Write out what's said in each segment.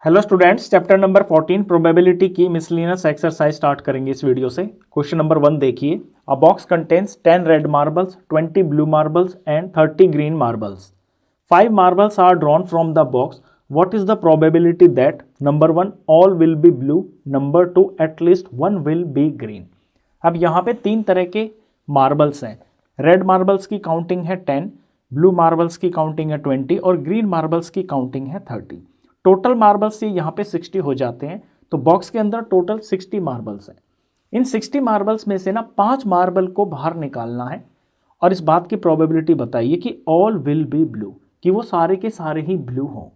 Hello students, chapter number 14 probability की miscellaneous exercise start करेंगे इस वीडियो से। क्वेश्चन नंबर 1 देखिए। A box contains 10 red marbles, 20 blue marbles and 30 green marbles. 5 marbles are drawn from the box. What is the probability that number 1 all will be blue, number 2 at least 1 will be green. अब यहाँ पे 3 तरह के marbles हैं। Red marbles की counting है 10, blue marbles की counting है 20 और ग्रीन मार्बल्स की काउंटिंग है 30। टोटल मार्बल्स से यहाँ पे 60 हो जाते हैं, तो बॉक्स के अंदर टोटल 60 मार्बल्स हैं। इन 60 मार्बल्स में से ना 5 मार्बल को बाहर निकालना है और इस बात की प्रोबेबिलिटी बताइए कि ऑल विल बी ब्लू, कि वो सारे के सारे ही ब्लू हों।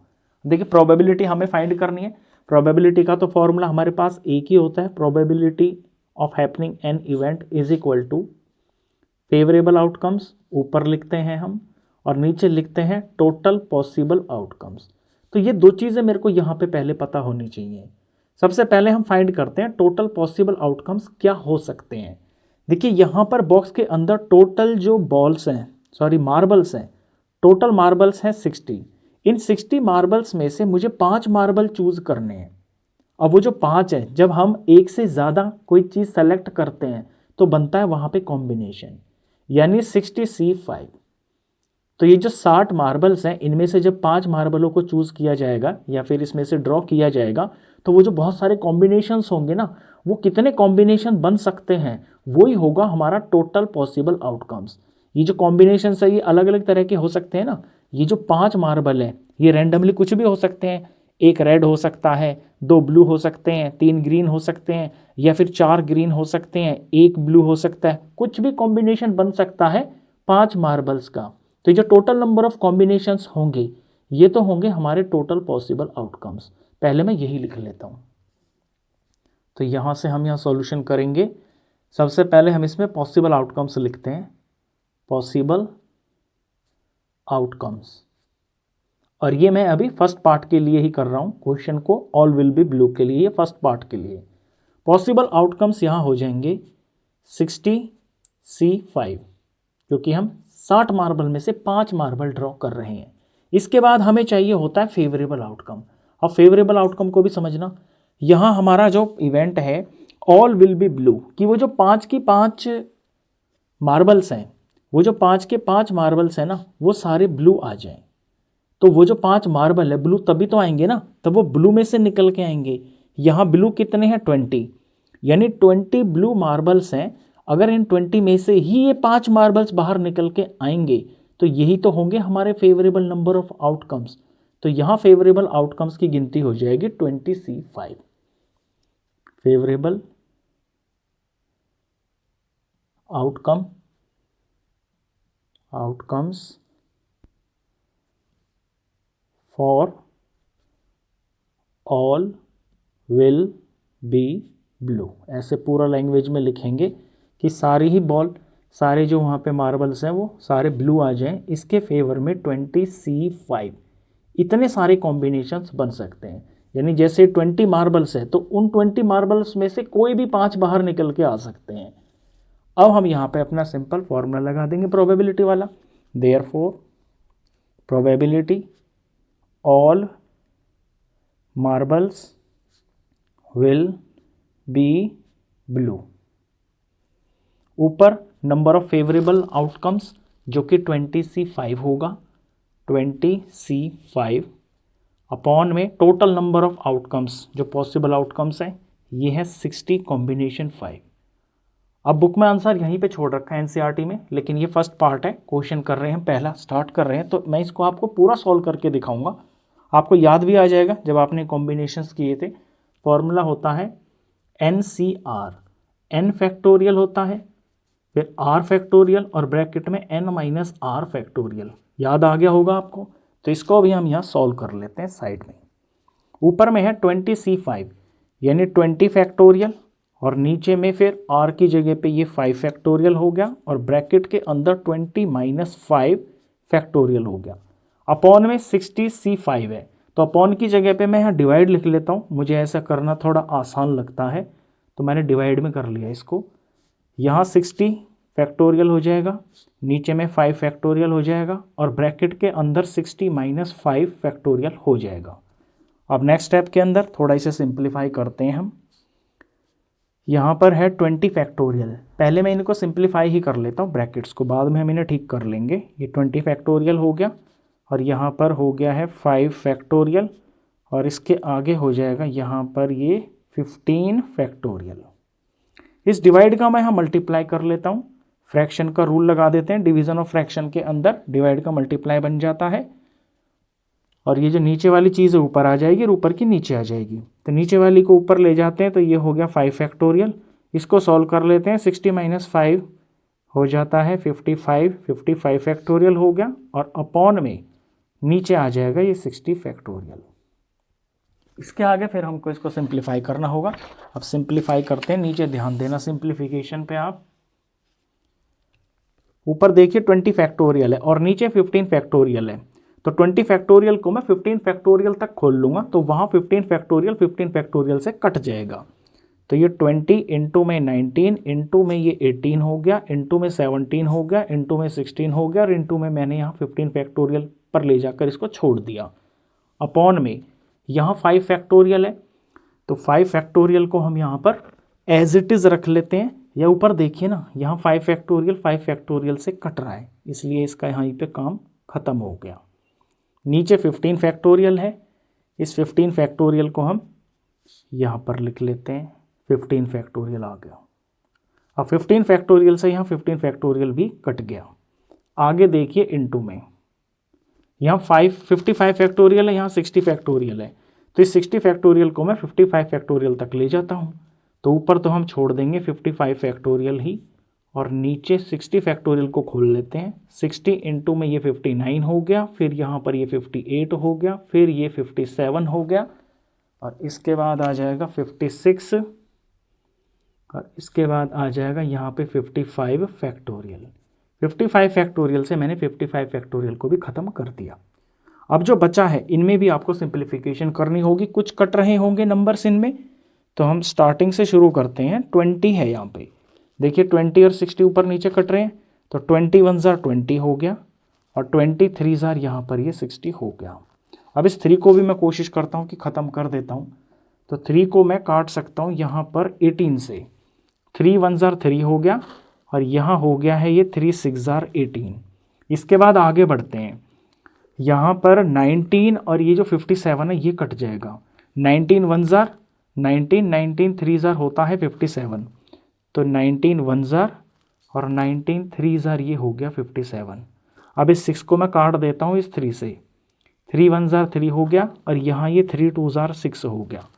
देखिए, प्रोबेबिलिटी हमें फाइंड करनी है। प्रोबेबिलिटी का तो फॉर्मूला हमारे पास एक ही होता है, probability of happening an event is equal to favourable outcomes, ऊपर लिखते हैं हम, और नीचे लिखते हैं टोटल पॉसिबल आउटकम्स। तो ये दो चीज़ें मेरे को यहाँ पे पहले पता होनी चाहिए। सबसे पहले हम फाइंड करते हैं टोटल पॉसिबल आउटकम्स क्या हो सकते हैं। देखिए, यहाँ पर बॉक्स के अंदर टोटल जो मार्बल्स हैं, टोटल मार्बल्स हैं 60। इन 60 मार्बल्स में से मुझे 5 मार्बल चूज करने हैं। अब वो जो 5 है, जब हम एक से ज़्यादा कोई चीज़ सेलेक्ट करते हैं तो बनता है वहाँ पे कॉम्बिनेशन, यानी 60C5। तो ये जो 60 मार्बल्स हैं, इनमें से जब 5 मार्बलों को चूज़ किया जाएगा या फिर इसमें से ड्रॉ किया जाएगा, तो वो जो बहुत सारे कॉम्बिनेशंस होंगे ना, वो कितने कॉम्बिनेशन बन सकते हैं, वही होगा हमारा टोटल पॉसिबल आउटकम्स। ये जो कॉम्बिनेशंस है ये अलग अलग तरह के हो सकते हैं ना। ये जो 5 मार्बल हैं ये रैंडमली कुछ भी हो सकते हैं। एक रेड हो सकता है, 2 ब्लू हो सकते हैं, 3 ग्रीन हो सकते हैं, या फिर 4 ग्रीन हो सकते हैं, 1 ब्लू हो सकता है। कुछ भी कॉम्बिनेशन बन सकता है 5 मार्बल्स का। तो ये जो टोटल नंबर ऑफ कॉम्बिनेशंस होंगे, ये तो होंगे हमारे टोटल पॉसिबल आउटकम्स। पहले मैं यही लिख लेता हूँ। तो यहाँ से हम यहाँ सॉल्यूशन करेंगे। सबसे पहले हम इसमें पॉसिबल आउटकम्स लिखते हैं, पॉसिबल आउटकम्स। और ये मैं अभी फर्स्ट पार्ट के लिए ही कर रहा हूँ, क्वेश्चन को ऑल विल बी ब्लू के लिए, ये फर्स्ट पार्ट के लिए। पॉसिबल आउटकम्स यहाँ हो जाएंगे 60C5, क्योंकि हम 60 मार्बल में से 5 मार्बल ड्रॉ कर रहे हैं। इसके बाद हमें चाहिए होता है फेवरेबल आउटकम। अब फेवरेबल आउटकम को भी समझना। यहाँ हमारा जो इवेंट है ऑल विल बी ब्लू, कि वो जो 5 की 5 मार्बल्स हैं, वो जो 5 के 5 मार्बल्स हैं ना, वो सारे ब्लू आ जाएं। तो वो जो 5 मार्बल है ब्लू तभी तो आएंगे ना, तब वो ब्लू में से निकल के आएंगे। यहाँ ब्लू कितने हैं 20, यानी 20 ब्लू मार्बल्स हैं। अगर इन 20 में से ही ये 5 मार्बल्स बाहर निकल के आएंगे तो यही तो होंगे हमारे फेवरेबल नंबर ऑफ आउटकम्स। तो यहाँ फेवरेबल आउटकम्स की गिनती हो जाएगी 20C5। Favourable outcomes for all will be blue. ऐसे पूरा लैंग्वेज में लिखेंगे कि सारी ही बॉल, सारे जो वहाँ पे मार्बल्स हैं वो सारे ब्लू आ जाएं। इसके फेवर में 20C5 इतने सारे कॉम्बिनेशंस बन सकते हैं। यानी जैसे 20 मार्बल्स है तो उन 20 मार्बल्स में से कोई भी 5 बाहर निकल के आ सकते हैं। अब हम यहाँ पे अपना सिंपल फॉर्मूला लगा देंगे प्रोबेबिलिटी वाला। Therefore probability all marbles will be blue, ऊपर नंबर ऑफ फेवरेबल आउटकम्स जो कि 20C5 होगा, 20C5 अपॉन में टोटल नंबर ऑफ आउटकम्स जो पॉसिबल आउटकम्स हैं ये है 60 कॉम्बिनेशन 5। अब बुक में आंसर यहीं पे छोड़ रखा है एनसीईआरटी में, लेकिन ये फर्स्ट पार्ट है, क्वेश्चन कर रहे हैं, पहला स्टार्ट कर रहे हैं, तो मैं इसको आपको पूरा सॉल्व करके दिखाऊंगा। आपको याद भी आ जाएगा जब आपने कॉम्बिनेशंस किए थे। फॉर्मूला होता है NCR, n फैक्टोरियल होता है, फिर r फैक्टोरियल और ब्रैकेट में n - r फैक्टोरियल। याद आ गया होगा आपको। तो इसको भी हम यहाँ सॉल्व कर लेते हैं साइड में। ऊपर में है 20C5 यानी 20 फैक्टोरियल, और नीचे में फिर r की जगह पे ये 5 फैक्टोरियल हो गया, और ब्रैकेट के अंदर 20 - 5 फैक्टोरियल हो गया। अपॉन में 60C5 है, तो अपॉन की जगह पे मैं यहाँ डिवाइड लिख लेता हूँ, मुझे ऐसा करना थोड़ा आसान लगता है, तो मैंने डिवाइड में कर लिया इसको। यहाँ 60 फैक्टोरियल हो जाएगा, नीचे में 5 फैक्टोरियल हो जाएगा, और ब्रैकेट के अंदर 60 - 5 फैक्टोरियल हो जाएगा। अब नेक्स्ट स्टेप के अंदर थोड़ा इसे सिंप्लीफाई करते हैं हम। यहाँ पर है 20 फैक्टोरियल, पहले मैं इनको सिंप्लीफाई ही कर लेता हूँ, ब्रैकेट्स को बाद में हम इन्हें ठीक कर लेंगे। ये 20 फैक्टोरियल हो गया और यहाँ पर हो गया है 5 फैक्टोरियल और इसके आगे हो जाएगा यहाँ पर ये 15 फैक्टोरियल। इस डिवाइड का मैं यहाँ मल्टीप्लाई कर लेता हूँ, फ्रैक्शन का रूल लगा देते हैं, डिवीजन ऑफ फ्रैक्शन के अंदर डिवाइड का मल्टीप्लाई बन जाता है और ये जो नीचे वाली चीज़ है ऊपर आ जाएगी और ऊपर की नीचे आ जाएगी। तो नीचे वाली को ऊपर ले जाते हैं तो ये हो गया 5 फैक्टोरियल। इसको सॉल्व कर लेते हैं, 60 - 5 हो जाता है 55, 55 फैक्टोरियल हो गया और अपॉन में नीचे आ जाएगा ये 60 फैक्टोरियल। इसके आगे फिर हमको इसको सिंप्लीफाई करना होगा। अब सिंप्लीफाई करते हैं, नीचे ध्यान देना सिंप्लीफिकेशन पे आप। ऊपर देखिए 20 फैक्टोरियल है और नीचे 15 फैक्टोरियल है, तो 20 फैक्टोरियल को मैं 15 फैक्टोरियल तक खोल लूँगा तो वहाँ 15 फैक्टोरियल से कट जाएगा। तो ये 20 इंटू में 19 इंटू में ये 18 हो गया, इंटू में 17 हो गया, इंटू में 16 हो गया और इंटू में मैंने यहाँ 15 फैक्टोरियल पर ले जाकर इसको छोड़ दिया। अपॉन में यहाँ 5 फैक्टोरियल है तो 5 फैक्टोरियल को हम यहाँ पर एज इट इज़ रख लेते हैं। या ऊपर देखिए ना, यहाँ 5 फैक्टोरियल से कट रहा है, इसलिए इसका यहाँ पे काम ख़त्म हो गया। नीचे 15 फैक्टोरियल है, इस 15 फैक्टोरियल को हम यहाँ पर लिख लेते हैं, 15 फैक्टोरियल आ गया। अब 15 फैक्टोरियल से यहाँ 15 फैक्टोरियल भी कट गया। आगे देखिए इनटू में, यहाँ 55 फैक्टोरियल है, यहाँ 60 फैक्टोरियल है, तो इस 60 फैक्टोरियल को मैं 55 फैक्टोरियल तक ले जाता हूँ। तो ऊपर तो हम छोड़ देंगे 55 फैक्टोरियल ही और नीचे 60 फैक्टोरियल को खोल लेते हैं। 60 इंटू में ये 59 हो गया, फिर यहाँ पर ये 58 हो गया, फिर ये 57 हो गया और इसके बाद आ जाएगा 56 और इसके बाद आ जाएगा यहाँ पे 55 फैक्टोरियल। 55 फैक्टोरियल से मैंने 55 फैक्टोरियल को भी ख़त्म कर दिया। अब जो बचा है इनमें भी आपको सिंप्लीफिकेशन करनी होगी, कुछ कट रहे होंगे नंबर्स इनमें, तो हम स्टार्टिंग से शुरू करते हैं। 20 है यहाँ पे, देखिए 20 और 60 ऊपर नीचे कट रहे हैं, तो 21 जार 20 हो गया और 23 जार यहाँ पर ये 60 हो गया। अब इस 3 को भी मैं कोशिश करता हूँ कि ख़त्म कर देता हूँ, तो 3 को मैं काट सकता हूँ यहाँ पर 18 से। 3 1 जार 3 हो गया और यहाँ हो गया है ये 3 6 जार 18। इसके बाद आगे बढ़ते हैं, यहाँ पर 19 और ये जो 57 है ये कट जाएगा। 19 1 जार 19, 19 3 जार होता है 57, तो 19 1 जार और 19 3 जार ये हो गया 57। अब इस 6 को मैं काट देता हूँ इस 3 से, 3 1 जार 3 हो गया और यहाँ ये 3 2 जार 6 हो गया।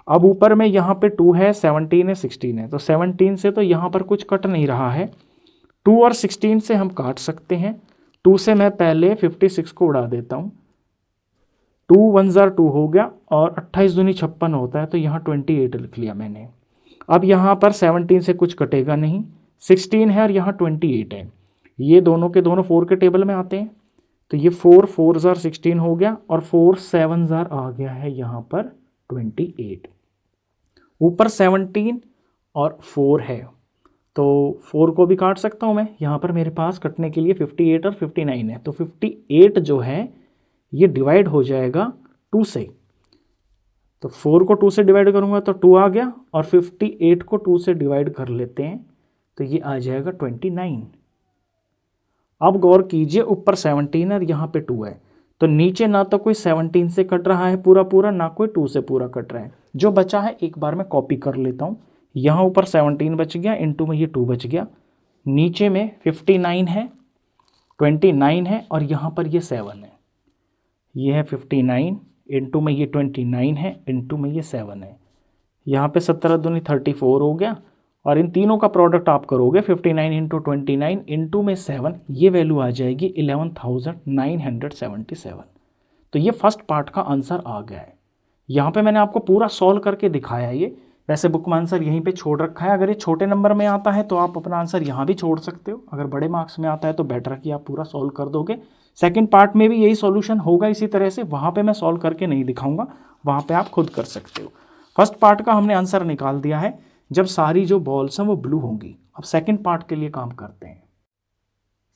अब ऊपर में यहाँ पे 2 है, 17 है, 16 है, तो 17 से तो यहाँ पर कुछ कट नहीं रहा है। 2 और 16 से हम काट सकते हैं। 2 से मैं पहले 56 को उड़ा देता हूँ, 2 1 जार 2 हो गया और 28 दूनी 56 होता है, तो यहाँ 28 लिख लिया मैंने। अब यहाँ पर 17 से कुछ कटेगा नहीं, 16 है और यहाँ 28 है, ये दोनों के दोनों 4 के टेबल में आते हैं, तो ये 4 4 जार 16 हो गया और 4 7 जार आ गया है यहाँ पर 28। ऊपर 17 और 4 है, तो 4 को भी काट सकता हूँ मैं, यहाँ पर मेरे पास कटने के लिए 58 और 59 है, तो 58 जो है ये डिवाइड हो जाएगा 2 से, तो 4 को 2 से डिवाइड करूँगा तो 2 आ गया और 58 को 2 से डिवाइड कर लेते हैं तो ये आ जाएगा 29। अब गौर कीजिए, ऊपर 17 और यहाँ पे 2 है, तो नीचे ना तो कोई 17 से कट रहा है पूरा पूरा, ना कोई 2 से पूरा कट रहा है। जो बचा है एक बार मैं कॉपी कर लेता हूँ, यहाँ ऊपर 17 बच गया, इंटू में ये 2 बच गया, नीचे में 59 है, 29 है और यहाँ पर ये 7 है, ये है 59 इंटू में ये 29 है, इंटू में ये 7 है, यहाँ पे 17 दूनी 34 हो गया और इन तीनों का प्रोडक्ट आप करोगे 59 इंटू 29 इंटू में 7, ये वैल्यू आ जाएगी 11,977। तो ये फर्स्ट पार्ट का आंसर आ गया है। यहाँ पे मैंने आपको पूरा सॉल्व करके दिखाया है। ये वैसे बुक में आंसर यहीं पे छोड़ रखा है, अगर ये छोटे नंबर में आता है तो आप अपना आंसर यहाँ भी छोड़ सकते हो, अगर बड़े मार्क्स में आता है तो बेटर है कि आप पूरा सॉल्व कर दोगे। सेकंड पार्ट में भी यही सॉल्यूशन होगा इसी तरह से, वहाँ पे मैं सॉल्व करके नहीं दिखाऊंगा, वहाँ पे आप खुद कर सकते हो। फर्स्ट पार्ट का हमने आंसर निकाल दिया है जब सारी जो बॉल्स हैं वो ब्लू होंगी। अब सेकंड पार्ट के लिए काम करते हैं।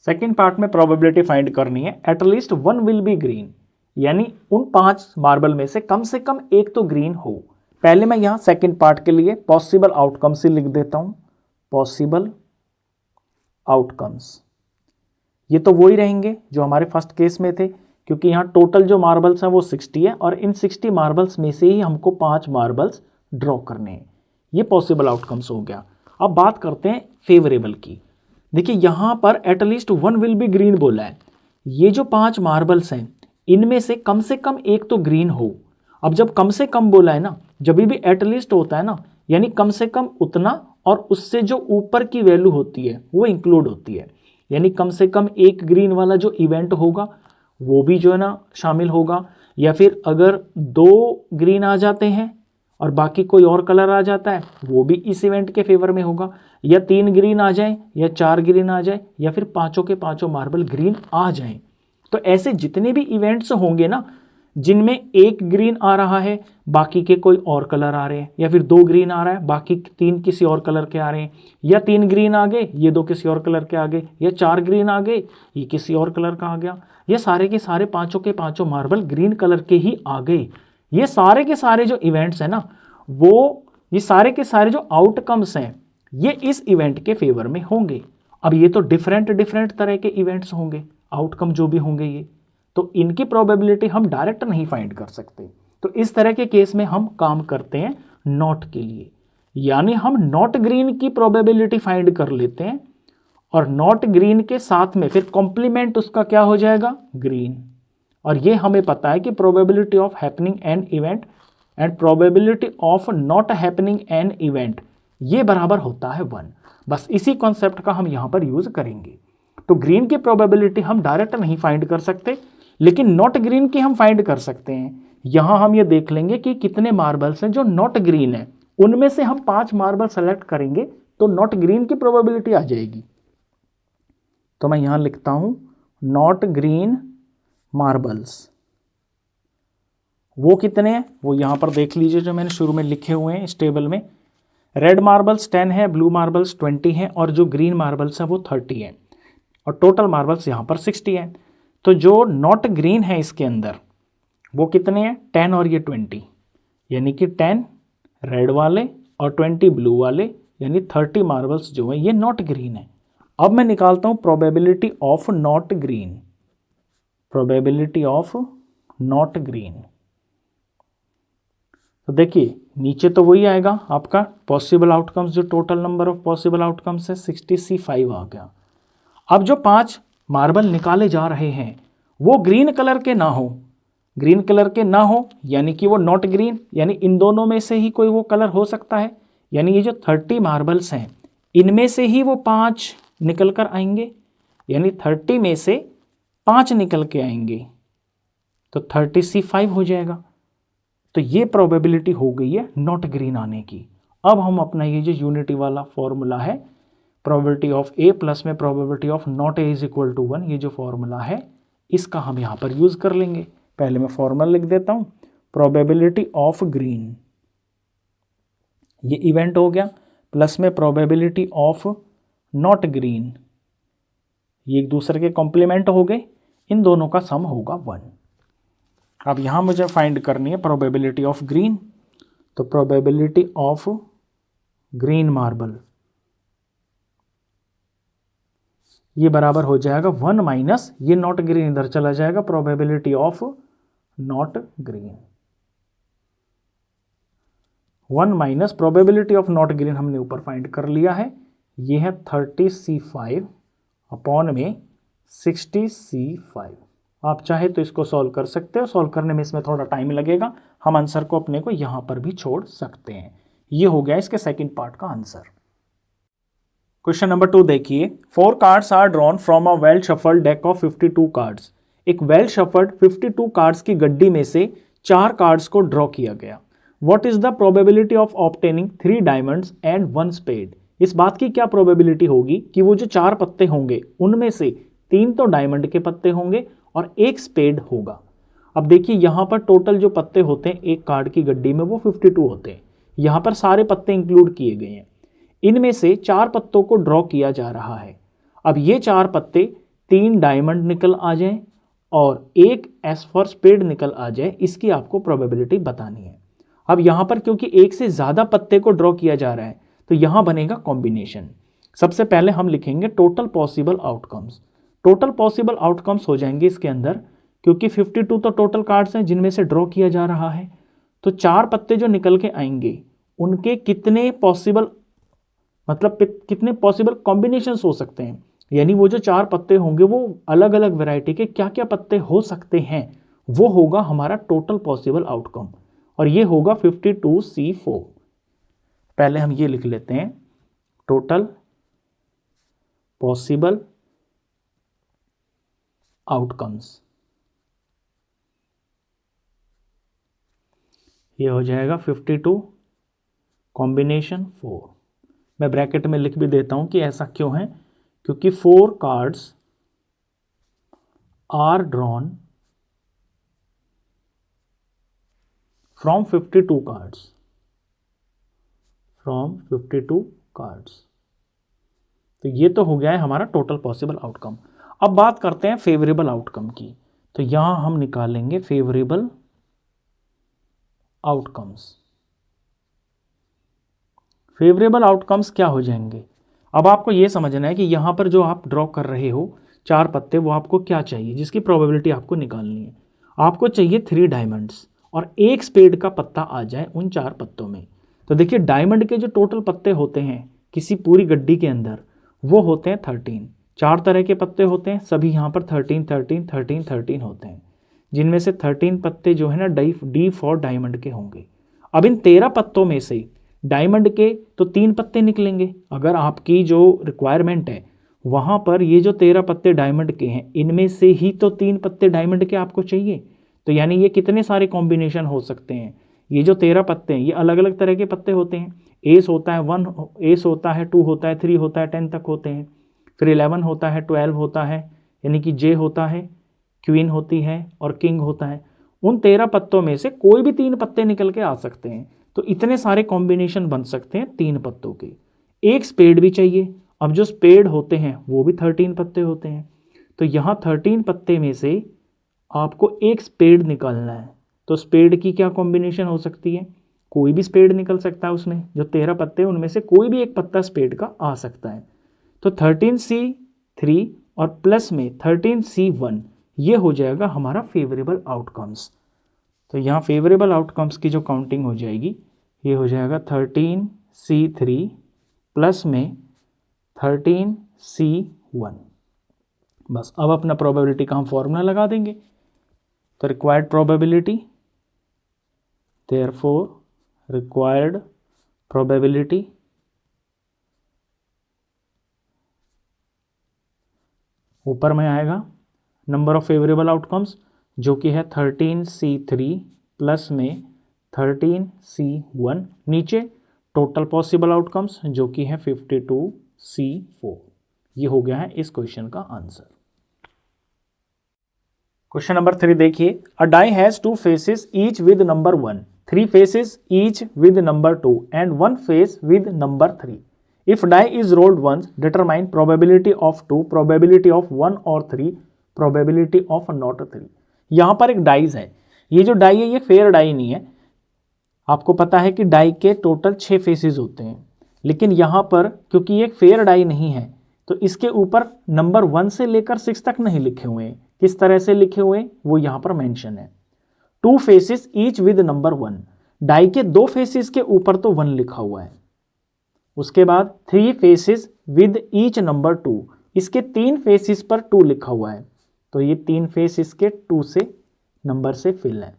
सेकंड पार्ट में प्रोबेबिलिटी फाइंड करनी है। एटलीस्ट 1 विल बी ग्रीन, यानी उन 5 मार्बल में से कम एक तो ग्रीन हो। पहले मैं यहां सेकंड पार्ट के लिए पॉसिबल आउटकम्स ही लिख देता हूं, पॉसिबल आउटकम्स। ये तो वही रहेंगे जो हमारे फर्स्ट केस में थे, क्योंकि यहाँ टोटल जो मार्बल्स हैं वो 60 है और इन 60 मार्बल्स में से ही हमको 5 मार्बल्स ड्रॉ करने हैं। ये पॉसिबल आउटकम्स हो गया। अब बात करते हैं फेवरेबल की। देखिए यहाँ पर एटलीस्ट 1 विल बी ग्रीन बोला है। ये जो 5 मार्बल्स हैं इनमें से कम एक तो ग्रीन हो। अब जब कम से कम बोला है ना, जब भी एटलीस्ट होता है ना, यानी कम से कम उतना और उससे जो ऊपर की वैल्यू होती है वो इंक्लूड होती है। यानी कम से कम एक ग्रीन वाला जो इवेंट होगा वो भी जो है ना शामिल होगा, या फिर अगर 2 ग्रीन आ जाते हैं और बाकी कोई और कलर आ जाता है वो भी इस इवेंट के फेवर में होगा, या 3 ग्रीन आ जाए या 4 ग्रीन आ जाए या फिर पांचों के पांचों मार्बल ग्रीन आ जाएं। तो ऐसे जितने भी इवेंट्स होंगे ना जिनमें एक ग्रीन आ रहा है बाकी के कोई और कलर आ रहे हैं, या फिर 2 ग्रीन आ रहा है बाकी 3 किसी और कलर के आ रहे हैं, या 3 ग्रीन आ गए ये 2 किसी और कलर के आ गए, या 4 ग्रीन आ गए ये किसी और कलर का आ गया, ये सारे के सारे पांचों के पांचों मार्बल ग्रीन कलर के ही आ गए। ये सारे के सारे जो इवेंट्स हैं ना वो ये सारे के सारे जो आउटकम्स हैं ये इस इवेंट के फेवर में होंगे। अब ये तो डिफरेंट तरह के इवेंट्स होंगे, आउटकम जो भी होंगे ये, तो इनकी प्रोबेबिलिटी हम डायरेक्ट नहीं फाइंड कर सकते। तो इस तरह के केस में हम काम करते हैं नॉट के लिए, यानी हम नॉट ग्रीन की प्रोबेबिलिटी फाइंड कर लेते हैं और नॉट ग्रीन के साथ में फिर कॉम्प्लीमेंट उसका क्या हो जाएगा, ग्रीन। और ये हमें पता है कि probability of happening an event and probability of not happening an event ये बराबर होता है 1। बस इसी कॉन्सेप्ट का हम यहां पर यूज करेंगे। तो ग्रीन की प्रोबेबिलिटी हम डायरेक्ट नहीं फाइंड कर सकते, लेकिन नॉट ग्रीन की हम फाइंड कर सकते हैं। यहां हम ये देख लेंगे कि कितने मार्बल्स हैं जो नॉट ग्रीन है, उनमें से हम 5 मार्बल सेलेक्ट करेंगे तो नॉट ग्रीन की प्रोबेबिलिटी आ जाएगी। तो मैं यहां लिखता हूं नॉट ग्रीन मार्बल्स। वो कितने हैं वो यहां पर देख लीजिए, जो मैंने शुरू में लिखे हुए हैं इस टेबल में। रेड मार्बल्स 10 है, ब्लू मार्बल्स 20 हैं और जो ग्रीन मार्बल्स हैं वो 30 हैं और टोटल मार्बल्स यहां पर 60 हैं। तो जो नॉट ग्रीन है इसके अंदर वो कितने हैं, 10 और ये 20, यानी कि 10 रेड वाले और 20 ब्लू वाले, यानी 30 मार्बल्स जो है ये नॉट ग्रीन है। अब मैं निकालता हूं probability of not green, probability of not green. तो देखिए नीचे तो वही आएगा आपका पॉसिबल आउटकम्स, जो total number of possible outcomes है 60C5 आ गया। अब जो 5 मार्बल निकाले जा रहे हैं वो ग्रीन कलर के ना हो, ग्रीन कलर के ना हो यानी कि वो नॉट ग्रीन, यानी इन दोनों में से ही कोई वो कलर हो सकता है। यानी ये जो 30 मार्बल्स हैं इनमें से ही वो 5 निकल कर आएंगे, यानी 30 में से 5 निकल के आएंगे तो 30C5 हो जाएगा। तो ये प्रोबेबिलिटी हो गई है नॉट ग्रीन आने की। अब हम अपना ये जो यूनिटी वाला फॉर्मूला है प्रोबेबिलिटी ऑफ ए प्लस में probability of not A is equal to 1, ये जो फॉर्मूला है इसका हम यहाँ पर यूज कर लेंगे। पहले मैं फॉर्मूला लिख देता हूँ, प्रोबेबिलिटी ऑफ ग्रीन ये इवेंट हो गया, प्लस में प्रोबेबिलिटी ऑफ नॉट ग्रीन, ये एक दूसरे के कॉम्प्लीमेंट हो गए, इन दोनों का सम होगा 1। अब यहाँ मुझे फाइंड करनी है प्रोबेबिलिटी ऑफ ग्रीन, तो प्रोबेबिलिटी ऑफ ग्रीन मार्बल ये बराबर हो जाएगा 1 माइनस ये नॉट ग्रीन इधर चला जाएगा, probability of not green 1 minus probability of not green हमने ऊपर फाइंड कर लिया है, ये है 30C5 अपॉन में 60C5। आप चाहे तो इसको सॉल्व कर सकते हो, सॉल्व करने में इसमें थोड़ा टाइम लगेगा, हम आंसर को अपने को यहां पर भी छोड़ सकते हैं। ये हो गया इसके सेकंड पार्ट का आंसर। क्वेश्चन नंबर 2 देखिए, 4 cards are drawn from a well shuffled deck of 52 cards. एक वेल शफल्ड 52 कार्ड्स की गड्डी में से 4 कार्ड्स को ड्रॉ किया गया। What is the probability of obtaining 3 diamonds and 1 spade. इस बात की क्या प्रोबेबिलिटी होगी कि वो जो 4 पत्ते होंगे उनमें से 3 तो डायमंड के पत्ते होंगे और 1 स्पेड होगा। अब देखिए यहां पर टोटल जो पत्ते होते हैं एक कार्ड की गड्डी में वो 52 होते हैं, यहां पर सारे पत्ते इंक्लूड किए गए हैं। इनमें से 4 पत्तों को ड्रॉ किया जा रहा है। अब ये 4 पत्ते 3 डायमंड निकल आ जाएं और एक एस फॉर स्पेड निकल आ जाए, इसकी आपको प्रोबेबिलिटी बतानी है। अब यहाँ पर क्योंकि एक से ज़्यादा पत्ते को ड्रॉ किया जा रहा है तो यहाँ बनेगा कॉम्बिनेशन। सबसे पहले हम लिखेंगे total possible outcomes. Total possible outcomes हो जाएंगे इसके अंदर, क्योंकि 52 तो टोटल कार्ड्स हैं जिनमें से ड्रॉ किया जा रहा है, तो 4 पत्ते जो निकल के आएंगे उनके कितने पॉसिबल मतलब कितने पॉसिबल कॉम्बिनेशंस हो सकते हैं, यानी वो जो 4 पत्ते होंगे वो अलग अलग वैरायटी के क्या क्या पत्ते हो सकते हैं, वो होगा हमारा टोटल पॉसिबल आउटकम, और ये होगा 52C4। पहले हम ये लिख लेते हैं, टोटल पॉसिबल आउटकम्स, ये हो जाएगा 52 कॉम्बिनेशन 4। मैं ब्रैकेट में लिख भी देता हूं कि ऐसा क्यों है, क्योंकि 4 cards are drawn from 52 cards, from 52 cards. तो ये तो हो गया है हमारा टोटल पॉसिबल आउटकम। अब बात करते हैं फेवरेबल आउटकम की, तो यहां हम निकालेंगे फेवरेबल आउटकम्स। फेवरेबल आउटकम्स क्या हो जाएंगे, अब आपको ये समझना है कि यहां पर जो आप ड्रॉ कर रहे हो 4 पत्ते, वो आपको क्या चाहिए, जिसकी प्रोबेबिलिटी आपको निकालनी है। आपको चाहिए 3 डायमंड्स और एक स्पेड का पत्ता आ जाए उन 4 पत्तों में। तो देखिए डायमंड के जो टोटल पत्ते होते हैं किसी पूरी गड्डी के अंदर, वो होते हैं 13। 4 तरह के पत्ते होते हैं, सभी यहाँ पर 13 13 13 13 होते हैं, जिनमें से 13 पत्ते जो है ना डी फॉर डायमंड के होंगे। अब इन 13 पत्तों में से डायमंड के तो 3 पत्ते निकलेंगे, अगर आपकी जो रिक्वायरमेंट है वहाँ पर ये जो 13 पत्ते डायमंड के हैं इनमें से ही तो 3 पत्ते डायमंड के आपको चाहिए। तो यानी ये कितने सारे कॉम्बिनेशन हो सकते हैं, ये जो 13 पत्ते हैं ये अलग अलग तरह के पत्ते होते हैं। एस होता है 1, एस होता है 2 होता है 3 होता है 10 तक होते हैं, फिर 11 होता है 12 होता है, यानी कि जे होता है, क्वीन होती है और किंग होता है। उन 13 पत्तों में से कोई भी 3 पत्ते निकल के आ सकते हैं। तो इतने सारे कॉम्बिनेशन बन सकते हैं 3 पत्तों के। एक स्पेड भी चाहिए, अब जो स्पेड होते हैं वो भी 13 पत्ते होते हैं, तो यहाँ 13 पत्ते में से आपको एक स्पेड निकालना है। तो स्पेड की क्या कॉम्बिनेशन हो सकती है, कोई भी स्पेड निकल सकता है, उसमें जो 13 पत्ते हैं उनमें से कोई भी एक पत्ता स्पेड का आ सकता है। तो 13C3 और प्लस में 13C1, ये हो जाएगा हमारा फेवरेबल आउटकम्स। तो यहाँ फेवरेबल आउटकम्स की जो काउंटिंग हो जाएगी ये हो जाएगा 13C3 प्लस में 13C1। बस अब अपना प्रोबेबिलिटी का हम फॉर्मूला लगा देंगे। तो required probability, therefore required probability ऊपर में आएगा नंबर ऑफ फेवरेबल आउटकम्स जो कि है 13C3 प्लस में 13C1, नीचे टोटल पॉसिबल आउटकम्स जो कि है 52C4। ये हो गया है इस क्वेश्चन का आंसर। क्वेश्चन नंबर 3 देखिए, a die has 2 faces each with number 1, 3 faces each with number 2 and 1 face with number 3। If die is rolled once determine probability of 2, probability of 1 और 3, प्रोबेबिलिटी ऑफ नॉट 3। यहाँ पर एक dies है, ये जो die है ये फेयर डाई नहीं है। आपको पता है कि डाई के टोटल 6 फेसेस होते हैं, लेकिन यहाँ पर क्योंकि ये फेयर डाई नहीं है तो इसके ऊपर नंबर 1 से लेकर 6 तक नहीं लिखे हुए हैं। किस तरह से लिखे हुए हैं वो यहाँ पर मेंशन है। 2 faces each with number 1, die के 2 फेसेस के ऊपर तो 1 लिखा हुआ है। उसके बाद 3 फेसेस विद ईच नंबर 2, इसके 3 फेसेस पर 2 लिखा हुआ है, तो ये 3 फेस इसके 2 से नंबर से फिल है।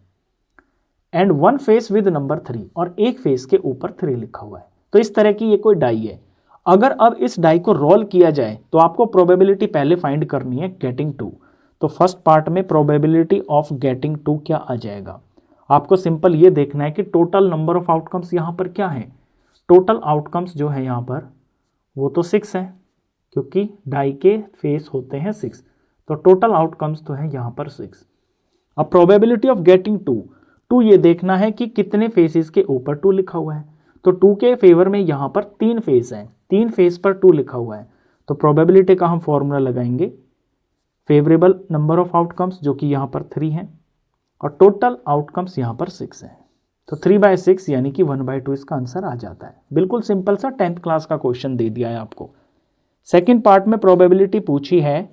एंड 1 फेस विद नंबर 3, और एक फेस के ऊपर 3 लिखा हुआ है। तो इस तरह की ये कोई डाई है। अगर अब इस डाई को रोल किया जाए तो आपको प्रोबेबिलिटी पहले फाइंड करनी है गेटिंग 2। तो फर्स्ट पार्ट में प्रोबेबिलिटी ऑफ गेटिंग 2 क्या आ जाएगा, आपको सिंपल ये देखना है कि टोटल नंबर ऑफ आउटकम्स यहाँ पर क्या है। टोटल आउटकम्स जो है यहाँ पर वो तो 6 है, क्योंकि डाई के फेस होते हैं 6, तो टोटल आउटकम्स तो है यहाँ पर 6। अब प्रोबेबिलिटी ऑफ गेटिंग 2 ये देखना है कि कितने फेसेस के ऊपर 2 लिखा हुआ है। तो 2 के फेवर में यहाँ पर 3 फेस हैं, 3 फेस पर 2 लिखा हुआ है, तो प्रोबेबिलिटी का हम फॉर्मूला लगाएंगे फेवरेबल नंबर ऑफ आउटकम्स जो कि यहाँ पर 3 हैं, और टोटल आउटकम्स यहाँ पर 6 हैं। तो 3/6 यानी कि 1/2 इसका आंसर आ जाता है। बिल्कुल सिंपल सा 10th क्लास का क्वेश्चन दे दिया है आपको। सेकेंड पार्ट में प्रोबेबिलिटी पूछी है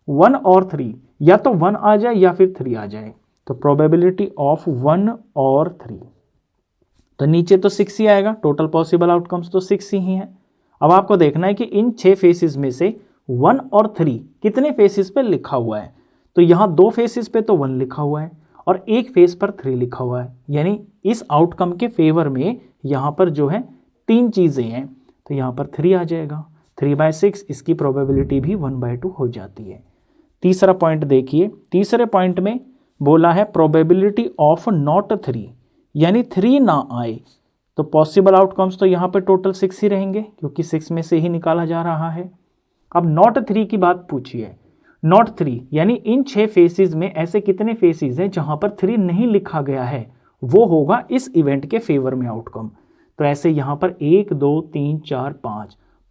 1 और 3, या तो 1 आ जाए या फिर 3 आ जाए। तो प्रोबेबिलिटी ऑफ 1 और 3, तो नीचे तो 6 ही आएगा, टोटल पॉसिबल आउटकम्स तो 6 ही हैं। अब आपको देखना है कि इन 6 फेसेस में से 1 और 3 कितने फेसेस पे लिखा हुआ है। तो यहाँ 2 फेसेस पे तो 1 लिखा हुआ है और एक फेस पर 3 लिखा हुआ है, यानी इस आउटकम के फेवर में यहाँ पर जो है 3 चीज़ें हैं। तो यहाँ पर 3 आ जाएगा, 3/6 इसकी प्रोबेबिलिटी भी 1/2 हो जाती है। तीसरा पॉइंट देखिए, तीसरे पॉइंट में बोला है प्रोबेबिलिटी ऑफ नॉट 3, यानी 3 ना आए। तो पॉसिबल आउटकम्स तो यहाँ पे टोटल 6 ही रहेंगे क्योंकि 6 में से ही निकाला जा रहा है। अब नॉट 3 की बात पूछी है। नॉट 3 यानी इन 6 फेसेस में ऐसे कितने फेसेस हैं जहां पर 3 नहीं लिखा गया है, वो होगा इस इवेंट के फेवर में आउटकम। तो ऐसे यहां पर 1 2 3 4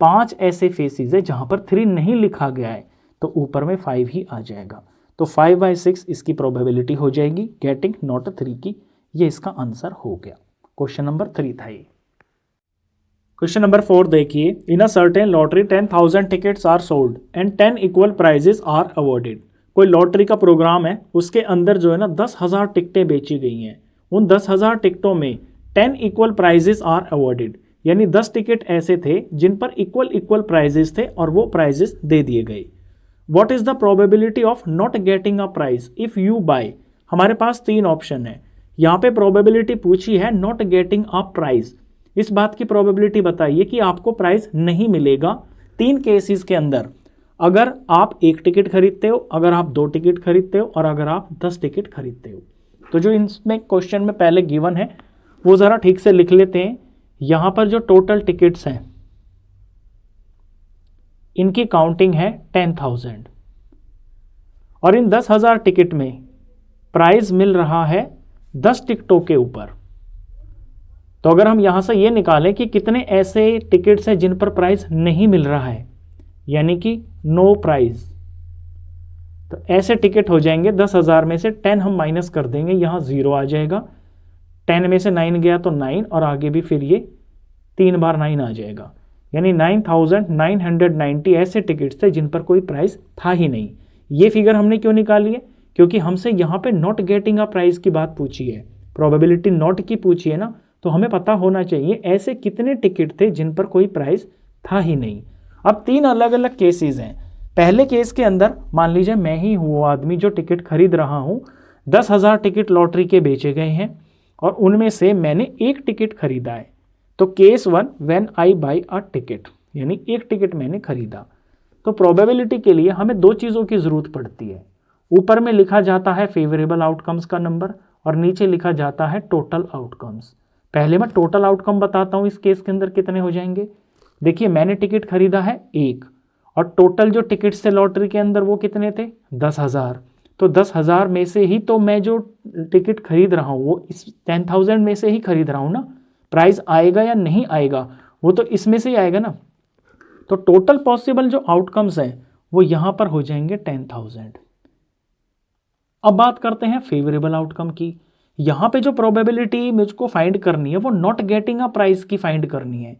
5 ऐसे फेसेस है जहां पर 3 नहीं लिखा गया है, तो ऊपर में 5 ही आ जाएगा। तो 5/6 इसकी प्रोबेबिलिटी हो जाएगी गेटिंग नॉट 3 की। ये इसका आंसर हो गया। क्वेश्चन नंबर 3 था ये। क्वेश्चन नंबर 4 देखिए, in a certain lottery 10,000 tickets are sold and 10 equal prizes are awarded. कोई लॉटरी का प्रोग्राम है, उसके अंदर जो है ना 10,000 टिकटें बेची गई हैं। उन 10,000 टिकटों में 10 इक्वल प्राइजेस आर अवॉर्डेड, यानी 10 टिकट ऐसे थे जिन पर इक्वल प्राइजेस थे और वो प्राइजेस दे दिए गए। What is the probability of not getting a prize if you buy. हमारे पास 3 ऑप्शन है। यहाँ पे प्रोबेबिलिटी पूछी है नॉट गेटिंग अ प्राइज। इस बात की प्रोबेबिलिटी बताइए कि आपको प्राइस नहीं मिलेगा 3 केसेस के अंदर। अगर आप 1 टिकट खरीदते हो, अगर आप 2 टिकट खरीदते हो और अगर आप 10 टिकट खरीदते हो। तो जो इसमें क्वेश्चन में पहले गिवन है वो ज़रा ठीक से लिख लेते हैं। यहाँ पर जो टोटल टिकट्स हैं इनकी काउंटिंग है 10,000 और इन 10,000 टिकट में प्राइस मिल रहा है 10 टिकटों के ऊपर। तो अगर हम यहां से ये निकालें कि कितने ऐसे टिकट्स हैं जिन पर प्राइस नहीं मिल रहा है, यानी कि नो प्राइस, तो ऐसे टिकट हो जाएंगे 10,000 में से 10 हम माइनस कर देंगे, यहां 0 आ जाएगा। 10 में से 9 गया तो 9 और आगे भी फिर ये 3 बार 9 आ जाएगा, यानी 9,990 ऐसे टिकट्स थे जिन पर कोई प्राइस था ही नहीं। ये फिगर हमने क्यों निकाली है? क्योंकि हमसे यहाँ पे नॉट गेटिंग अ प्राइस की बात पूछी है, प्रोबेबिलिटी नॉट की पूछी है ना, तो हमें पता होना चाहिए ऐसे कितने टिकट थे जिन पर कोई प्राइस था ही नहीं। अब 3 अलग अलग केसेस हैं। पहले केस के अंदर मान लीजिए मैं ही हूँ आदमी जो टिकट खरीद रहा हूँ। 10,000 टिकट लॉटरी के बेचे गए हैं और उनमें से मैंने 1 टिकट खरीदा है। तो case 1 when I by a ticket, यानी 1 टिकट मैंने खरीदा। तो प्रोबेबिलिटी के लिए हमें 2 चीज़ों की ज़रूरत पड़ती है। ऊपर में लिखा जाता है फेवरेबल आउटकम्स का नंबर और नीचे लिखा जाता है टोटल आउटकम्स। पहले मैं टोटल आउटकम बताता हूँ इस केस के अंदर कितने हो जाएंगे। देखिए मैंने टिकट खरीदा है 1 और टोटल जो टिकट्स थे लॉटरी के अंदर वो कितने थे 10,000। तो 10,000 में से ही तो मैं जो टिकट खरीद रहा हूँ वो इस 10,000 में से ही खरीद रहा हूँ ना। प्राइस आएगा या नहीं आएगा वो तो इसमें से ही आएगा ना। तो टोटल पॉसिबल जो आउटकम्स हैं वो यहाँ पर हो जाएंगे 10,000। अब बात करते हैं फेवरेबल आउटकम की। यहाँ पे जो प्रोबेबिलिटी मुझको फाइंड करनी है वो नॉट गेटिंग अ प्राइस की फाइंड करनी है।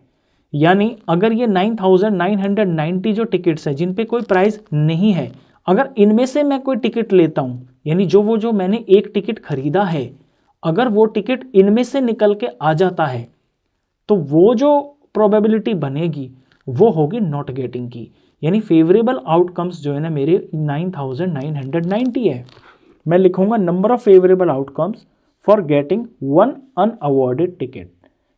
यानी अगर ये 9,990 जो टिकट्स है जिन पे कोई प्राइस नहीं है, अगर इनमें से मैं कोई टिकट लेता हूँ, यानी जो मैंने 1 टिकट खरीदा है, अगर वो टिकट इनमें से निकल के आ जाता है तो वो जो प्रोबेबिलिटी बनेगी वो होगी नॉट गेटिंग की। यानी फेवरेबल आउटकम्स जो है ना मेरे 9,990 है। मैं लिखूंगा number of favourable outcomes for getting 1 unawarded ticket,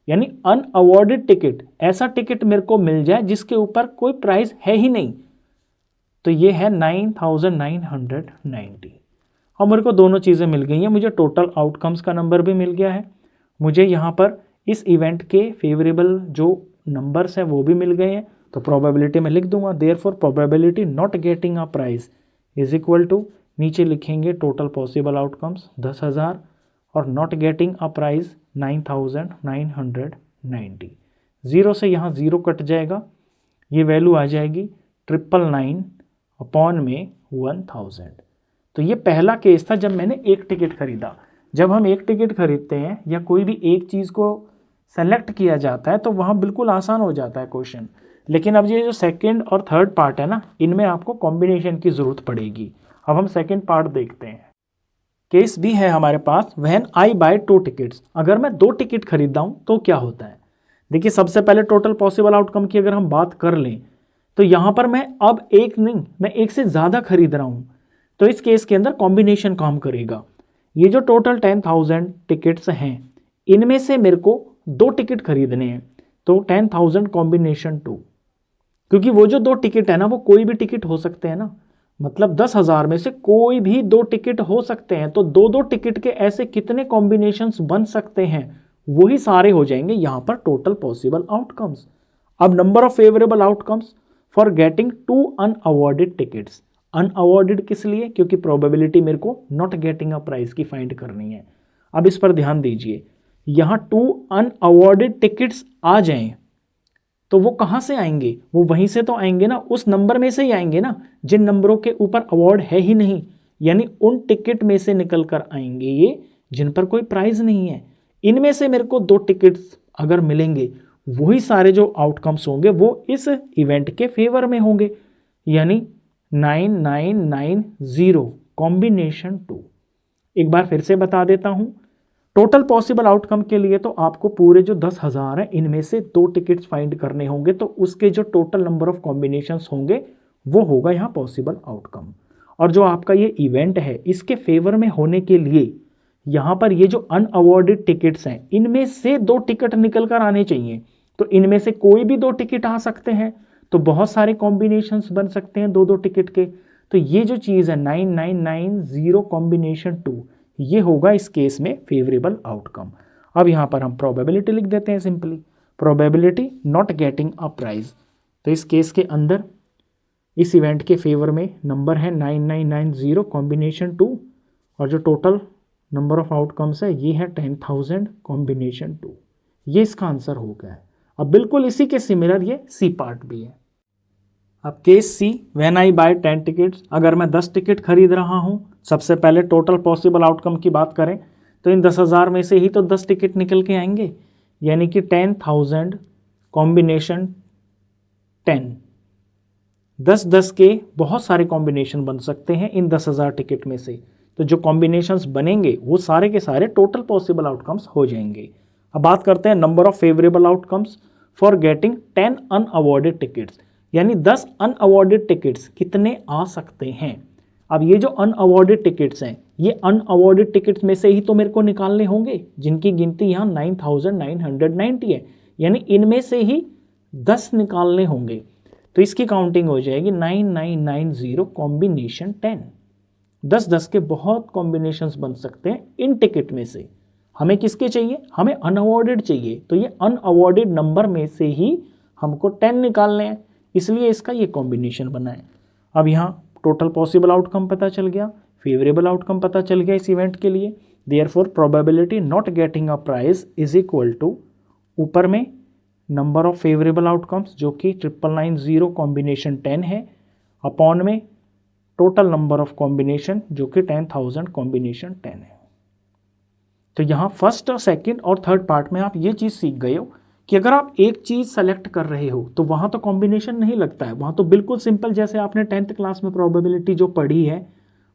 यानी अनअवॉर्डेड टिकट, ऐसा टिकट मेरे को मिल जाए जिसके ऊपर कोई प्राइस है ही नहीं। तो ये है 9,990 और मेरे को दोनों चीज़ें मिल गई हैं। मुझे टोटल आउटकम्स का नंबर भी मिल गया है, मुझे यहाँ पर इस इवेंट के फेवरेबल जो नंबर्स हैं वो भी मिल गए हैं। तो प्रोबेबिलिटी में लिख दूंगा therefore probability not getting a price is equal to, नीचे लिखेंगे टोटल पॉसिबल आउटकम्स 10,000 और नॉट गेटिंग अ प्राइस 9,990। 0 से यहाँ 0 कट जाएगा, ये वैल्यू आ जाएगी 999 अपॉन में 1000। तो ये पहला केस था जब मैंने एक टिकट खरीदा। जब हम एक टिकट खरीदते हैं या कोई भी एक चीज़ को सेलेक्ट किया जाता है तो वहाँ बिल्कुल आसान हो जाता है क्वेश्चन। लेकिन अब ये जो सेकंड और थर्ड पार्ट है ना, इनमें आपको कॉम्बिनेशन की ज़रूरत पड़ेगी। अब हम सेकंड पार्ट देखते हैं। केस भी है हमारे पास, व्हेन आई बाय 2 टिकट्स। अगर मैं 2 टिकट खरीदता हूँ तो क्या होता है। देखिए, सबसे पहले टोटल पॉसिबल आउटकम की अगर हम बात कर लें तो यहाँ पर मैं अब एक नहीं, मैं एक से ज़्यादा खरीद रहा हूँ। तो इस केस के अंदर कॉम्बिनेशन काम करेगा। ये जो टोटल 10,000 टिकट्स हैं, इनमें से मेरे को 2 टिकट खरीदने हैं, तो 10,000 कॉम्बिनेशन 2। क्योंकि वो जो 2 टिकट है ना, वो कोई भी टिकट हो सकते हैं ना, मतलब 10,000 में से कोई भी 2 टिकट हो सकते हैं। तो 2-2 टिकट के ऐसे कितने कॉम्बिनेशंस बन सकते हैं, वही सारे हो जाएंगे यहाँ पर टोटल पॉसिबल आउटकम्स। अब number of favourable outcomes for getting 2 unawarded tickets. Unawarded किस लिए, क्योंकि प्रोबेबिलिटी मेरे को नॉट गेटिंग अ प्राइज की फाइंड करनी है। अब इस पर ध्यान दीजिए, यहाँ 2 अनअवॉर्डेड टिकट्स आ जाएं तो वो कहाँ से आएंगे, वो वहीं से तो आएंगे ना, उस नंबर में से ही आएंगे ना जिन नंबरों के ऊपर अवार्ड है ही नहीं। यानी उन टिकट में से निकल कर आएंगे ये जिन पर कोई प्राइज नहीं है। इनमें से मेरे को 2 टिकट्स अगर मिलेंगे, वही सारे जो आउटकम्स होंगे वो इस इवेंट के फेवर में होंगे। यानी 9990 कॉम्बिनेशन 2। एक बार फिर से बता देता हूं, टोटल पॉसिबल आउटकम के लिए तो आपको पूरे जो 10,000 हैं, इनमें से 2 टिकट्स फाइंड करने होंगे। तो उसके जो टोटल नंबर ऑफ कॉम्बिनेशंस होंगे वो होगा यहाँ पॉसिबल आउटकम। और जो आपका ये इवेंट है, इसके फेवर में होने के लिए यहाँ पर ये जो अनअवॉर्डेड टिकट्स हैं, इनमें से 2 टिकट निकल कर आने चाहिए। तो इनमें से कोई भी 2 टिकट आ सकते हैं, तो बहुत सारे कॉम्बिनेशंस बन सकते हैं 2-2 टिकट के। तो ये जो चीज़ है 9990 कॉम्बिनेशन 2, ये होगा इस केस में फेवरेबल आउटकम। अब यहाँ पर हम प्रोबेबिलिटी लिख देते हैं simply, probability not getting a prize. तो इस केस के अंदर इस इवेंट के फेवर में नंबर है 9990 कॉम्बिनेशन 2, और जो टोटल नंबर ऑफ आउटकम्स है ये है 10,000 कॉम्बिनेशन 2। ये इसका आंसर हो गया है। अब बिल्कुल इसी के सिमिलर ये सी पार्ट भी है। अब case C, when I buy 10 tickets. अगर मैं 10 टिकट खरीद रहा हूँ, सबसे पहले टोटल पॉसिबल आउटकम की बात करें तो इन 10,000 में से ही तो 10 टिकट निकल के आएंगे। यानी कि 10,000 कॉम्बिनेशन 10। 10-10 के बहुत सारे कॉम्बिनेशन बन सकते हैं इन 10,000 टिकट में से। तो जो कॉम्बिनेशंस बनेंगे वो सारे के सारे टोटल पॉसिबल आउटकम्स हो जाएंगे। अब बात करते हैं number of favourable outcomes for getting 10 unawarded tickets. यानी 10 अनअवॉर्डेड टिकट्स कितने आ सकते हैं। अब ये जो अनअवॉर्डेड टिकट्स हैं, ये अनअवॉर्डेड टिकट्स में से ही तो मेरे को निकालने होंगे, जिनकी गिनती यहाँ 9,990 है। यानी इनमें से ही 10 निकालने होंगे। तो इसकी काउंटिंग हो जाएगी 9990 कॉम्बिनेशन 10। 10-10 के बहुत कॉम्बिनेशंस बन सकते हैं इन टिकट में से। हमें किसके चाहिए, हमें अनअवॉर्डेड चाहिए। तो ये अनअवॉर्डेड नंबर में से ही हमको 10 निकालने हैं, इसलिए इसका ये कॉम्बिनेशन बना है। अब यहाँ टोटल पॉसिबल आउटकम पता चल गया, फेवरेबल आउटकम पता चल गया इस इवेंट के लिए। Therefore probability not getting a prize is equal to, ऊपर में नंबर ऑफ फेवरेबल आउटकम्स जो कि 9990 कॉम्बिनेशन 10 है, अपॉन में टोटल नंबर ऑफ कॉम्बिनेशन जो कि 10,000 कॉम्बिनेशन 10 है। तो यहाँ फर्स्ट और सेकंड और थर्ड पार्ट में आप ये चीज़ सीख गए हो कि अगर आप एक चीज़ सेलेक्ट कर रहे हो तो वहाँ तो कॉम्बिनेशन नहीं लगता है, वहाँ तो बिल्कुल सिंपल जैसे आपने 10th क्लास में प्रोबेबिलिटी जो पढ़ी है,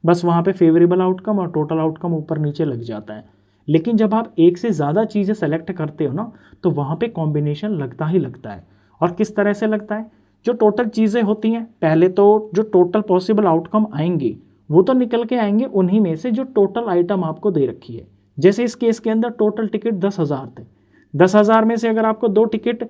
बस वहाँ पे फेवरेबल आउटकम और टोटल आउटकम ऊपर नीचे लग जाता है। लेकिन जब आप एक से ज़्यादा चीज़ें सेलेक्ट करते हो ना, तो वहाँ पे कॉम्बिनेशन लगता ही लगता है। और किस तरह से लगता है, जो टोटल चीज़ें होती हैं, पहले तो जो टोटल पॉसिबल आउटकम आएंगे वो तो निकल के आएंगे उन्हीं में से जो टोटल आइटम आपको दे रखी है। जैसे इस केस के अंदर टोटल टिकट 10,000 थे, 10,000 में से अगर आपको 2 टिकट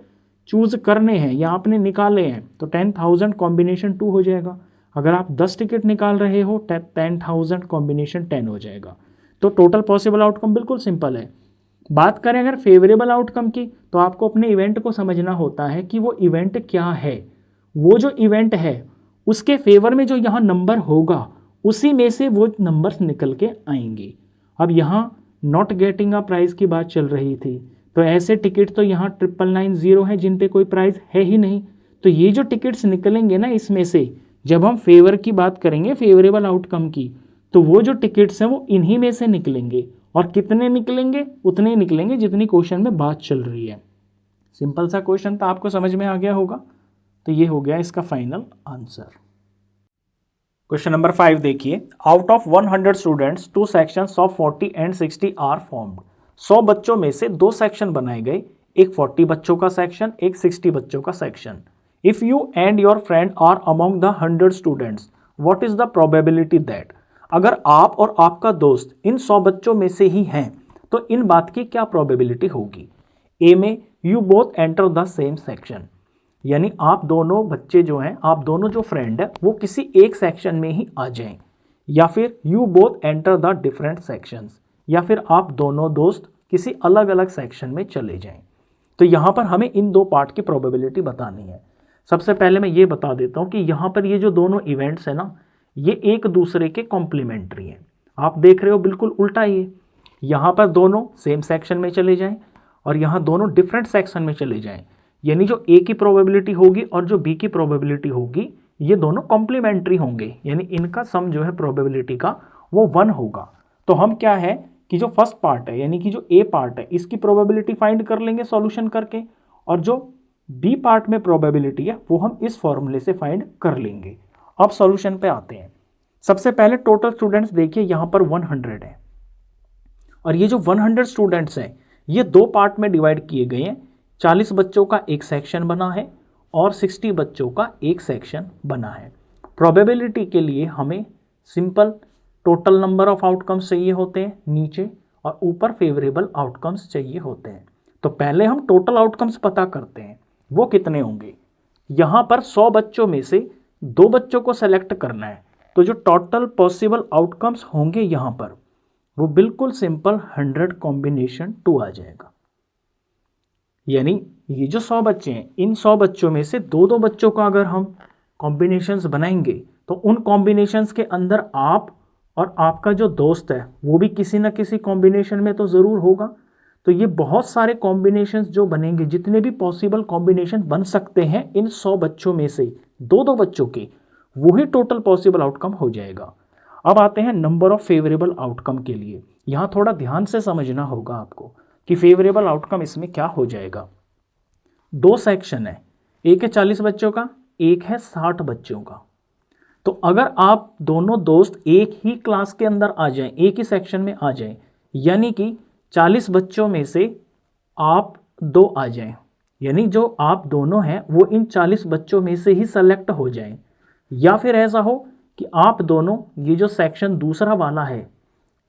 चूज़ करने हैं या आपने निकाले हैं तो 10,000 कॉम्बिनेशन 2 हो जाएगा। अगर आप 10 टिकट निकाल रहे हो 10,000 कॉम्बिनेशन 10 हो जाएगा। तो टोटल पॉसिबल आउटकम बिल्कुल सिंपल है। बात करें अगर फेवरेबल आउटकम की, तो आपको अपने इवेंट को समझना होता है कि वो इवेंट क्या है। वो जो इवेंट है उसके फेवर में जो यहाँ नंबर होगा उसी में से वो नंबर्स निकल के आएंगे। अब यहाँ नॉट गेटिंग अ प्राइज़ की बात चल रही थी, तो ऐसे टिकट तो यहाँ 9990 हैं जिन पे कोई प्राइज़ है ही नहीं। तो ये जो टिकट्स निकलेंगे ना इसमें से, जब हम फेवर की बात करेंगे, फेवरेबल आउटकम की, तो वो जो टिकट्स हैं वो इन्हीं में से निकलेंगे, और कितने निकलेंगे, उतने ही निकलेंगे जितनी क्वेश्चन में बात चल रही है। सिंपल सा क्वेश्चन था, आपको समझ में आ गया होगा। तो ये हो गया इसका फाइनल आंसर। क्वेश्चन नंबर 5 देखिए, out of 100 students 2 sections of 40 and 60 are formed. 100 बच्चों में से 2 सेक्शन बनाए गए, एक 40 बच्चों का सेक्शन, एक 60 बच्चों का section. If you and your friend are among the 100 students, what is the probability that. अगर आप और आपका दोस्त इन 100 बच्चों में से ही हैं तो इन बात की क्या प्रोबेबिलिटी होगी। ए में you both enter the same section, यानी आप दोनों बच्चे जो हैं, आप दोनों जो फ्रेंड है वो किसी एक सेक्शन में ही आ जाएं, या फिर you both enter the different sections, या फिर आप दोनों दोस्त किसी अलग अलग सेक्शन में चले जाएं। तो यहाँ पर हमें इन दो पार्ट की प्रोबेबिलिटी बतानी है। सबसे पहले मैं ये बता देता हूँ कि यहाँ पर ये जो दोनों इवेंट्स है ना, ये एक दूसरे के कॉम्प्लीमेंट्री हैं। आप देख रहे हो बिल्कुल उल्टा, ये यहाँ पर दोनों सेम सेक्शन में चले जाएं और यहाँ दोनों डिफरेंट सेक्शन में चले जाएं, यानी जो ए की प्रोबेबिलिटी होगी और जो बी की प्रोबेबिलिटी होगी ये दोनों कॉम्प्लीमेंट्री होंगे, यानी इनका सम जो है प्रोबेबिलिटी का वो 1 होगा। तो हम क्या है कि जो फर्स्ट पार्ट है यानी कि जो ए पार्ट है इसकी प्रोबेबिलिटी फाइंड कर लेंगे सॉल्यूशन करके, और जो बी पार्ट में प्रोबेबिलिटी है वो हम इस फॉर्मूले से फाइंड कर लेंगे। अब सॉल्यूशन पे आते हैं। सबसे पहले टोटल स्टूडेंट्स देखिए, यहाँ पर 100 है और ये जो 100 स्टूडेंट्स हैं ये दो पार्ट में डिवाइड किए गए हैं। 40 बच्चों का एक सेक्शन बना है और 60 बच्चों का एक सेक्शन बना है। प्रोबेबिलिटी के लिए हमें simple total number of outcomes चाहिए होते हैं नीचे, और ऊपर फेवरेबल आउटकम्स चाहिए होते हैं। तो पहले हम टोटल आउटकम्स पता करते हैं, वो कितने होंगे। यहाँ पर 100 बच्चों में से 2 बच्चों को सेलेक्ट करना है, तो जो टोटल पॉसिबल आउटकम्स होंगे यहाँ पर वो बिल्कुल सिंपल 100 कॉम्बिनेशन 2 आ जाएगा। यानी ये जो 100 बच्चे हैं, इन 100 बच्चों में से 2-2 बच्चों का अगर हम कॉम्बिनेशंस बनाएंगे तो उन कॉम्बिनेशंस के अंदर आप और आपका जो दोस्त है वो भी किसी ना किसी कॉम्बिनेशन में तो ज़रूर होगा। तो ये बहुत सारे कॉम्बिनेशंस जो बनेंगे, जितने भी पॉसिबल कॉम्बिनेशन बन सकते हैं इन 100 बच्चों में से 2-2 बच्चों के, वही टोटल पॉसिबल आउटकम हो जाएगा। अब आते हैं नंबर ऑफ फेवरेबल आउटकम के लिए। यहाँ थोड़ा ध्यान से समझना होगा आपको कि फेवरेबल आउटकम इसमें क्या हो जाएगा। 2 सेक्शन है, एक है 40 बच्चों का, एक है 60 बच्चों का। तो अगर आप दोनों दोस्त एक ही क्लास के अंदर आ जाएं, एक ही सेक्शन में आ जाएं, यानी कि 40 बच्चों में से आप 2 आ जाएं, यानी जो आप दोनों हैं वो इन 40 बच्चों में से ही सेलेक्ट हो जाएं, या फिर ऐसा हो कि आप दोनों ये जो सेक्शन दूसरा वाला है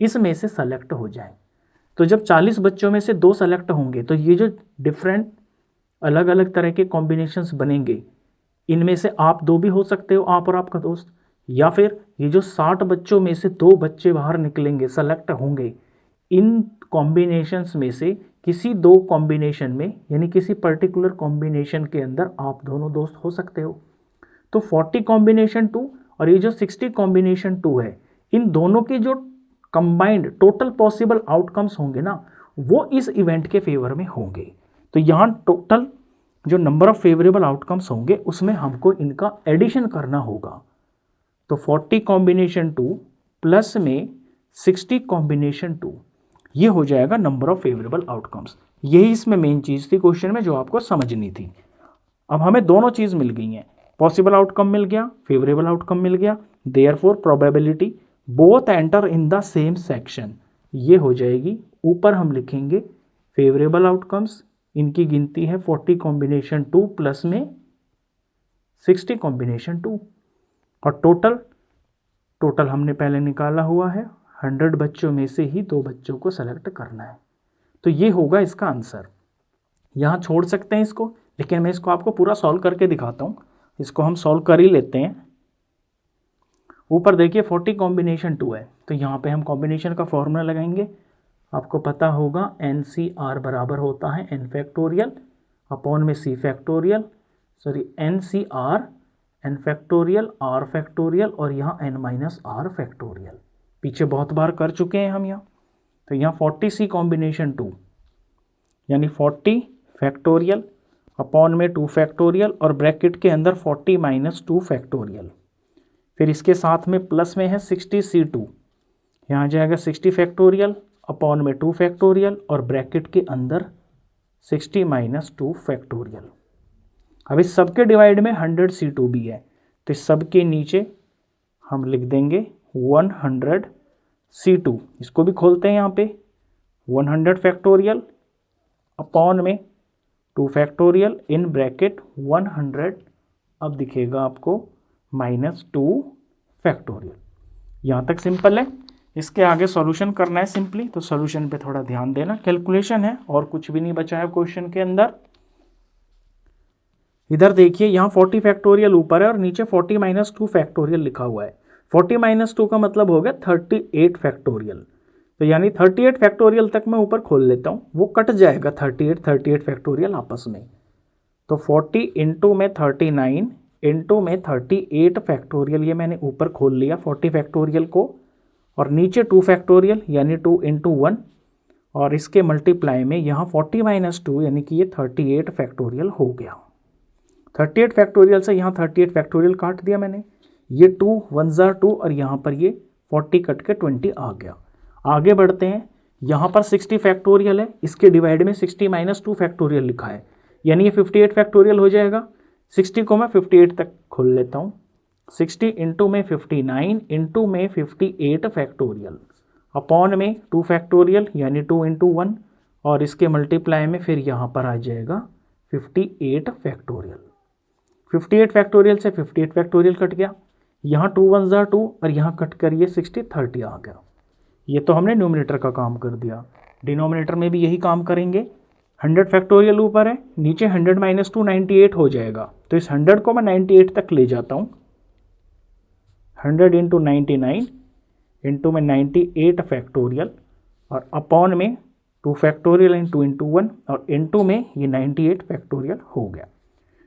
इसमें से सेलेक्ट हो जाएं। तो जब 40 बच्चों में से 2 सेलेक्ट होंगे तो ये जो डिफरेंट अलग अलग तरह के कॉम्बिनेशंस बनेंगे, इनमें से आप 2 भी हो सकते हो, आप और आपका दोस्त, या फिर ये जो 60 बच्चों में से 2 बच्चे बाहर निकलेंगे, सेलेक्ट होंगे, इन कॉम्बिनेशंस में से किसी 2 कॉम्बिनेशन में, यानी किसी पर्टिकुलर कॉम्बिनेशन के अंदर आप दोनों दोस्त हो सकते हो। तो 40 कॉम्बिनेशन 2 और ये जो 60 कॉम्बिनेशन 2 है, इन दोनों के जो कंबाइंड टोटल पॉसिबल आउटकम्स होंगे ना, वो इस इवेंट के फेवर में होंगे। तो यहाँ टोटल जो नंबर ऑफ फेवरेबल आउटकम्स होंगे उसमें हमको इनका एडिशन करना होगा। तो 40 कॉम्बिनेशन 2 प्लस में 60 कॉम्बिनेशन 2, ये हो जाएगा नंबर ऑफ फेवरेबल आउटकम्स। यही इसमें मेन चीज़ थी क्वेश्चन में जो आपको समझनी थी। अब हमें दोनों चीज़ मिल गई हैं, पॉसिबल आउटकम मिल गया, फेवरेबल आउटकम मिल गया। Therefore probability both enter in the same section, ये हो जाएगी। ऊपर हम लिखेंगे फेवरेबल आउटकम्स, इनकी गिनती है 40 कॉम्बिनेशन 2 प्लस में 60 कॉम्बिनेशन 2, और टोटल हमने पहले निकाला हुआ है, 100 बच्चों में से ही 2 बच्चों को सेलेक्ट करना है। तो ये होगा इसका आंसर। यहाँ छोड़ सकते हैं इसको, लेकिन मैं इसको आपको पूरा सॉल्व करके दिखाता हूँ। इसको हम सॉल्व कर ही लेते हैं। ऊपर देखिए 40 कॉम्बिनेशन 2 है, तो यहाँ पे हम कॉम्बिनेशन का फॉर्मूला लगाएंगे। आपको पता होगा NCR बराबर होता है n फैक्टोरियल अपॉन में C factorial, sorry NCR n factorial R factorial और यहाँ n माइनस R फैक्टोरियल। पीछे बहुत बार कर चुके हैं हम यहाँ। तो यहाँ 40C कॉम्बिनेशन 2 यानी 40 फैक्टोरियल अपॉन में 2 फैक्टोरियल और ब्रैकेट के अंदर 40 माइनस 2 फैक्टोरियल। फिर इसके साथ में प्लस में है 60C2, यहाँ जाएगा 60 फैक्टोरियल अपॉन में 2 फैक्टोरियल और ब्रैकेट के अंदर 60 माइनस 2 फैक्टोरियल। अब इस सब के डिवाइड में 100C2 भी है, तो इस सब के नीचे हम लिख देंगे 100C2। इसको भी खोलते हैं यहाँ पे 100 फैक्टोरियल अपॉन में 2 फैक्टोरियल इन ब्रैकेट 100, अब दिखेगा आपको माइनस 2 फैक्टोरियल। यहाँ तक सिंपल है। इसके आगे सॉल्यूशन करना है सिंपली, तो सॉल्यूशन पे थोड़ा ध्यान देना, कैलकुलेशन है और कुछ भी नहीं बचा है क्वेश्चन के अंदर। इधर देखिए यहाँ 40 फैक्टोरियल ऊपर है और नीचे 40 माइनस 2 फैक्टोरियल लिखा हुआ है। 40 माइनस 2 का मतलब हो गया 38 फैक्टोरियल, तो यानी 38 फैक्टोरियल तक मैं ऊपर खोल लेता हूँ, वो कट जाएगा 38 फैक्टोरियल आपस में। तो 40 इंटू में 39 इंटू में 38 फैक्टोरियल, ये मैंने ऊपर खोल लिया 40 फैक्टोरियल को, और नीचे 2 फैक्टोरियल यानी 2 इंटू 1, और इसके मल्टीप्लाई में यहाँ 40 माइनस 2 यानी कि ये 38 फैक्टोरियल हो गया। 38 फैक्टोरियल से यहाँ 38 फैक्टोरियल काट दिया मैंने, ये 2 1 ज़ा 2 और यहाँ पर ये 40 कट के 20 आ गया। आगे बढ़ते हैं, यहाँ पर 60 फैक्टोरियल है, इसके डिवाइड में 60 माइनस 2 फैक्टोरियल लिखा है, यानी ये 58 फैक्टोरियल हो जाएगा। 60 को मैं 58 तक खोल लेता हूँ, 60 इंटू में 59 इंटू में 58 फैक्टोरियल अपॉन में 2 फैक्टोरियल यानी 2 इंटू 1, और इसके मल्टीप्लाई में फिर यहाँ पर आ जाएगा 58 फैक्टोरियल। 58 फैक्टोरियल से 58 फैक्टोरियल कट गया, यहाँ 2 1 ज़ा 2 और यहाँ कट कर ये 60 30 आ गया। ये तो हमने न्यूमरेटर का काम कर दिया, डिनोमिनेटर में भी यही काम करेंगे। 100 फैक्टोरियल ऊपर है, नीचे 100 माइनस 2 98 हो जाएगा, तो इस 100 को मैं 98 तक ले जाता हूँ। 100 इंटू 99 इंटू में 98 फैक्टोरियल और अपॉन में 2 फैक्टोरियल इंटू 1 और इंटू में ये 98 फैक्टोरियल हो गया।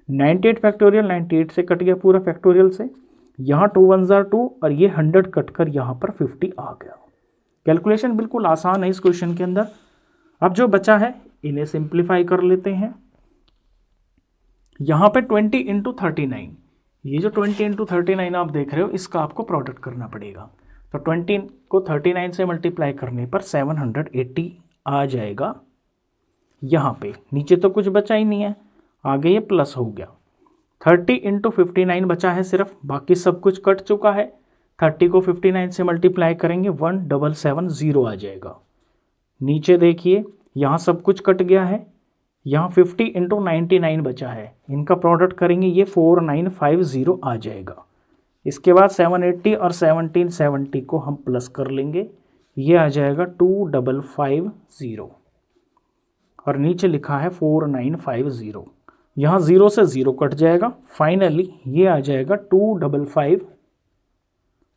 98 फैक्टोरियल 98 से कट गया पूरा फैक्टोरियल से, यहाँ 2 1 ज़ा 2 और ये 100 कट कर यहाँ पर 50 आ गया। कैलकुलेशन बिल्कुल आसान है इस क्वेश्चन के अंदर। अब जो बचा है इन्हें सिंप्लीफाई कर लेते हैं। यहाँ पे 20 इंटू 39, ये जो 20 इंटू 39 आप देख रहे हो, इसका आपको प्रोडक्ट करना पड़ेगा। तो 20 को 39 से मल्टीप्लाई करने पर 780 आ जाएगा। यहाँ पे नीचे तो कुछ बचा ही नहीं है, आगे ये प्लस हो गया। 30 इंटू 59 बचा है सिर्फ, बाकी सब कुछ कट चुका है। 30 को 59 से मल्टीप्लाई करेंगे 1770 आ जाएगा। नीचे देखिए यहाँ सब कुछ कट गया है, यहाँ 50 इंटू 99 बचा है, इनका प्रोडक्ट करेंगे ये 4950 आ जाएगा। इसके बाद 780 और 1770 को हम प्लस कर लेंगे, ये आ जाएगा 2550 और नीचे लिखा है 4950। यहाँ 0 से 0 कट जाएगा, फाइनली ये आ जाएगा 255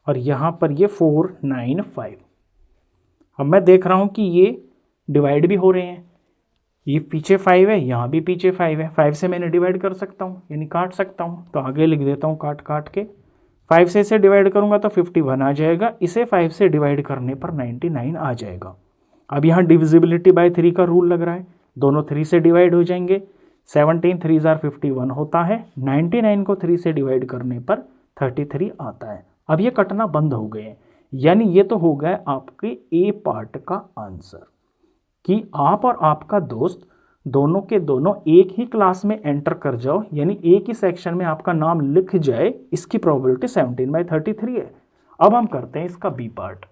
और यहाँ पर ये 495। अब मैं देख रहा हूँ कि ये डिवाइड भी हो रहे हैं, ये पीछे 5 है, यहाँ भी पीछे 5 है, 5 से मैंने डिवाइड कर सकता हूँ यानी काट सकता हूँ, तो आगे लिख देता हूँ काट के। 5 से इसे डिवाइड करूँगा तो 51 आ जाएगा, इसे 5 से डिवाइड करने पर 99 आ जाएगा। अब यहाँ डिविजिबिलिटी बाय 3 का रूल लग रहा है, दोनों 3 से डिवाइड हो जाएंगे। 17 3 ज़ार 51 होता है, 99 को 3 से डिवाइड करने पर 33 आता है। अब ये कटना बंद हो गए हैं, यानी ये तो हो गया आपके ए पार्ट का आंसर कि आप और आपका दोस्त दोनों के दोनों एक ही क्लास में एंटर कर जाओ, यानी एक ही सेक्शन में आपका नाम लिख जाए, इसकी प्रोबेबिलिटी 17/33 है। अब हम करते हैं इसका बी पार्ट।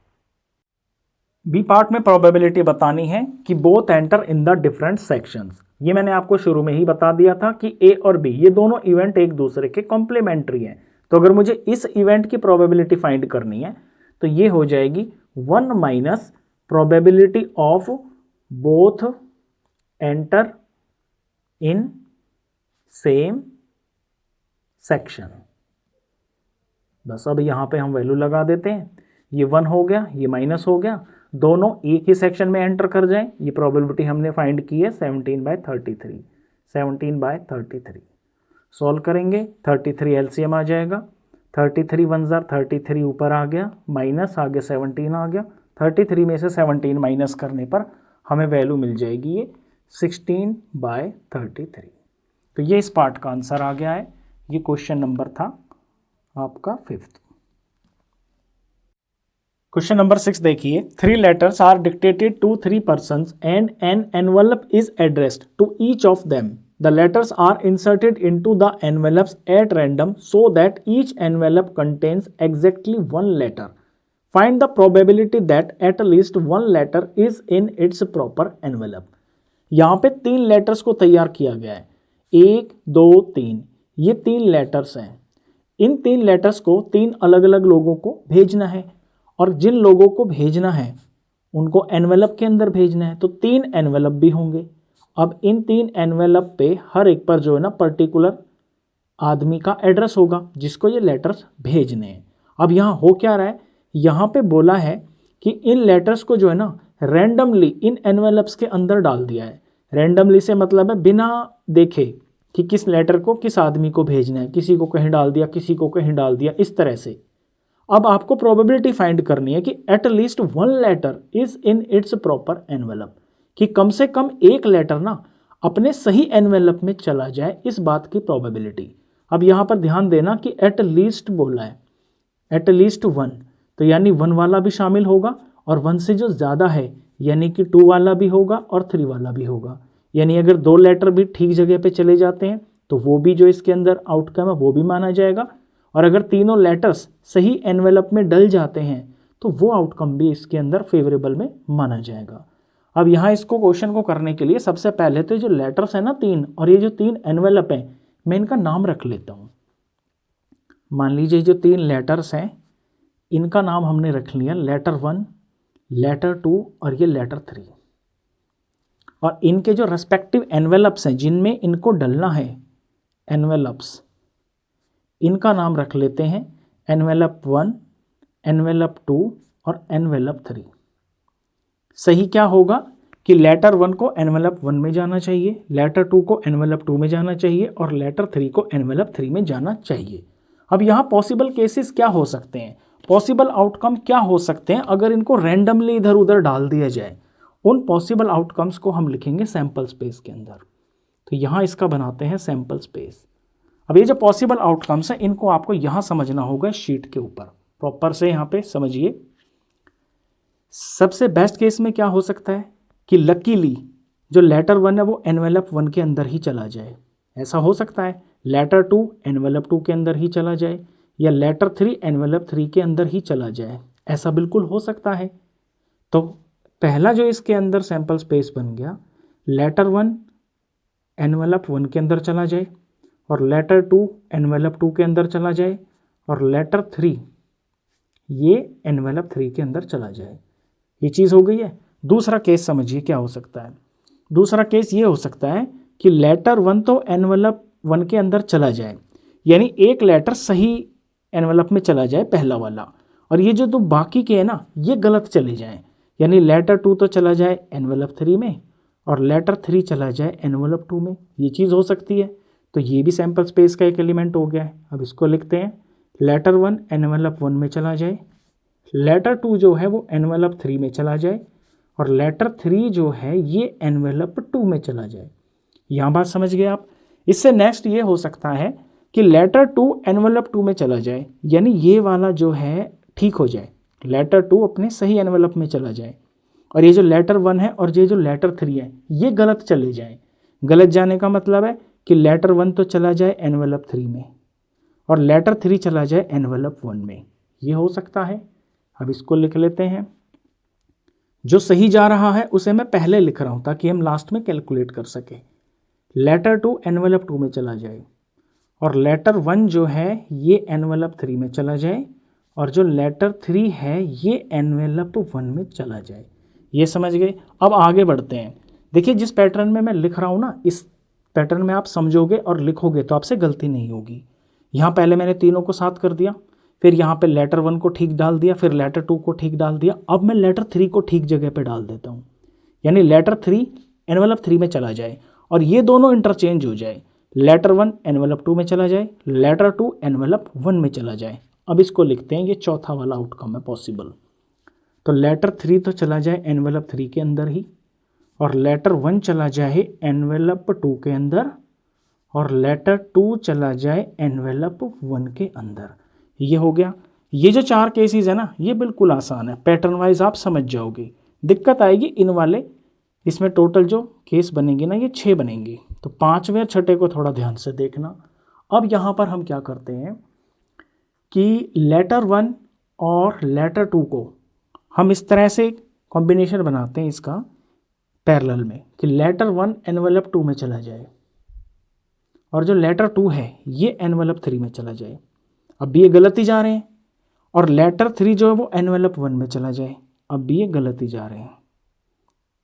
बी पार्ट में प्रोबेबिलिटी बतानी है कि both enter in the different sections. ये मैंने आपको शुरू में ही बता दिया था कि ए और बी ये दोनों इवेंट एक दूसरे के कॉम्प्लीमेंट्री हैं, तो अगर मुझे इस इवेंट की प्रोबेबिलिटी फाइंड करनी है तो ये हो जाएगी 1 minus probability of both enter in same section. बस अब यहाँ पे हम वैल्यू लगा देते हैं, ये 1 हो गया, ये माइनस हो गया, दोनों एक ही सेक्शन में एंटर कर जाएं। ये प्रोबेबिलिटी हमने फाइंड की है 17/33, 17/33। सॉल्व करेंगे, 33 एलसीएम आ जाएगा, 33 1 ज़ार 33 ऊपर आ गया, माइनस आगे 17 आ गया, 33 में से 17 माइनस करने पर हमें वैल्यू मिल जाएगी ये 16/33। तो ये इस पार्ट का आंसर आ गया है। ये क्वेश्चन नंबर था आपका 5th। क्वेश्चन नंबर 6 देखिए, 3 letters are dictated to 3 persons and an envelope is addressed to each of them. The letters are inserted into the envelopes at random so that each envelope contains exactly one letter. Find the probability that at least one letter is in its proper envelope. यहाँ पे 3 letters को तैयार किया गया है, 1 2 3, ये 3 letters हैं। इन 3 letters को 3 अलग अलग लोगों को भेजना है और जिन लोगों को भेजना है उनको एनवेलप के अंदर भेजना है, तो 3 एनवेलप भी होंगे। अब इन 3 एनवेलप पे हर एक पर जो है ना पर्टिकुलर आदमी का एड्रेस होगा जिसको ये लेटर्स भेजने हैं। अब यहाँ हो क्या रहा है, यहाँ पे बोला है कि इन लेटर्स को जो है ना रैंडमली इन एनवेलप्स के अंदर डाल दिया है। रैंडमली से मतलब है बिना देखे कि किस लेटर को किस आदमी को भेजना है, किसी को कहीं डाल दिया, किसी को कहीं डाल दिया, इस तरह से। अब आपको प्रोबेबिलिटी फाइंड करनी है कि at least one letter is in its proper envelope, कि कम से कम एक लेटर ना अपने सही एनवेलप में चला जाए, इस बात की प्रोबेबिलिटी। अब यहाँ पर ध्यान देना कि एट लीस्ट बोला है, एट लीस्ट वन, तो यानी 1 वाला भी शामिल होगा और 1 से जो ज़्यादा है यानी कि 2 वाला भी होगा और 3 वाला भी होगा। यानी अगर 2 लेटर भी ठीक जगह पे चले जाते हैं तो वो भी जो इसके अंदर आउटकम है वो भी माना जाएगा, और अगर तीनों लेटर्स सही एनवेलप में डल जाते हैं तो वो आउटकम भी इसके अंदर फेवरेबल में माना जाएगा। अब यहाँ इसको क्वेश्चन को करने के लिए सबसे पहले तो जो लेटर्स है ना 3 और ये जो 3 एनवेलप हैं मैं इनका नाम रख लेता हूँ। मान लीजिए जो 3 लेटर्स हैं इनका नाम हमने रख लिया लेटर 1, लेटर 2 और ये लेटर 3, और इनके जो रेस्पेक्टिव एनवेलप्स हैं जिनमें इनको डलना है एनवेलप्स, इनका नाम रख लेते हैं एनवेलप 1, एनवेलप 2 और एनवेलप 3। सही क्या होगा कि लेटर 1 को एनवेलप 1 में जाना चाहिए, लेटर 2 को एनवेलप 2 में जाना चाहिए और लेटर 3 को एनवेलप 3 में जाना चाहिए। अब यहाँ पॉसिबल केसेस क्या हो सकते हैं, पॉसिबल आउटकम क्या हो सकते हैं अगर इनको रैंडमली इधर उधर डाल दिया जाए। उन पॉसिबल आउटकम्स को हम लिखेंगे सैम्पल स्पेस के अंदर। तो यहाँ इसका बनाते हैं सैम्पल स्पेस। अब ये जो पॉसिबल आउटकम्स हैं इनको आपको यहाँ समझना होगा शीट के ऊपर, प्रॉपर से यहाँ पे समझिए। सबसे बेस्ट केस में क्या हो सकता है कि लकीली जो लेटर 1 है वो एनवेलप 1 के अंदर ही चला जाए, ऐसा हो सकता है। लेटर 2 एनवेलप 2 के अंदर ही चला जाए, या लेटर 3 एनवेलप 3 के अंदर ही चला जाए, ऐसा बिल्कुल हो सकता है। तो पहला जो इसके अंदर सैम्पल स्पेस बन गया, लेटर 1 एनवेलप 1 के अंदर चला जाए और लेटर 2 एनवेलप 2 के अंदर चला जाए और लेटर 3 ये एनवेलप 3 के अंदर चला जाए। ये चीज़ हो गई है। दूसरा केस समझिए क्या हो सकता है। दूसरा केस ये हो सकता है कि लेटर 1 तो एनवेलप 1 के अंदर चला जाए, यानी एक लेटर सही एनवेलप में चला जाए पहला वाला, और ये जो दो बाकी के हैं ना ये गलत चले जाएं, यानी लेटर 2 तो चला जाए एनवेलप 3 में और लेटर 3 चला जाए एनवेलप 2 में। ये चीज़ हो सकती है। तो ये भी सैम्पल स्पेस का एक एलिमेंट हो गया है। अब इसको लिखते हैं लेटर 1 एनवेलप 1 में चला जाए, लेटर 2 जो है वो एनवेलप 3 में चला जाए और लेटर 3 जो है ये एनवेलप 2 में चला जाए। यहाँ बात समझ गए आप। इससे नेक्स्ट ये हो सकता है कि लेटर 2 एनवेलप 2 में चला जाए, यानी ये वाला जो है ठीक हो जाए, लेटर 2 अपने सही एनवेलप में चला जाए, और ये जो लेटर 1 है और ये जो लेटर 3 है ये गलत चले जाए। गलत जाने का मतलब है कि लेटर 1 तो चला जाए एनवेलप 3 में और लेटर 3 चला जाए एनवेलप 1 में, ये हो सकता है। अब इसको लिख लेते हैं। जो सही जा रहा है उसे मैं पहले लिख रहा हूँ ताकि हम लास्ट में कैलकुलेट कर सकें। लेटर 2 एनवेलप 2 में चला जाए और लेटर 1 जो है ये एनवेलप 3 में चला जाए और जो लेटर 3 है ये एनवेलप 1 में चला जाए। ये समझ गए। अब आगे बढ़ते हैं। देखिए जिस पैटर्न में मैं लिख रहा हूँ ना, इस पैटर्न में आप समझोगे और लिखोगे तो आपसे गलती नहीं होगी। यहाँ पहले मैंने तीनों को साथ कर दिया, फिर यहाँ पे लेटर 1 को ठीक डाल दिया, फिर लेटर 2 को ठीक डाल दिया। अब मैं लेटर 3 को ठीक जगह पे डाल देता हूँ, यानी लेटर 3 एनवेलप 3 में चला जाए और ये दोनों इंटरचेंज हो जाए। लेटर 1 एनवेलप 2 में चला जाए, लेटर 2 एनवेलप 1 में चला जाए। अब इसको लिखते हैं, ये चौथा वाला आउटकम है पॉसिबल। तो लेटर 3 तो चला जाए एनवेलप 3 के अंदर ही और लेटर 1 चला जाए एनवेलप 2 के अंदर और लेटर 2 चला जाए एनवेलप 1 के अंदर। ये हो गया। ये जो 4 केसेस है ना, ये बिल्कुल आसान है, पैटर्न वाइज आप समझ जाओगे। दिक्कत आएगी इन वाले, इसमें टोटल जो केस बनेंगे ना ये 6 बनेंगे, तो 5वें और 6ठे को थोड़ा ध्यान से देखना। अब यहाँ पर हम क्या करते हैं कि लेटर 1 और लेटर 2 को हम इस तरह से कॉम्बिनेशन बनाते हैं इसका पैरेलल में कि लेटर 1 एनवेलप 2 में चला जाए और जो लेटर 2 है ये एनवेलप 3 में चला जाए। अब भी ये गलत ही जा रहे हैं, और लेटर 3 जो है वो एनवेलप 1 में चला जाए, अब भी ये गलत ही जा रहे हैं।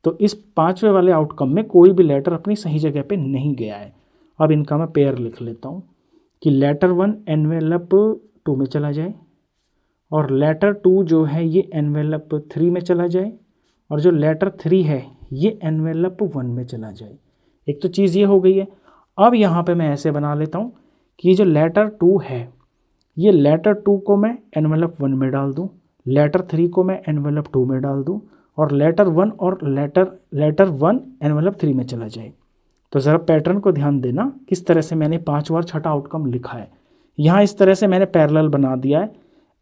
तो इस 5वें वाले आउटकम में कोई भी लेटर अपनी सही जगह पे नहीं गया है। अब इनका मैं पेयर लिख लेता हूँ कि लेटर 1 एनवेलप 2 में चला जाए और लेटर 2 जो है ये एनवेलप 3 में चला जाए, और जो लेटर 3 है ये एनवेलप 1 में चला जाए। एक तो चीज़ ये हो गई है। अब यहाँ पे मैं ऐसे बना लेता हूँ कि ये जो लेटर 2 है ये लेटर 2 को मैं एनवेलप 1 में डाल दूँ, लेटर 3 को मैं एनवेलप 2 में डाल दूँ, और लेटर 1 और लेटर 1 एनवेलप 3 में चला जाए। तो ज़रा पैटर्न को ध्यान देना किस तरह से मैंने 5 और 6ठा आउटकम लिखा है। यहाँ इस तरह से मैंने पैरेलल बना दिया है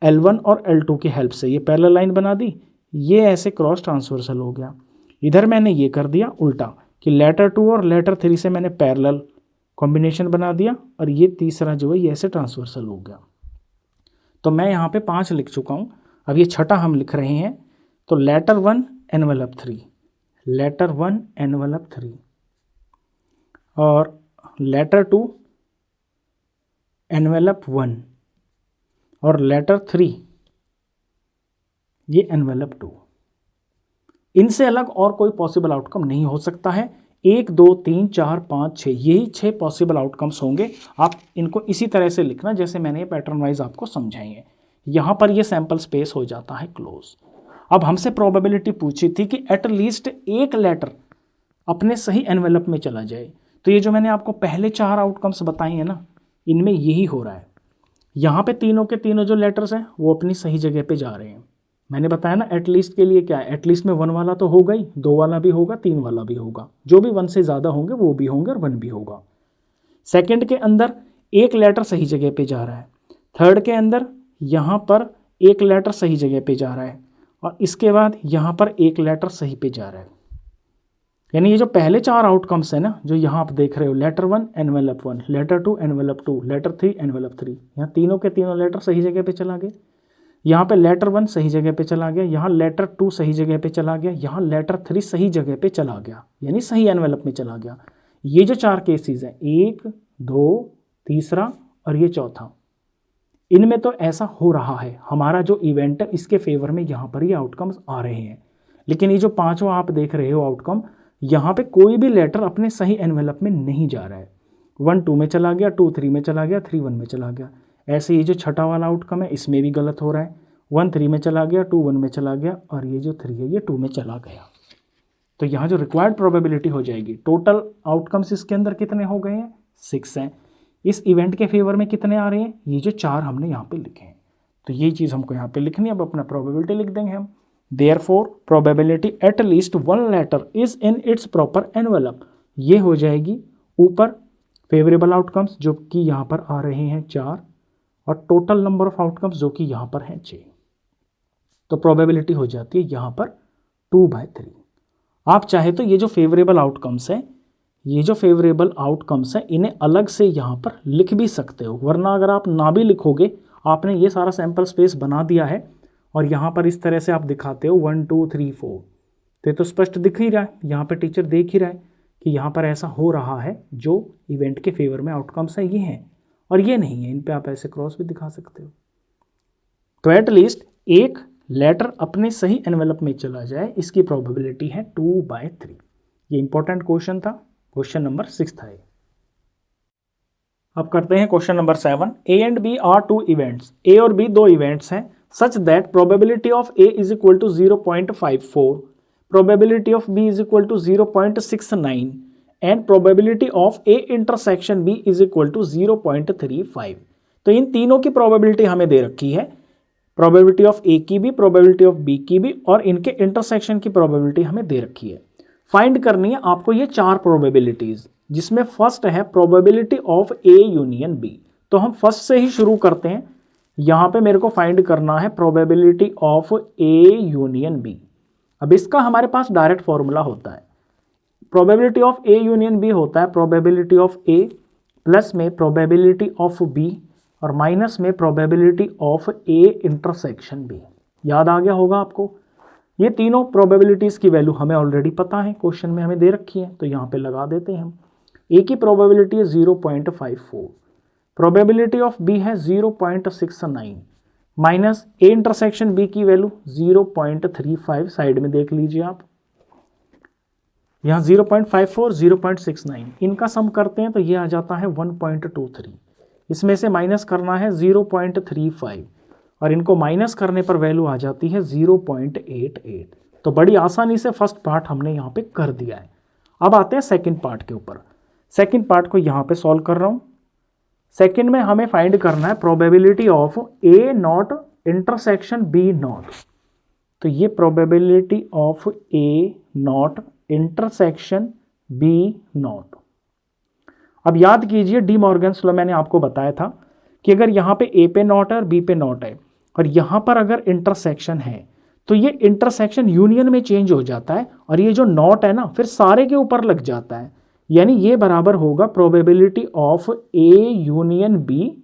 L1 और L2 की हेल्प से, ये पैरेलल लाइन बना दी, ये ऐसे क्रॉस ट्रांसवर्सल हो गया। इधर मैंने ये कर दिया उल्टा कि लेटर 2 और लेटर 3 से मैंने पैरेलल कॉम्बिनेशन बना दिया, और ये तीसरा जो है ये ऐसे ट्रांसवर्सल हो गया। तो मैं यहाँ पे 5 लिख चुका हूँ, अब ये 6ठा हम लिख रहे हैं। तो लेटर 1 एनवेलप 3, लेटर 1 एनवेलप 3, और लेटर 2 एनवेलप 1, और लेटर 3 ये एनवेलप 2। इनसे अलग और कोई पॉसिबल आउटकम नहीं हो सकता है। 1 2 3 4 5 6 यही 6 पॉसिबल आउटकम्स होंगे। आप इनको इसी तरह से लिखना जैसे मैंने ये पैटर्न वाइज आपको समझाएंगे। यहाँ पर ये सैंपल स्पेस हो जाता है क्लोज। अब हमसे प्रोबेबिलिटी पूछी थी कि एटलीस्ट एक लेटर अपने सही एनवेलप में चला जाए। तो ये जो मैंने आपको पहले 4 आउटकम्स बताए हैं ना, इनमें यही हो रहा है। यहाँ पे तीनों के तीनों जो लेटर्स हैं वो अपनी सही जगह पे जा रहे हैं। मैंने बताया ना एटलीस्ट के लिए क्या है, एटलीस्ट में 1 वाला तो होगा ही, 2 वाला भी होगा, 3 वाला भी होगा, जो भी 1 से ज़्यादा होंगे वो भी होंगे और 1 भी होगा। सेकंड के अंदर एक लेटर सही जगह पे जा रहा है, थर्ड के अंदर यहाँ पर एक लेटर सही जगह पे जा रहा है, और इसके बाद यहाँ पर एक लेटर सही पे जा रहा है। यानी ये जो पहले 4 आउटकम्स है ना, जो यहाँ आप देख रहे हो, letter 1 envelope 1, letter 2 envelope 2, letter 3 envelope 3, यहाँ तीनों के तीनों लेटर सही जगह पे चला गया। यहाँ पे लेटर 1 सही जगह पे चला गया, यहाँ लेटर 2 सही जगह पे चला गया, यहाँ लेटर 3 सही जगह पे चला गया, यानी सही एनवेलप में चला गया। ये जो 4 केसेस हैं, 1 2 तीसरा और ये चौथा, इनमें तो ऐसा हो रहा है। हमारा जो इवेंट है इसके फेवर में यहाँ पर ये आउटकम्स आ रहे हैं। लेकिन ये जो 5 आप देख रहे हो आउटकम, यहाँ पे कोई भी लेटर अपने सही एनवेलप में नहीं जा रहा है। 1 2 में चला गया, 2 3 में चला गया, 3 1 में चला गया। ऐसे ये जो 6ठा वाला आउटकम है इसमें भी गलत हो रहा है। 1 3 में चला गया, 2 1 में चला गया, और ये जो 3 है ये 2 में चला गया। तो यहाँ जो रिक्वायर्ड प्रोबेबिलिटी हो जाएगी, टोटल आउटकम्स इसके अंदर कितने हो गए हैं, 6 हैं। इस इवेंट के फेवर में कितने आ रहे हैं, ये जो 4 हमने यहाँ पे लिखे हैं। तो ये चीज़ हमको यहाँ पे लिखनी है। अब अपना प्रोबेबिलिटी लिख देंगे हम। Therefore probability at least one letter is in its proper envelope, ये हो जाएगी ऊपर फेवरेबल आउटकम्स जो कि यहाँ पर आ रहे हैं 4, और टोटल नंबर ऑफ आउटकम्स जो कि यहाँ पर हैं 6। तो प्रोबेबिलिटी हो जाती है यहाँ पर 2/3। आप चाहे तो ये जो फेवरेबल आउटकम्स हैं, ये जो फेवरेबल आउटकम्स हैं, इन्हें अलग से यहाँ पर लिख भी सकते हो, वरना अगर आप ना भी लिखोगे, आपने ये सारा सैंपल स्पेस बना दिया है और यहाँ पर इस तरह से आप दिखाते हो 1 2 3 4, तो ये तो स्पष्ट दिख ही रहा है, यहाँ पे टीचर देख ही रहा है कि यहाँ पर ऐसा हो रहा है। जो इवेंट के फेवर में आउटकम्स हैं ये हैं और ये नहीं है, इन पे आप ऐसे क्रॉस भी दिखा सकते हो। तो एटलीस्ट एक लेटर अपने सही एनवेलप में चला जाए, इसकी प्रोबेबिलिटी है 2/3। ये इंपॉर्टेंट क्वेश्चन था, क्वेश्चन नंबर 6 था। अब करते हैं question number 7। A and B are 2 events, A और बी 2 इवेंट्स हैं, such that probability of A is equal to 0.54, probability of B is equal to 0.69 and probability of A intersection B is equal to 0.35। तो इन तीनों की probability हमें दे रखी है, probability of A की भी, probability of B की भी, और इनके intersection की probability हमें दे रखी है। फाइंड करनी है आपको ये 4 probabilities, जिसमें फर्स्ट है probability of A union B। तो हम फर्स्ट से ही शुरू करते हैं यहाँ पे मेरे को फाइंड करना है probability of A union B. अब इसका हमारे पास डायरेक्ट फॉर्मूला होता है, probability of A union B होता है प्रोबेबिलिटी ऑफ ए प्लस में प्रोबेबिलिटी ऑफ बी और माइनस में probability of A intersection B. याद आ गया होगा आपको। ये तीनों प्रोबेबिलिटीज़ की वैल्यू हमें ऑलरेडी पता है, क्वेश्चन में हमें दे रखी है, तो यहाँ पे लगा देते हैं हम। ए की प्रोबेबिलिटी है 0.54, प्रोबेबिलिटी ऑफ बी है 0.69 माइनस ए इंटरसेक्शन बी की वैल्यू 0.35, साइड में देख लीजिए आप, यहाँ 0.54 0.69 इनका सम करते हैं तो ये आ जाता है 1.23। इसमें से माइनस करना है 0.35 और इनको माइनस करने पर वैल्यू आ जाती है 0.88। तो बड़ी आसानी से फर्स्ट पार्ट हमने यहाँ पे कर दिया है। अब आते हैं सेकंड पार्ट के ऊपर। सेकंड पार्ट को यहाँ पे सॉल्व कर रहा हूँ। सेकंड में हमें फाइंड करना है probability of A not intersection B not. तो ये probability of A not intersection B not. अब याद कीजिए डी मॉर्गन्स लॉ मैंने आपको बताया था कि अगर यहाँ पे ए पे नॉट है और बी पे नॉट है और यहाँ पर अगर इंटरसेक्शन है तो ये इंटरसेक्शन यूनियन में चेंज हो जाता है और ये जो नॉट है ना फिर सारे के ऊपर लग जाता है। यानी ये बराबर होगा probability of A union B,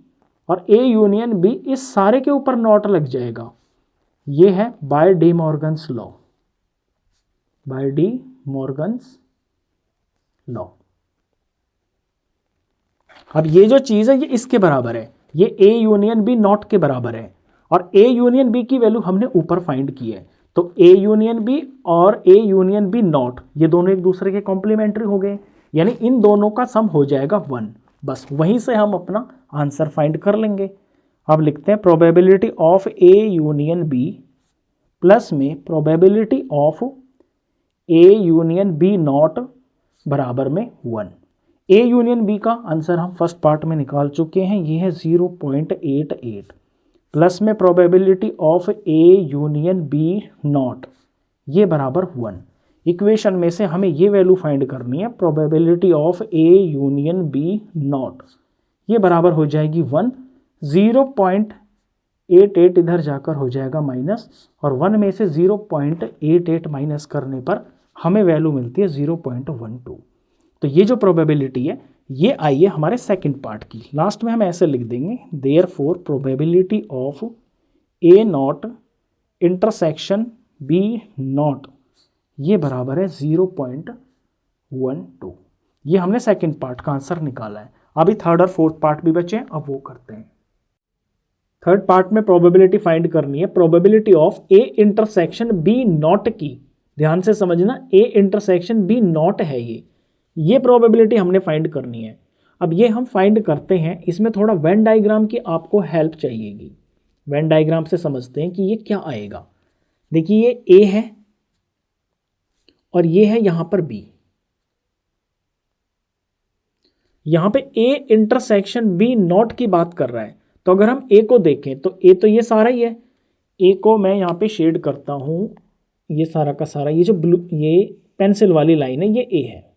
और ए यूनियन बी इस सारे के ऊपर नॉट लग जाएगा। ये है by De Morgan's law, by De Morgan's law. अब ये जो चीज है ये इसके बराबर है, ये ए यूनियन बी नॉट के बराबर है और ए यूनियन बी की वैल्यू हमने ऊपर फाइंड की है। तो ए यूनियन बी और ए यूनियन बी नॉट ये दोनों एक दूसरे के कॉम्प्लीमेंट्री हो गए, यानी इन दोनों का सम हो जाएगा 1। बस वहीं से हम अपना आंसर फाइंड कर लेंगे। अब लिखते हैं probability of A union B plus में probability of A union B not बराबर में 1। ए यूनियन बी का आंसर हम फर्स्ट पार्ट में निकाल चुके हैं, ये है 0.88 प्लस में probability of A union B not ये बराबर 1। इक्वेशन में से हमें ये वैल्यू फाइंड करनी है probability of A union B not, ये बराबर हो जाएगी 1। 0.88 इधर जाकर हो जाएगा माइनस, और 1 में से 0.88 माइनस करने पर हमें वैल्यू मिलती है 0.12। तो ये जो प्रोबेबिलिटी है ये आई है हमारे सेकंड पार्ट की। लास्ट में हम ऐसे लिख देंगे therefore probability of A not intersection B not ये बराबर है 0.12। ये हमने सेकंड पार्ट का आंसर निकाला है। अभी थर्ड और फोर्थ पार्ट भी बचे हैं, अब वो करते हैं। थर्ड पार्ट में प्रोबेबिलिटी फाइंड करनी है probability of A intersection B not की। ध्यान से समझना, ए इंटरसेक्शन बी नॉट है ये प्रोबेबिलिटी हमने फाइंड करनी है। अब ये हम फाइंड करते हैं, इसमें थोड़ा वेन डायग्राम की आपको हेल्प चाहिएगी। वेन डायग्राम से समझते हैं कि ये क्या आएगा। देखिए ये ए है और ये है यहां पर बी। यहां पे ए इंटरसेक्शन बी नॉट की बात कर रहा है, तो अगर हम ए को देखें तो ए तो ये सारा ही है। ए को मैं यहां पे शेड करता हूं, ये सारा का सारा, ये जो ब्लू ये पेंसिल वाली लाइन है ये ए है।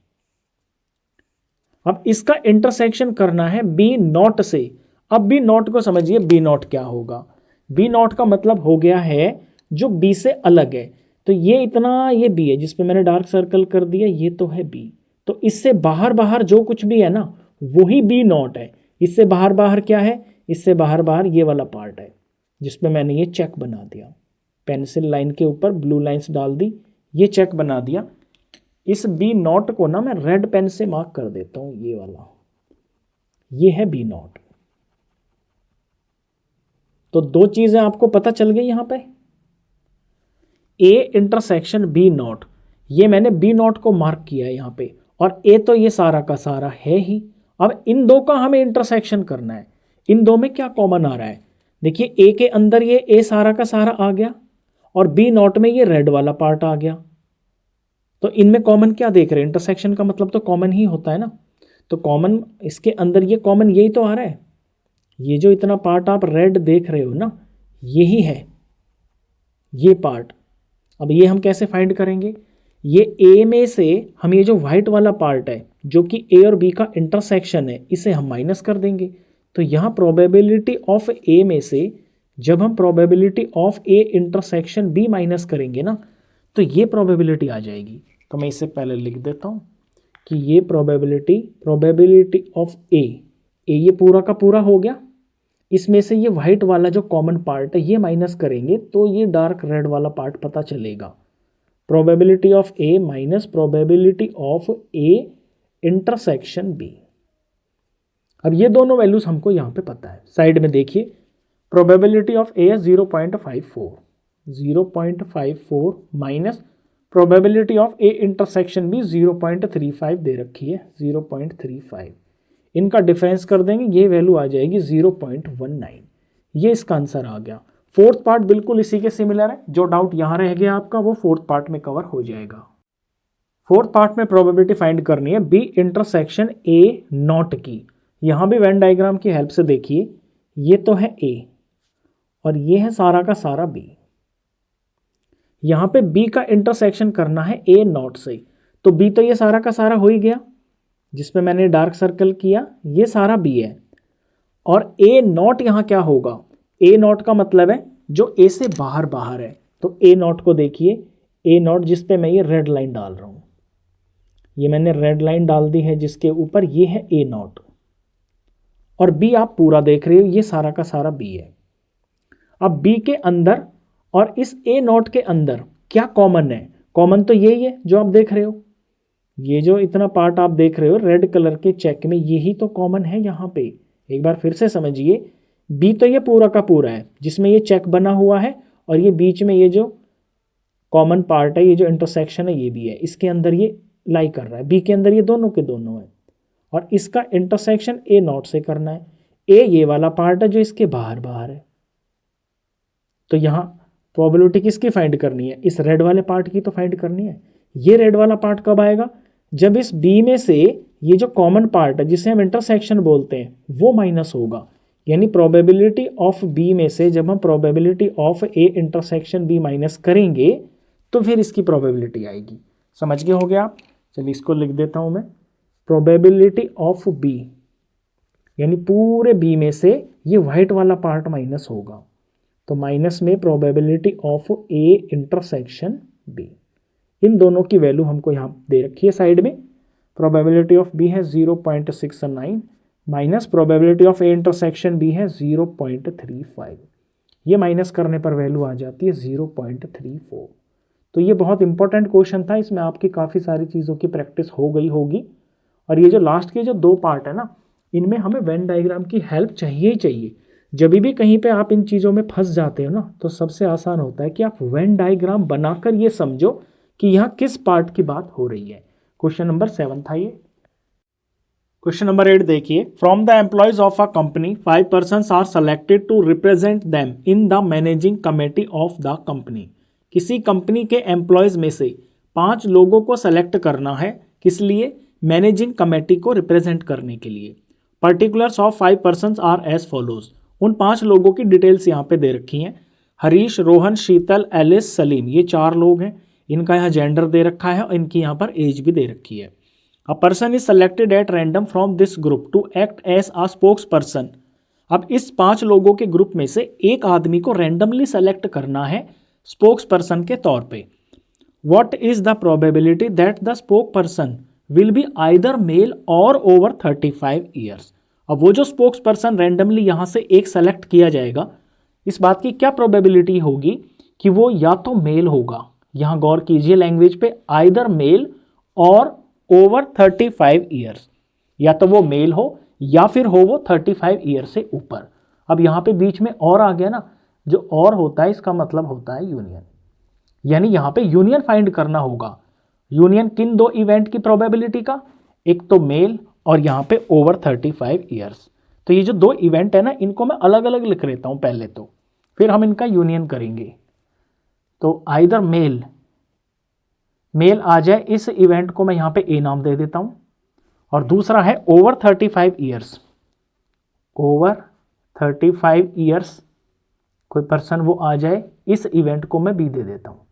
अब इसका इंटरसेक्शन करना है बी नॉट से। अब बी नॉट को समझिए, बी नॉट क्या होगा। बी नॉट का मतलब हो गया है जो बी से अलग है। तो ये इतना ये बी है जिस पे मैंने डार्क सर्कल कर दिया, ये तो है बी। तो इससे बाहर बाहर जो कुछ भी है ना वही बी नॉट है। इससे बाहर बाहर क्या है, इससे बाहर बाहर ये वाला पार्ट है जिस पे मैंने ये चेक बना दिया, पेंसिल लाइन के ऊपर ब्लू लाइंस डाल दी, ये चेक बना दिया। इस बी नॉट को ना मैं रेड पेन से मार्क कर देता हूं, ये वाला, ये है बी नॉट। तो दो चीजें आपको पता चल गई यहां पे, ए इंटरसेक्शन बी नॉट, ये मैंने बी नॉट को मार्क किया है यहां पे, और ए तो ये सारा का सारा है ही। अब इन दो का हमें इंटरसेक्शन करना है। इन दो में क्या कॉमन आ रहा है, देखिए ए के अंदर ये ए सारा का सारा आ गया और बी नॉट में ये रेड वाला पार्ट आ गया। तो इनमें कॉमन क्या देख रहे हैं, इंटरसेक्शन का मतलब तो कॉमन ही होता है ना। तो कॉमन इसके अंदर ये कॉमन यही तो आ रहा है, ये जो इतना पार्ट आप रेड देख रहे हो ना यही है ये पार्ट। अब ये हम कैसे फाइंड करेंगे, ये ए में से हम ये जो व्हाइट वाला पार्ट है जो कि ए और बी का इंटरसेक्शन है इसे हम माइनस कर देंगे। तो यहाँ प्रोबेबिलिटी ऑफ ए में से जब हम probability of A intersection B minus करेंगे ना, तो ये प्रोबेबिलिटी आ जाएगी। तो मैं इससे पहले लिख देता हूँ कि ये प्रोबेबिलिटी ऑफ ए ये पूरा का पूरा हो गया। इसमें से ये वाइट वाला जो कॉमन पार्ट है ये माइनस करेंगे तो ये डार्क रेड वाला पार्ट पता चलेगा। Probability of A minus probability of A intersection B. अब ये दोनों वैल्यूज हमको यहाँ पे पता है। साइड में देखिए, probability of A 0.54 minus probability of A intersection B 0.35 दे रखी है, 0.35। इनका डिफरेंस कर देंगे, ये वैल्यू आ जाएगी 0.19। ये इसका आंसर आ गया। फोर्थ पार्ट बिल्कुल इसी के सिमिलर है। जो डाउट यहाँ रह गया आपका वो फोर्थ पार्ट में कवर हो जाएगा। फोर्थ पार्ट में प्रोबेबिलिटी फाइंड करनी है बी इंटरसेक्शन ए नॉट की। यहाँ भी वेन डायग्राम की हेल्प से देखिए, ये तो है ए और ये है सारा का सारा बी। यहाँ पे बी का इंटरसेक्शन करना है ए नॉट से, तो बी तो ये सारा का सारा हो ही गया जिसमें मैंने डार्क सर्कल किया, ये सारा बी है। और ए नॉट यहाँ क्या होगा, ए नॉट का मतलब है जो ए से बाहर बाहर है। तो ए नॉट को देखिए, ए नॉट जिस पे मैं ये रेड लाइन डाल रहा हूँ, ये मैंने रेड लाइन डाल दी है जिसके ऊपर ये है ए नॉट। और बी आप पूरा देख रहे हो, ये सारा का सारा बी है। अब बी के अंदर और इस ए नॉट के अंदर क्या कॉमन है? कॉमन तो यही है जो आप देख रहे हो, ये जो इतना पार्ट आप देख रहे हो रेड कलर के चेक में, यही तो कॉमन है यहाँ पे। एक बार फिर से समझिए, बी तो ये पूरा का पूरा है जिसमें ये चेक बना हुआ है, और ये बीच में ये जो कॉमन पार्ट है, ये जो इंटरसेक्शन है, ये भी है, इसके अंदर ये लाई कर रहा है। बी के अंदर ये दोनों के दोनों है, और इसका इंटरसेक्शन ए नॉट से करना है। ए ये वाला पार्ट है जो इसके बाहर बाहर है। तो यहाँ प्रोबेबिलिटी किसकी फाइंड करनी है? इस रेड वाले पार्ट की तो फाइंड करनी है। ये रेड वाला पार्ट कब आएगा? जब इस बी में से ये जो कॉमन पार्ट है जिसे हम इंटरसेक्शन बोलते हैं वो माइनस होगा। यानी प्रोबेबिलिटी ऑफ बी में से जब हम probability of A intersection B minus करेंगे तो फिर इसकी प्रोबेबिलिटी आएगी। समझ गए हो गया आप? चलिए इसको लिख देता हूँ मैं, प्रोबेबिलिटी ऑफ बी यानी पूरे बी में से ये वाइट वाला पार्ट माइनस होगा, तो माइनस में probability of A intersection B. इन दोनों की वैल्यू हमको यहाँ दे रखी है साइड में। प्रोबेबिलिटी ऑफ बी है 0.69 minus probability of A intersection B है 0.35। ये माइनस करने पर वैल्यू आ जाती है 0.34। तो ये बहुत इंपॉर्टेंट क्वेश्चन था, इसमें आपकी काफ़ी सारी चीज़ों की प्रैक्टिस हो गई होगी। और ये जो लास्ट के जो दो पार्ट है ना, इनमें हमें वेन डायग्राम की हेल्प चाहिए ही चाहिए। जब भी कहीं पे आप इन चीज़ों में फंस जाते हो ना, तो सबसे आसान होता है कि आप वेन डायग्राम बनाकर ये समझो कि यहाँ किस पार्ट की बात हो रही है। क्वेश्चन नंबर 7 था ये। क्वेश्चन नंबर 8 देखिए, from the employees of a company 5 persons are selected to represent them in the managing committee of the company. किसी कंपनी के एम्प्लॉयज में से 5 लोगों को सेलेक्ट करना है, किस लिए? मैनेजिंग कमेटी को रिप्रेजेंट करने के लिए। Particulars of 5 persons are as follows. उन 5 लोगों की डिटेल्स यहाँ पे दे रखी हैं। हरीश, रोहन, शीतल, एलिस, सलीम, ये 4 लोग हैं। इनका यहाँ जेंडर दे रखा है और इनकी यहाँ पर एज भी दे रखी है। A person is selected at random from this group to act as a spokesperson. अब इस 5 लोगों के ग्रुप में से एक आदमी को रैंडमली सेलेक्ट करना है स्पोक्स पर्सन के तौर पे। What is the probability that the spoke person will be either male or over 35 years. अब वो जो स्पोक्स पर्सन रैंडमली यहाँ से एक सेलेक्ट किया जाएगा, इस बात की क्या प्रोबेबिलिटी होगी कि वो या तो मेल होगा, यहाँ गौर कीजिए लैंग्वेज पे, either male or over 35 years, या तो वो मेल हो या फिर हो वो 35 ईयर से ऊपर। अब यहाँ पे बीच में और आ गया ना, जो और होता है इसका मतलब होता है यूनियन, यानी यहाँ पे यूनियन फाइंड करना होगा। यूनियन किन 2 इवेंट की प्रोबेबिलिटी का? एक तो मेल और यहाँ पे ओवर 35 ईयर्स। तो ये जो 2 इवेंट है ना, इनको मैं अलग अलग लिख लेता हूँ पहले तो, फिर हम इनका यूनियन करेंगे। तो आइदर मेल आ जाए, इस इवेंट को मैं यहाँ पे ए नाम दे देता हूँ, और दूसरा है ओवर 35 ईयर्स। ओवर 35 ईयर्स कोई पर्सन वो आ जाए, इस इवेंट को मैं बी दे देता हूँ।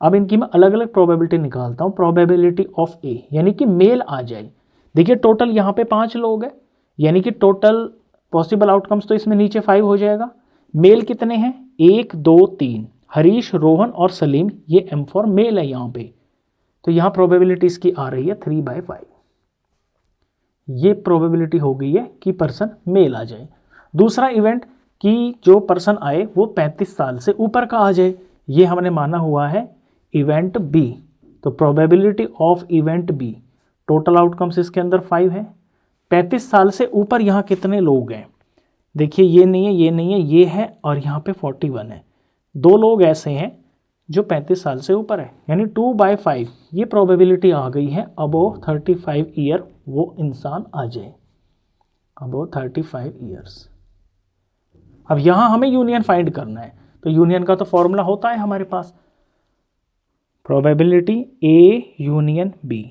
अब इनकी मैं अलग अलग प्रोबेबिलिटी निकालता हूँ। प्रोबेबिलिटी ऑफ ए यानी कि मेल आ जाए। देखिए टोटल यहाँ पे 5 लोग हैं, यानी कि टोटल पॉसिबल आउटकम्स तो इसमें नीचे 5 हो जाएगा। मेल कितने हैं, 1 2 3, हरीश, रोहन और सलीम, ये M फॉर मेल है यहाँ पे। तो यहाँ प्रोबेबिलिटी इसकी आ रही है 3/5। ये प्रोबेबिलिटी हो गई है कि पर्सन मेल आ जाए। दूसरा इवेंट कि जो पर्सन आए वो 35 साल से ऊपर का आ जाए, ये हमने माना हुआ है इवेंट बी। तो probability of event B, total outcomes इसके अंदर 5 है। 35 साल से ऊपर यहाँ कितने लोग हैं, देखिए ये नहीं है, ये नहीं है, ये है और यहाँ पे 41 है। 2 लोग ऐसे हैं जो 35 साल से ऊपर है, यानी 2/5 ये प्रोबेबिलिटी आ गई है अबोव 35 ईयर वो इंसान आ जाए, अबोव 35 ईयर्स। अब यहाँ हमें यूनियन फाइंड करना है, तो यूनियन का तो फॉर्मूला होता है हमारे पास, probability A union B.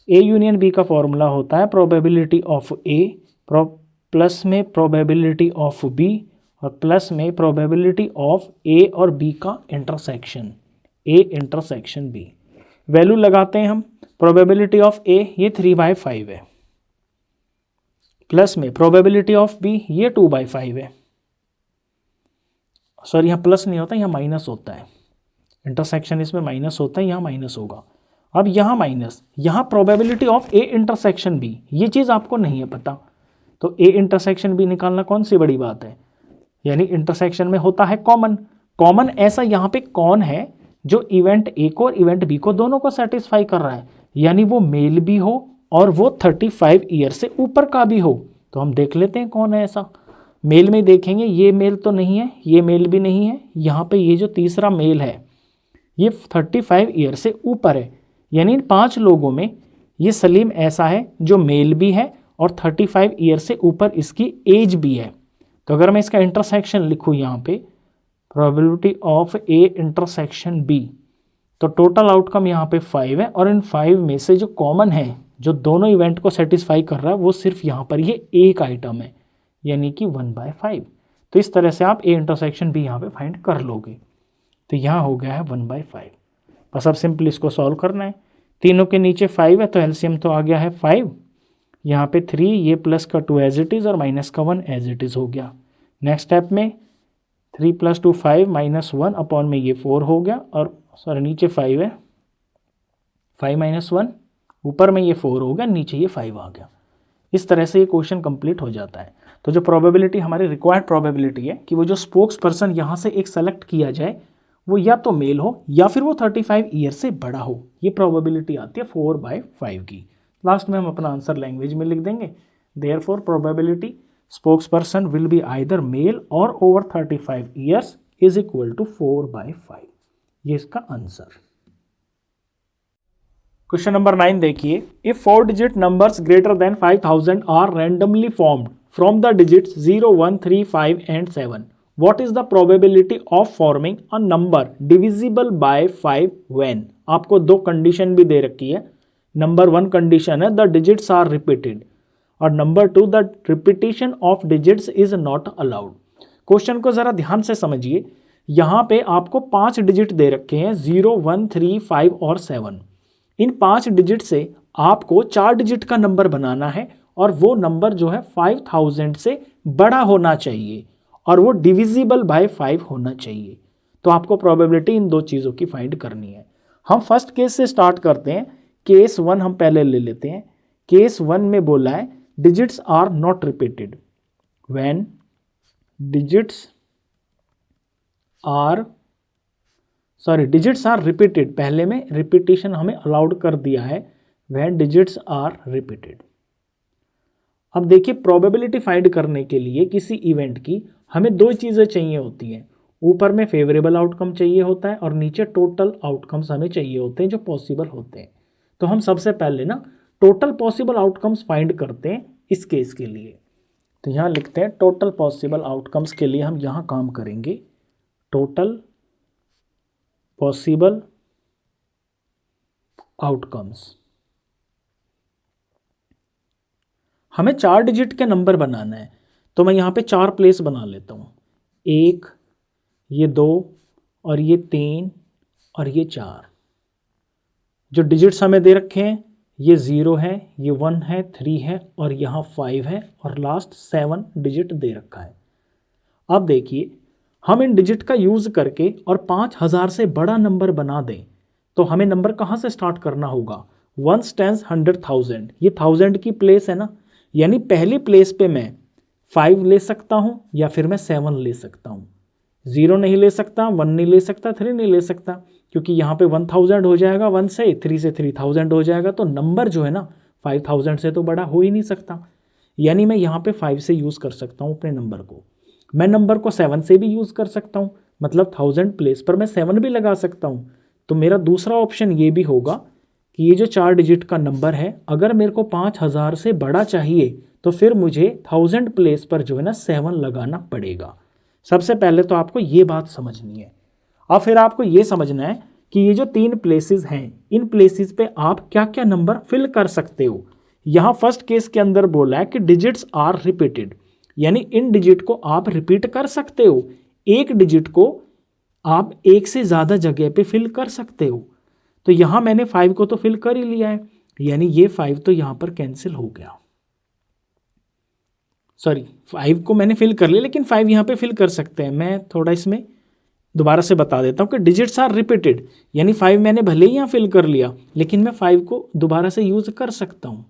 A union B का फॉर्मूला होता है प्रोबेबिलिटी ऑफ ए प्लस में प्रोबेबिलिटी ऑफ बी और प्लस में प्रोबेबिलिटी ऑफ ए और बी का intersection, A intersection B. Value लगाते हैं हम, प्रोबेबिलिटी ऑफ ए ये 3/5 है, प्लस में प्रोबेबिलिटी ऑफ बी ये 2/5 है। सॉरी यहाँ प्लस नहीं होता, यहाँ माइनस होता है, इंटरसेक्शन इसमें माइनस होता है, यहाँ माइनस होगा। अब यहाँ माइनस, यहाँ probability of A intersection B, ये चीज़ आपको नहीं है पता, तो ए इंटरसेक्शन बी निकालना कौन सी बड़ी बात है, यानी इंटरसेक्शन में होता है कॉमन। कॉमन ऐसा यहाँ पे कौन है जो इवेंट ए को और इवेंट बी को दोनों को सेटिस्फाई कर रहा है, यानी वो मेल भी हो और वो 35 ईयर से ऊपर का भी हो। तो हम देख लेते हैं कौन है ऐसा। मेल में देखेंगे, ये मेल तो नहीं है, ये मेल भी नहीं है, यहाँ पे ये जो तीसरा मेल है ये 35 ईयर से ऊपर है, यानी 5 लोगों में ये सलीम ऐसा है जो मेल भी है और 35 ईयर से ऊपर इसकी एज भी है। तो अगर मैं इसका इंटरसेक्शन लिखूँ यहाँ पे, probability of A intersection B, तो टोटल आउटकम यहाँ पे 5 है और इन 5 में से जो कॉमन है, जो दोनों इवेंट को सेटिस्फाई कर रहा है, वो सिर्फ यहाँ पर ये एक आइटम है, यानी कि 1/5। तो इस तरह से आप ए इंटरसेक्शन बी यहाँ पे फाइंड कर लोगे। तो यहाँ हो गया है 1/5। बस अब सिंपल इसको सॉल्व करना है। तीनों के नीचे 5 है तो एलसीएम तो आ गया है 5, यहाँ पे 3, ये प्लस का 2 एज इट इज़ और माइनस का 1 एज इट इज़ हो गया। नेक्स्ट स्टेप में 3 + 2 5 - 1 अपॉन में ये 4 हो गया, और सॉरी नीचे 5 है, 5 - 1 ऊपर में ये 4 हो गया, नीचे ये 5 आ गया। इस तरह से ये क्वेश्चन कंप्लीट हो जाता है। तो जो प्रोबेबिलिटी हमारी रिक्वायर्ड प्रोबेबिलिटी है कि वो जो स्पोक्स पर्सन यहाँ से एक सेलेक्ट किया जाए वो या तो मेल हो या फिर वो 35 ईयर से बड़ा हो, ये प्रोबेबिलिटी आती है 4/5 की। लास्ट में हम अपना आंसर लैंग्वेज में लिख देंगे, therefore probability spokesperson will be either male or over 35 years is equal to 4/5। ये इसका आंसर। क्वेश्चन नंबर 9 देखिए, if 4 digit numbers greater than 5000 are randomly formed from the digits 0 1 3 5 and 7, what is the probability of forming a number divisible by 5 when? आपको दो condition भी दे रखी है। नंबर 1 कंडीशन है द डिजिट्स आर रिपीटेड, और number 2 the repetition of digits is not allowed. Question को जरा ध्यान से समझिए, यहाँ पे आपको 5 डिजिट दे रखे हैं, 0 1 3 5 और 7। इन 5 डिजिट से आपको 4 डिजिट का नंबर बनाना है और वो नंबर जो है 5000 से बड़ा होना चाहिए और वो डिविजिबल बाय 5 होना चाहिए। तो आपको प्रोबेबिलिटी इन दो चीज़ों की फाइंड करनी है। हम फर्स्ट केस से स्टार्ट करते हैं। केस 1 हम पहले ले लेते हैं। केस 1 में बोला है digits are not repeated when digits are repeated, पहले में रिपीटिशन हमें अलाउड कर दिया है, व्हेन डिजिट्स आर रिपीटेड। अब देखिए प्रोबेबिलिटी फाइंड करने के लिए किसी इवेंट की हमें दो चीज़ें चाहिए होती हैं, ऊपर में फेवरेबल आउटकम चाहिए होता है और नीचे टोटल आउटकम्स हमें चाहिए होते हैं जो पॉसिबल होते हैं। तो हम सबसे पहले ना टोटल पॉसिबल आउटकम्स फाइंड करते हैं इस केस के लिए। तो यहाँ लिखते हैं टोटल पॉसिबल आउटकम्स के लिए हम यहाँ काम करेंगे, टोटल पॉसिबल आउटकम्स। हमें 4 डिजिट के नंबर बनाना है, तो मैं यहाँ पे 4 प्लेस बना लेता हूँ, 1, ये 2 और ये 3 और ये 4। जो डिजिट्स हमें दे रखे हैं ये 0 है, ये 1 है, 3 है और यहाँ 5 है और लास्ट 7 डिजिट दे रखा है। अब देखिए, हम इन डिजिट का यूज़ करके और 5000 से बड़ा नंबर बना दें तो हमें नंबर कहाँ से स्टार्ट करना होगा? 1 टेंस 100,000, ये 1000 की प्लेस है ना, यानी पहली प्लेस पे मैं 5 ले सकता हूँ या फिर मैं 7 ले सकता हूँ। 0 नहीं ले सकता, 1 नहीं ले सकता, 3 नहीं ले सकता, क्योंकि यहाँ पे 1000 हो जाएगा 1 से, 3 से 3000 हो जाएगा, तो नंबर जो है ना 5000 से तो बड़ा हो ही नहीं सकता। यानी मैं यहाँ पे 5 से यूज़ कर सकता हूँ अपने नंबर को। मैं नंबर को 7 से भी यूज़ कर सकता हूँ, मतलब 1000 प्लेस पर मैं 7 भी लगा सकता हूँ। तो मेरा दूसरा ऑप्शन ये भी होगा कि ये जो 4 डिजिट का नंबर है, अगर मेरे को 5000 से बड़ा चाहिए तो फिर मुझे 1000 प्लेस पर जो है ना 7 लगाना पड़ेगा। सबसे पहले तो आपको ये बात समझनी है। अब फिर आपको ये समझना है कि ये जो 3 प्लेसेस हैं, इन प्लेसेस पे आप क्या क्या नंबर फिल कर सकते हो। यहाँ फर्स्ट केस के अंदर बोला है कि डिजिट्स आर रिपीटेड, यानी इन डिजिट को आप रिपीट कर सकते हो। एक डिजिट को आप एक से ज़्यादा जगह पे फिल कर सकते हो। तो यहाँ मैंने 5 को तो फिल कर ही लिया है, यानी ये 5 तो यहाँ पर कैंसिल हो गया। सॉरी, 5 को मैंने फिल कर लिया, लेकिन 5 यहाँ पे फिल कर सकते हैं। मैं थोड़ा इसमें दोबारा से बता देता हूँ कि डिजिट्स आर रिपीटेड, यानी 5 मैंने भले ही यहाँ फिल कर लिया, लेकिन मैं 5 को दोबारा से यूज़ कर सकता हूँ।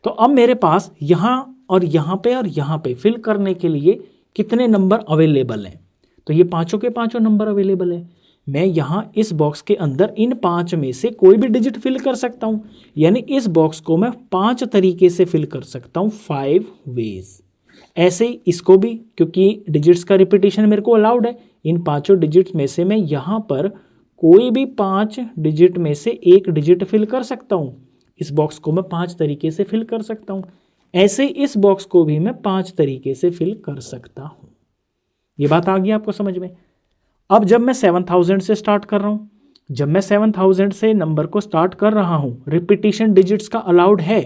तो अब मेरे पास यहाँ और यहाँ पे फिल करने के लिए कितने नंबर अवेलेबल हैं? तो ये पाँचों के पाँचों नंबर अवेलेबल है। मैं यहाँ इस बॉक्स के अंदर इन 5 में से कोई भी डिजिट फिल कर सकता हूँ, यानी इस बॉक्स को मैं 5 तरीके से फिल कर सकता हूँ, 5 वेज। ऐसे ही इसको भी, क्योंकि डिजिट्स का रिपीटेशन मेरे को अलाउड है, इन पाँचों डिजिट्स में से मैं यहाँ पर कोई भी 5 डिजिट में से एक डिजिट फिल कर सकता हूँ। इस बॉक्स को मैं 5 तरीके से फिल कर सकता हूँ। ऐसे इस बॉक्स को भी मैं 5 तरीके से फिल कर सकता हूँ। ये बात आ गई आपको समझ में? अब जब मैं 7000 से स्टार्ट कर रहा हूँ, जब मैं 7000 से नंबर को स्टार्ट कर रहा हूँ, रिपीटेशन डिजिट्स का अलाउड है,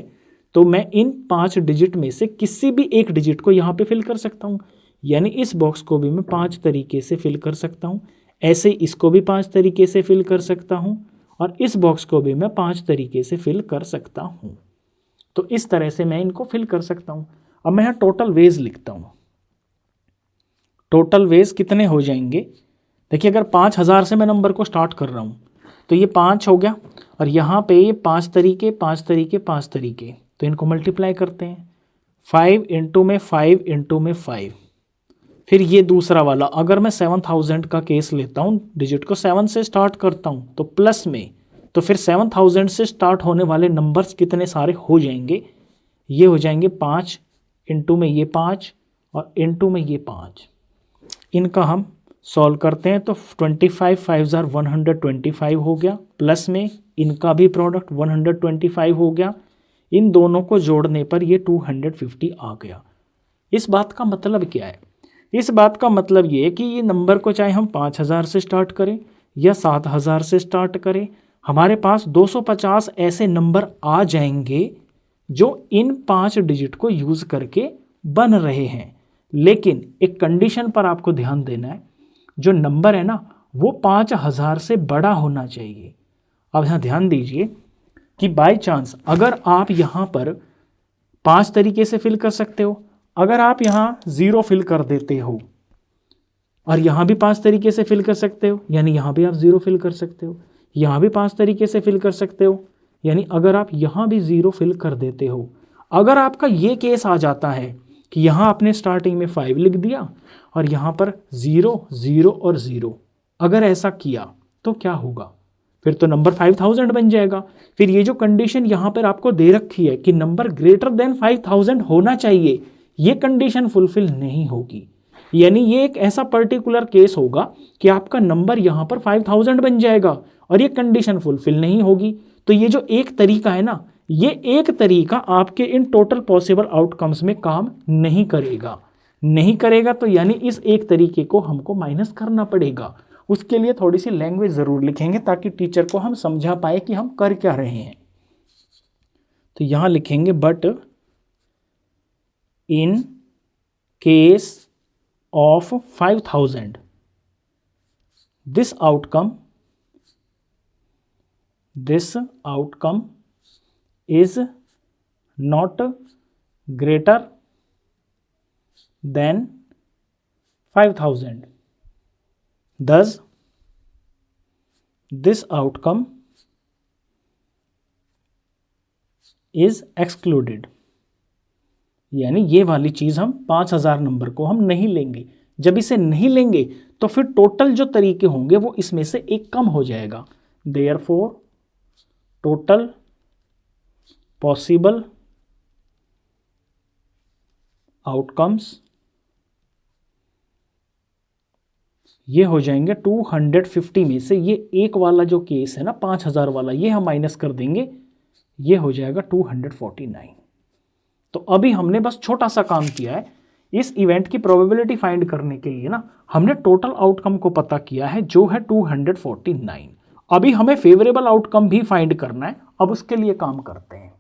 तो मैं इन 5 डिजिट में से किसी भी एक डिजिट को यहाँ पे फिल कर सकता हूँ। यानी इस बॉक्स को भी मैं 5 तरीके से फिल कर सकता हूँ। ऐसे इसको भी 5 तरीके से फिल कर सकता हूँ और इस बॉक्स को भी मैं 5 तरीके से फिल कर सकता हूँ। तो इस तरह से मैं इनको फिल कर सकता हूँ। अब मैं यहाँ टोटल वेज लिखता हूँ। टोटल वेज कितने हो जाएंगे? देखिए, अगर 5000 से मैं नंबर को स्टार्ट कर रहा हूँ तो ये 5 हो गया, और यहाँ पे ये 5 तरीके 5 तरीके 5 तरीके, तो इनको मल्टीप्लाई करते हैं। 5 इंटू में 5 इंटू में 5। फिर ये दूसरा वाला, अगर मैं 7000 का केस लेता हूँ, डिजिट को 7 से स्टार्ट करता हूँ तो प्लस में, तो फिर 7000 से स्टार्ट होने वाले नंबर्स कितने सारे हो जाएंगे? ये हो जाएंगे 5 इंटू में ये 5 और इंटू में ये 5। इनका हम सॉल्व करते हैं तो 25 5 125 हो गया, प्लस में इनका भी प्रोडक्ट 125 हो गया। इन दोनों को जोड़ने पर ये 250 आ गया। इस बात का मतलब क्या है? इस बात का मतलब ये है कि ये नंबर को चाहे हम 5000 से स्टार्ट करें या 7000 से स्टार्ट करें, हमारे पास 250 ऐसे नंबर आ जाएंगे जो इन 5 डिजिट को यूज़ करके बन रहे हैं। लेकिन एक कंडीशन पर आपको ध्यान देना है, जो नंबर है ना वो 5000 से बड़ा होना चाहिए। अब यहाँ ध्यान दीजिए कि बाय चांस अगर आप यहाँ पर 5 तरीके से फिल कर सकते हो, अगर आप यहाँ 0 फिल कर देते हो और यहाँ भी 5 तरीके से फिल कर सकते हो, यानी यहाँ भी आप 0 फिल कर सकते हो, यहाँ भी 5 तरीके से फिल कर सकते हो, यानी अगर आप यहाँ भी 0 फिल कर देते हो। अगर आपका ये केस आ जाता है कि यहाँ आपने स्टार्टिंग में 5 लिख दिया और यहाँ पर 0 0 और 0, अगर ऐसा किया तो क्या होगा? फिर तो नंबर 5000 बन जाएगा। फिर ये जो कंडीशन यहाँ पर आपको दे रखी है कि नंबर ग्रेटर देन 5000 होना चाहिए, ये कंडीशन फुलफिल नहीं होगी। यानी ये एक ऐसा पर्टिकुलर केस होगा कि आपका नंबर यहाँ पर 5000 बन जाएगा और ये कंडीशन फुलफिल नहीं होगी। तो ये जो एक तरीका है ना, ये एक तरीका आपके इन टोटल पॉसिबल आउटकम्स में काम नहीं करेगा। तो यानी इस एक तरीके को हमको माइनस करना पड़ेगा। उसके लिए थोड़ी सी लैंग्वेज ज़रूर लिखेंगे ताकि टीचर को हम समझा पाए कि हम कर क्या रहे हैं। तो यहाँ लिखेंगे but in case of 5000 this outcome is not greater than 5000, thus this outcome is excluded। यानी ये वाली चीज हम 5000 नंबर को हम नहीं लेंगे। जब इसे नहीं लेंगे तो फिर टोटल जो तरीके होंगे वो इसमें से एक कम हो जाएगा। देयरफॉर टोटल पॉसिबल आउटकम्स ये हो जाएंगे 250 में से ये एक वाला जो केस है ना 5000 वाला, ये हम माइनस कर देंगे, ये हो जाएगा 249। तो अभी हमने बस छोटा सा काम किया है। इस इवेंट की प्रोबेबिलिटी फाइंड करने के लिए ना हमने टोटल आउटकम को पता किया है जो है 249। अभी हमें फेवरेबल आउटकम भी फाइंड करना है। अब उसके लिए काम करते हैं।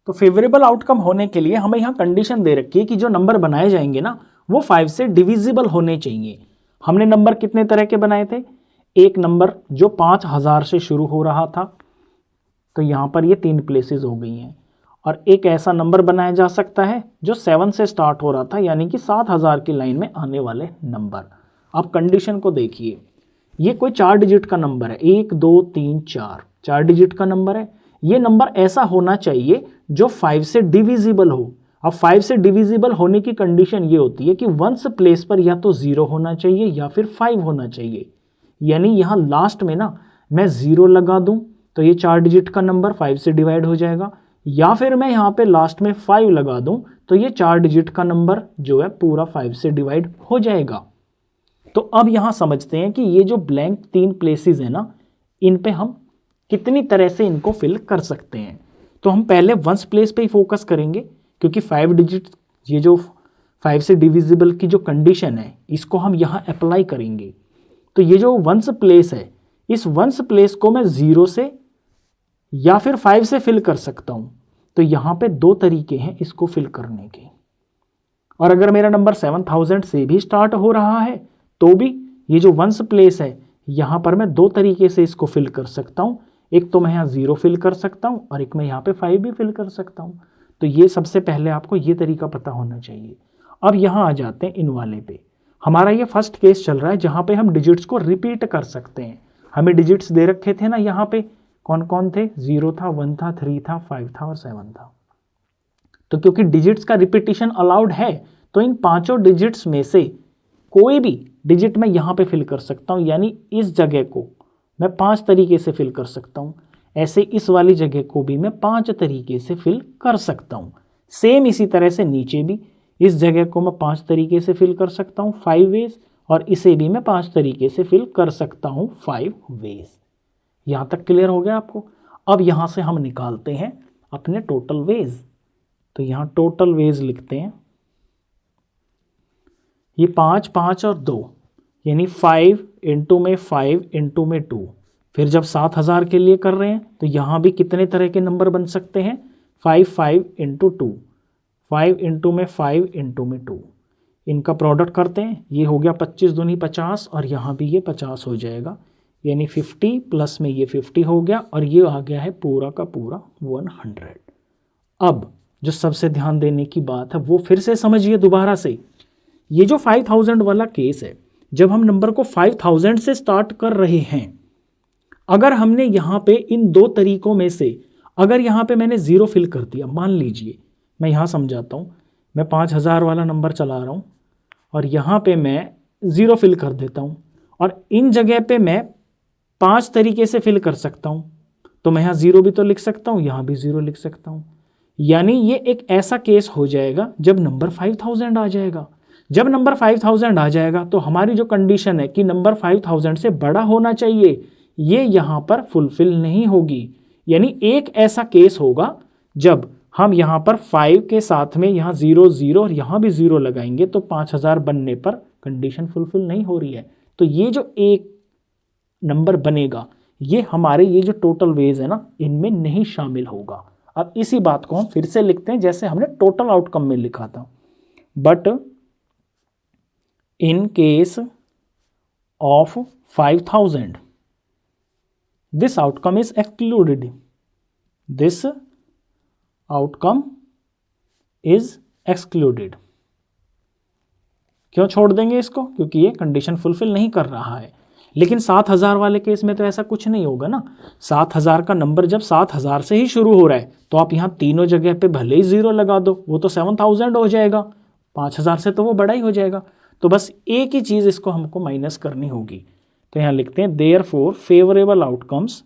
तो फेवरेबल आउटकम होने के लिए हमें यहाँ कंडीशन दे रखी है कि जो नंबर बनाए जाएंगे ना वो 5 से डिविजिबल होने चाहिए। हमने नंबर कितने तरह के बनाए थे? एक नंबर जो 5000 से शुरू हो रहा था, तो यहाँ पर ये 3 प्लेसेस हो गई हैं। और एक ऐसा नंबर बनाया जा सकता है जो 7 से स्टार्ट हो रहा था, यानी कि 7000 की लाइन में आने वाले नंबर। आप कंडीशन को देखिए, ये कोई 4 डिजिट का नंबर है, 1 2 3 4 डिजिट का नंबर है। ये नंबर ऐसा होना चाहिए जो 5 से डिविजिबल हो। अब 5 से डिविजिबल होने की कंडीशन ये होती है कि वंस प्लेस पर या तो 0 होना चाहिए या फिर 5 होना चाहिए। यानी यहाँ लास्ट में ना मैं 0 लगा दूं तो ये 4 डिजिट का नंबर 5 से डिवाइड हो जाएगा, या फिर मैं यहाँ पे लास्ट में 5 लगा दूं तो ये 4 डिजिट का नंबर जो है पूरा 5 से डिवाइड हो जाएगा। तो अब यहाँ समझते हैं कि ये जो ब्लैंक 3 प्लेसेस है ना, इन पे हम कितनी तरह से इनको फिल कर सकते हैं। तो हम पहले वंस प्लेस पे ही फोकस करेंगे, क्योंकि 5 डिजिट ये जो 5 से डिविजिबल की जो कंडीशन है इसको हम यहाँ अप्लाई करेंगे। तो ये जो वंस प्लेस है, इस वंस प्लेस को मैं 0 से या फिर 5 से फिल कर सकता हूँ। तो यहाँ पे 2 तरीके हैं इसको फिल करने के। और अगर मेरा नंबर 7000 से भी स्टार्ट हो रहा है तो भी ये जो वंस प्लेस है यहाँ पर मैं 2 तरीके से इसको फिल कर सकता हूँ। एक तो मैं यहाँ 0 फिल कर सकता हूँ और एक मैं यहाँ पे 5 भी फिल कर सकता हूँ। तो ये सबसे पहले आपको ये तरीका पता होना चाहिए। अब यहाँ आ जाते हैं इन वाले पे। हमारा ये फर्स्ट केस चल रहा है जहाँ पे हम डिजिट्स को रिपीट कर सकते हैं। हमें डिजिट्स दे रखे थे ना यहाँ पे, कौन कौन थे? 0 था, 1 था, 3 था, 5 था और 7 था। तो क्योंकि डिजिट्स का रिपीटिशन अलाउड है तो इन 5 डिजिट्स में से कोई भी डिजिट मैं यहाँ पे फिल कर सकता हूँ। यानी इस जगह को मैं 5 तरीके से फिल कर सकता हूँ। ऐसे इस वाली जगह को भी मैं 5 तरीके से फिल कर सकता हूँ। सेम इसी तरह से नीचे भी इस जगह को मैं 5 तरीके से फिल कर सकता हूँ 5 वेज, और इसे भी मैं 5 तरीके से फिल कर सकता हूँ 5 वेज। यहाँ तक क्लियर हो गया आपको? अब यहाँ से हम निकालते हैं अपने टोटल वेज। तो यहाँ टोटल वेज लिखते हैं, ये 5 5 और 2 यानी 5 इंटू में 5 इंटू में 2। फिर जब 7000 के लिए कर रहे हैं तो यहाँ भी कितने तरह के नंबर बन सकते हैं? 5 5 इंटू 2, 5 इंटू में 5 इंटू में 2। इनका प्रोडक्ट करते हैं, ये हो गया 25 दूनी 50 और यहाँ भी ये 50 हो जाएगा। यानी 50 प्लस में ये 50 हो गया और ये आ गया है पूरा का पूरा 100। अब जो सबसे ध्यान देने की बात है वो फिर से समझिए दोबारा से। ये जो 5000 वाला केस है, जब हम नंबर को 5000 से स्टार्ट कर रहे हैं, अगर हमने यहाँ पे इन 2 तरीकों में से अगर यहाँ पे मैंने 0 फिल कर दिया, मान लीजिए मैं यहाँ समझाता हूँ, मैं 5000 वाला नंबर चला रहा हूँ और यहाँ पे मैं 0 फिल कर देता हूँ और इन जगह पे मैं 5 तरीके से फिल कर सकता हूँ। तो मैं यहाँ 0 भी तो लिख सकता हूँ, यहाँ भी 0 लिख सकता हूँ। यानी ये एक ऐसा केस हो जाएगा जब नंबर 5000 आ जाएगा। जब नंबर 5000 आ जाएगा तो हमारी जो कंडीशन है कि नंबर 5000 से बड़ा होना चाहिए, ये यहाँ पर फुलफिल नहीं होगी। यानी एक ऐसा केस होगा जब हम यहाँ पर 5 के साथ में यहाँ 0 0 और यहाँ भी 0 लगाएंगे तो 5000 बनने पर कंडीशन फुलफिल नहीं हो रही है। तो ये जो एक नंबर बनेगा ये हमारे ये जो टोटल वेज है ना, इनमें नहीं शामिल होगा। अब इसी बात को हम फिर से लिखते हैं जैसे हमने टोटल आउटकम में लिखा था। But in case of 5000 this outcome is excluded। This outcome is excluded. क्यों छोड़ देंगे इसको? क्योंकि ये कंडीशन फुलफिल नहीं कर रहा है। लेकिन 7000 वाले केस में तो ऐसा कुछ नहीं होगा ना। 7000 का नंबर जब 7000 से ही शुरू हो रहा है तो आप यहाँ तीनों जगह पे भले ही 0 लगा दो, वो तो 7000 हो जाएगा, 5000 से तो वो बड़ा ही हो जाएगा। तो बस एक ही चीज़ इसको हमको माइनस करनी होगी। तो यहाँ लिखते हैं देयरफॉर फेवरेबल आउटकम्स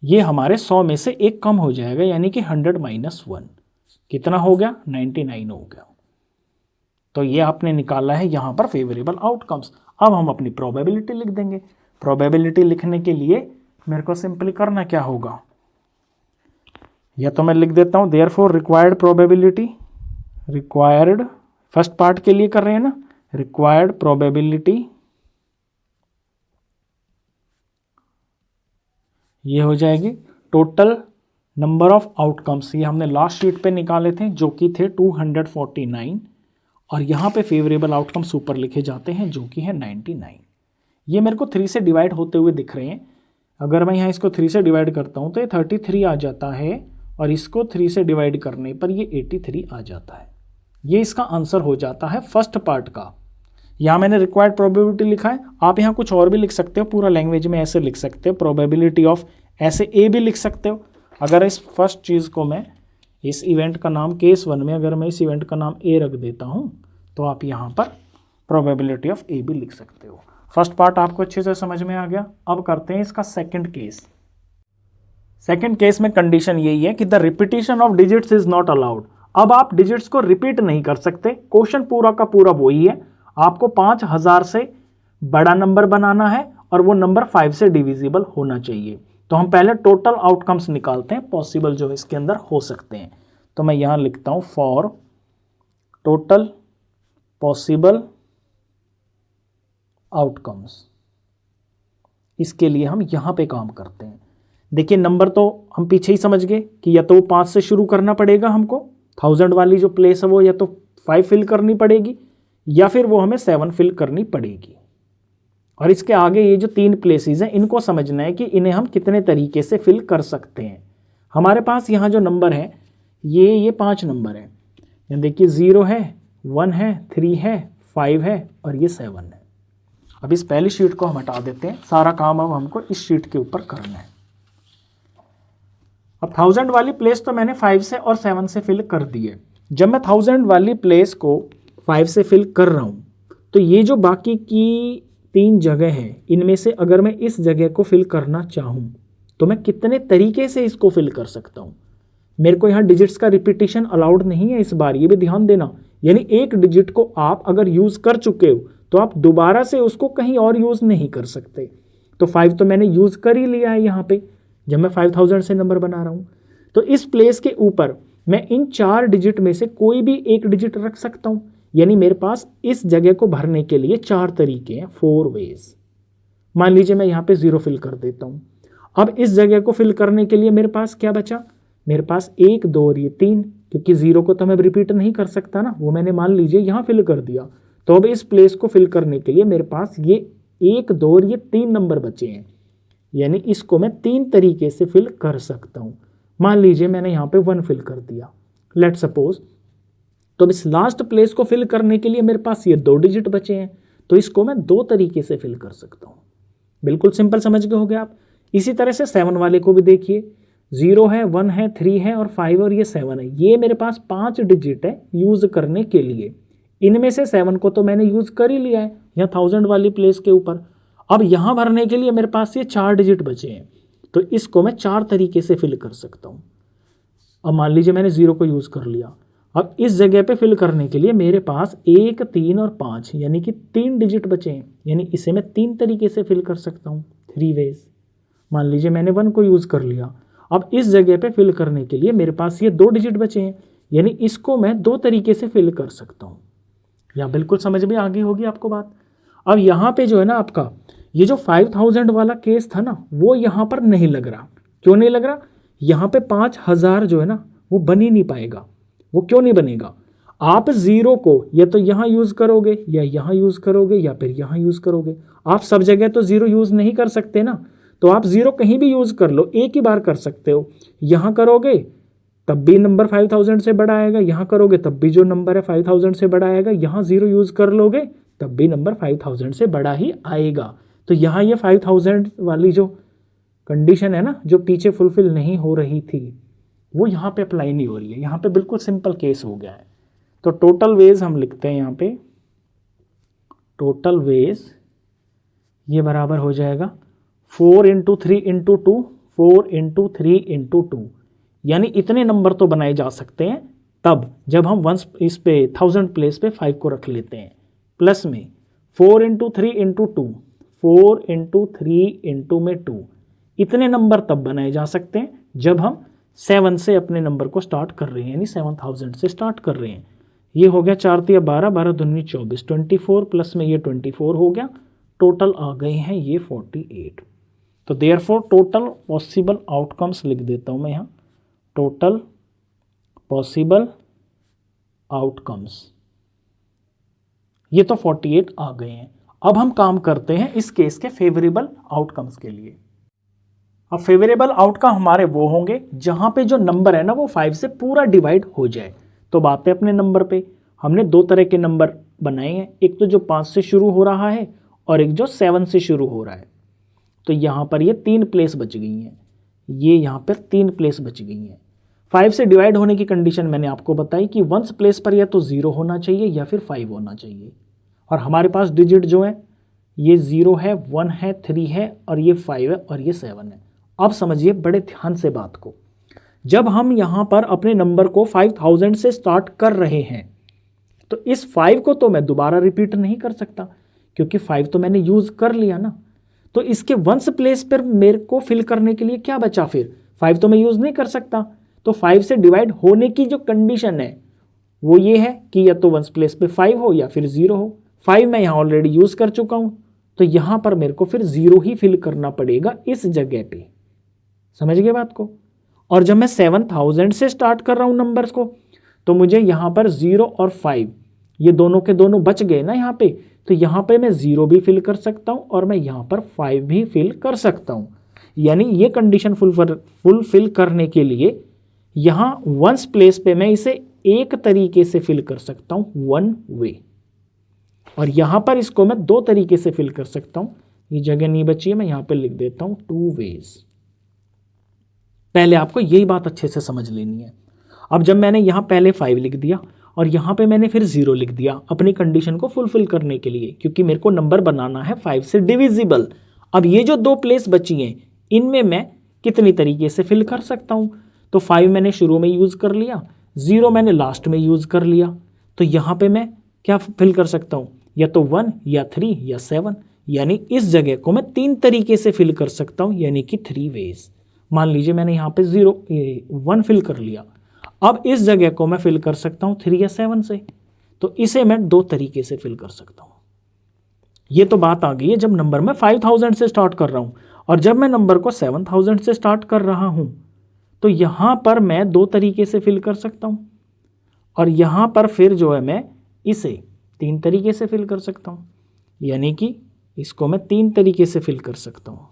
ये हमारे 100 में से एक कम हो जाएगा, यानी कि 100 - 1 कितना हो गया? 99 हो गया। तो ये आपने निकाला है यहाँ पर फेवरेबल आउटकम्स। अब हम अपनी प्रोबेबिलिटी लिख देंगे। प्रोबेबिलिटी लिखने के लिए मेरे को सिंपली करना क्या होगा, या तो मैं लिख देता हूँ therefore required probability, required first part के लिए कर रहे हैं ना, रिक्वायर्ड प्रोबेबिलिटी ये हो जाएगी टोटल नंबर ऑफ आउटकम्स। ये हमने लास्ट शीट पे निकाले थे जो कि थे 249, और यहाँ पे फेवरेबल आउटकम्स ऊपर लिखे जाते हैं जो कि है 99। ये मेरे को 3 से डिवाइड होते हुए दिख रहे हैं। अगर मैं यहाँ इसको 3 से डिवाइड करता हूँ तो ये 33 आ जाता है, और इसको 3 से डिवाइड करने पर ये 83 आ जाता है। ये इसका आंसर हो जाता है फर्स्ट पार्ट का। यहाँ मैंने रिक्वायर्ड प्रोबेबिलिटी लिखा है, आप यहाँ कुछ और भी लिख सकते हो, पूरा लैंग्वेज में ऐसे लिख सकते हो, प्रोबेबिलिटी ऑफ ऐसे ए भी लिख सकते हो। अगर इस फर्स्ट चीज़ को मैं इस इवेंट का नाम केस 1 में अगर मैं इस इवेंट का नाम ए रख देता हूँ तो आप यहाँ पर प्रोबेबिलिटी ऑफ ए भी लिख सकते हो। फर्स्ट पार्ट आपको अच्छे से समझ में आ गया। अब करते हैं इसका सेकंड केस। सेकंड केस में कंडीशन यही है कि the repetition of digits is not allowed. अब आप डिजिट्स को रिपीट नहीं कर सकते। क्वेश्चन पूरा का पूरा वही है, आपको 5000 से बड़ा नंबर बनाना है और वो नंबर 5 से डिविजिबल होना चाहिए। तो हम पहले टोटल आउटकम्स निकालते हैं पॉसिबल जो इसके अंदर हो सकते हैं। तो मैं यहां लिखता हूं फॉर टोटल पॉसिबल आउटकम्स। इसके लिए हम यहां पे काम करते हैं। देखिए नंबर तो हम पीछे ही समझ गए कि या तो 5 से शुरू करना पड़ेगा हमको, 1000 वाली जो प्लेस है वो या तो 5 फिल करनी पड़ेगी या फिर वो हमें 7 फिल करनी पड़ेगी। और इसके आगे ये जो 3 प्लेसेस हैं इनको समझना है कि इन्हें हम कितने तरीके से फिल कर सकते हैं। हमारे पास यहाँ जो नंबर है ये 5 नंबर है। यहाँ देखिए 0 है, 1 है, 3 है, 5 है और ये 7 है। अब इस पहली शीट को हम हटा देते हैं, सारा काम अब हमको इस शीट के ऊपर करना है। अब 1000 वाली प्लेस तो मैंने 5 से और 7 से फिल कर दी है। जब मैं 1000 वाली प्लेस को 5 से फिल कर रहा हूँ तो ये जो बाकी की 3 जगह है इनमें से अगर मैं इस जगह को फिल करना चाहूँ तो मैं कितने तरीके से इसको फिल कर सकता हूँ। मेरे को यहाँ डिजिट्स का रिपीटिशन अलाउड नहीं है इस बार, ये भी ध्यान देना। यानी एक डिजिट को आप अगर यूज़ कर चुके हो तो आप दोबारा से उसको कहीं और यूज़ नहीं कर सकते। तो 5 तो मैंने यूज़ कर ही लिया है यहाँ पे जब मैं 5000 से नंबर बना रहा हूँ। तो इस प्लेस के ऊपर मैं इन 4 डिजिट में से कोई भी एक डिजिट रख सकता हूँ। यानी मेरे पास इस जगह को भरने के लिए 4 तरीके हैं, 4 वेज। मान लीजिए मैं यहाँ पे 0 फिल कर देता हूँ। अब इस जगह को फिल करने के लिए मेरे पास क्या बचा, मेरे पास 1, 2 और ये 3, क्योंकि 0 को तो मैं रिपीट नहीं कर सकता ना, वो मैंने मान लीजिए यहाँ फिल कर दिया। तो अब इस प्लेस को फिल करने के लिए मेरे पास ये 1, 2 और ये 3 नंबर बचे हैं। यानी इसको मैं 3 तरीके से फिल कर सकता हूँ। मान लीजिए मैंने यहाँ पे 1 फिल कर दिया, लेट सपोज। तो इस लास्ट प्लेस को फिल करने के लिए मेरे पास ये 2 डिजिट बचे हैं, तो इसको मैं 2 तरीके से फिल कर सकता हूँ। बिल्कुल सिंपल समझ गए होगे आप। इसी तरह से 7 वाले को भी देखिए, 0 है, 1 है, 3 है और 5 और ये 7 है। ये मेरे पास 5 डिजिट है यूज़ करने के लिए। इनमें से 7 को तो मैंने यूज़ कर ही लिया है यहाँ 1000 वाली प्लेस के ऊपर। अब यहाँ भरने के लिए मेरे पास ये 4 डिजिट बचे हैं, तो इसको मैं 4 तरीके से फिल कर सकता हूँ। अब मान लीजिए मैंने 0 को यूज़ कर लिया। अब इस जगह पे फिल करने के लिए मेरे पास 1, 3 और 5 यानी कि 3 डिजिट बचे हैं। यानी इसे मैं 3 तरीके से फिल कर सकता हूँ, 3 वेज। मान लीजिए मैंने 1 को यूज़ कर लिया। अब इस जगह पे फिल करने के लिए मेरे पास ये 2 डिजिट बचे हैं, यानी इसको मैं 2 तरीके से फिल कर सकता हूँ। यहाँ बिल्कुल समझ में आ गई होगी आपको बात। अब यहाँ पे जो है ना आपका ये जो 5000 वाला केस था ना वो यहाँ पर नहीं लग रहा। क्यों नहीं लग रहा? यहाँ पे 5000 जो है ना वो बन ही नहीं पाएगा। वो क्यों नहीं बनेगा? आप ज़ीरो को या तो यहाँ यूज़ करोगे या यहाँ यूज़ करोगे या फिर यहाँ यूज़ करोगे। आप सब जगह तो ज़ीरो यूज़ नहीं कर सकते ना, तो आप ज़ीरो कहीं भी यूज़ कर लो, एक ही बार कर सकते हो। यहाँ करोगे तब भी नंबर 5000 से बड़ा आएगा, यहाँ करोगे तब भी जो नंबर है 5000 से बड़ा आएगा, यहाँ ज़ीरो यूज़ कर लोगे तब भी नंबर 5000 से बड़ा ही आएगा। तो यहाँ ये 5000 वाली जो कंडीशन है ना, जो पीछे फुलफिल नहीं हो रही थी, वो यहाँ पे अप्लाई नहीं हो रही है। यहाँ पे बिल्कुल सिंपल केस हो गया है। तो टोटल वेज हम लिखते हैं यहाँ पे, टोटल वेज ये बराबर हो जाएगा 4 × 3 × 2, 4 × 3 × 2, यानी इतने नंबर तो बनाए जा सकते हैं तब जब हम वंस इस पे 1000 प्लेस पे 5 को रख लेते हैं, प्लस में 4 × 3 × 2, 4 × 3 × में 2, इतने नंबर तब बनाए जा सकते हैं जब हम 7 से अपने नंबर को स्टार्ट कर रहे हैं, यानी 7000 से स्टार्ट कर रहे हैं। ये हो गया 4 × 12, 12 × 2 = 24, 24 प्लस में ये 24 हो गया, टोटल आ गए हैं ये 48। तो देयरफॉर टोटल पॉसिबल आउटकम्स लिख देता हूँ मैं यहाँ, टोटल पॉसिबल आउटकम्स, ये तो 48 आ गए हैं। अब हम काम करते हैं इस केस के फेवरेबल आउटकम्स के लिए। अब फेवरेबल आउटकम हमारे वो होंगे जहां पे जो नंबर है ना वो 5 से पूरा डिवाइड हो जाए। तो बात है अपने नंबर पे, हमने दो तरह के नंबर बनाए हैं, एक तो जो 5 से शुरू हो रहा है और एक जो 7 से शुरू हो रहा है। तो यहाँ पर ये 3 प्लेस बच गई हैं, ये यहाँ पर 3 प्लेस बच गई हैं। 5 से डिवाइड होने की कंडीशन मैंने आपको बताई कि वंस प्लेस पर या तो 0 होना चाहिए या फिर 5 होना चाहिए। और हमारे पास डिजिट जो है ये 0 है, 1 है, 3 है और ये 5 है और ये 7 है। अब समझिए बड़े ध्यान से बात को, जब हम यहाँ पर अपने नंबर को 5000 से स्टार्ट कर रहे हैं तो इस 5 को तो मैं दोबारा रिपीट नहीं कर सकता क्योंकि 5 तो मैंने यूज़ कर लिया ना। तो इसके वंस प्लेस पर मेरे को फिल करने के लिए क्या बचा, फिर 5 तो मैं यूज़ नहीं कर सकता। तो 5 से डिवाइड होने की जो कंडीशन है वो ये है कि या तो वंस प्लेस पे 5 हो या फिर 0 हो। 5 मैं यहाँ ऑलरेडी यूज़ कर चुका हूँ, तो यहाँ पर मेरे को फिर 0 ही फिल करना पड़ेगा इस जगह पे। समझ गए बात को। और जब मैं 7000 से स्टार्ट कर रहा हूँ नंबर्स को, तो मुझे यहाँ पर 0 और 5 ये दोनों के दोनों बच गए ना यहाँ पे, तो यहाँ पे मैं 0 भी फिल कर सकता हूँ और मैं यहाँ पर 5 भी फिल कर सकता हूँ। यानी ये कंडीशन फुलफिल करने के लिए यहाँ वंस प्लेस पे मैं इसे एक तरीके से फिल कर सकता हूँ, वन वे, और यहाँ पर इसको मैं दो तरीके से फिल कर सकता हूँ। ये जगह नहीं बची है, मैं यहाँ पे लिख देता हूँ 2 वेज। पहले आपको यही बात अच्छे से समझ लेनी है। अब जब मैंने यहाँ पहले 5 लिख दिया और यहाँ पे मैंने फिर 0 लिख दिया अपनी कंडीशन को फुलफिल करने के लिए, क्योंकि मेरे को नंबर बनाना है 5 से डिविजिबल। अब ये जो 2 प्लेस बची हैं इनमें मैं कितनी तरीके से फिल कर सकता हूँ। तो 5 मैंने शुरू में यूज़ कर लिया, 0 मैंने लास्ट में यूज़ कर लिया। तो यहाँ पे मैं क्या फिल कर सकता हूँ, या तो 1 या 3 या 7, यानी इस जगह को मैं 3 तरीके से फिल कर सकता हूँ, यानी कि 3 वेज। मान लीजिए मैंने यहाँ पे 1 फिल कर लिया, अब इस जगह को मैं फिल कर सकता हूँ 3 या 7 से, तो इसे मैं 2 तरीके से फिल कर सकता हूँ। ये तो बात आ गई है जब नंबर मैं 5000 से स्टार्ट कर रहा हूँ, और जब मैं नंबर को 7000 से स्टार्ट कर रहा हूँ तो यहाँ पर मैं 2 तरीके से फिल कर सकता हूँ, और यहाँ पर फिर जो है मैं इसे 3 तरीके से फिल कर सकता हूँ, यानी कि इसको मैं 3 तरीके से फिल कर सकता हूँ।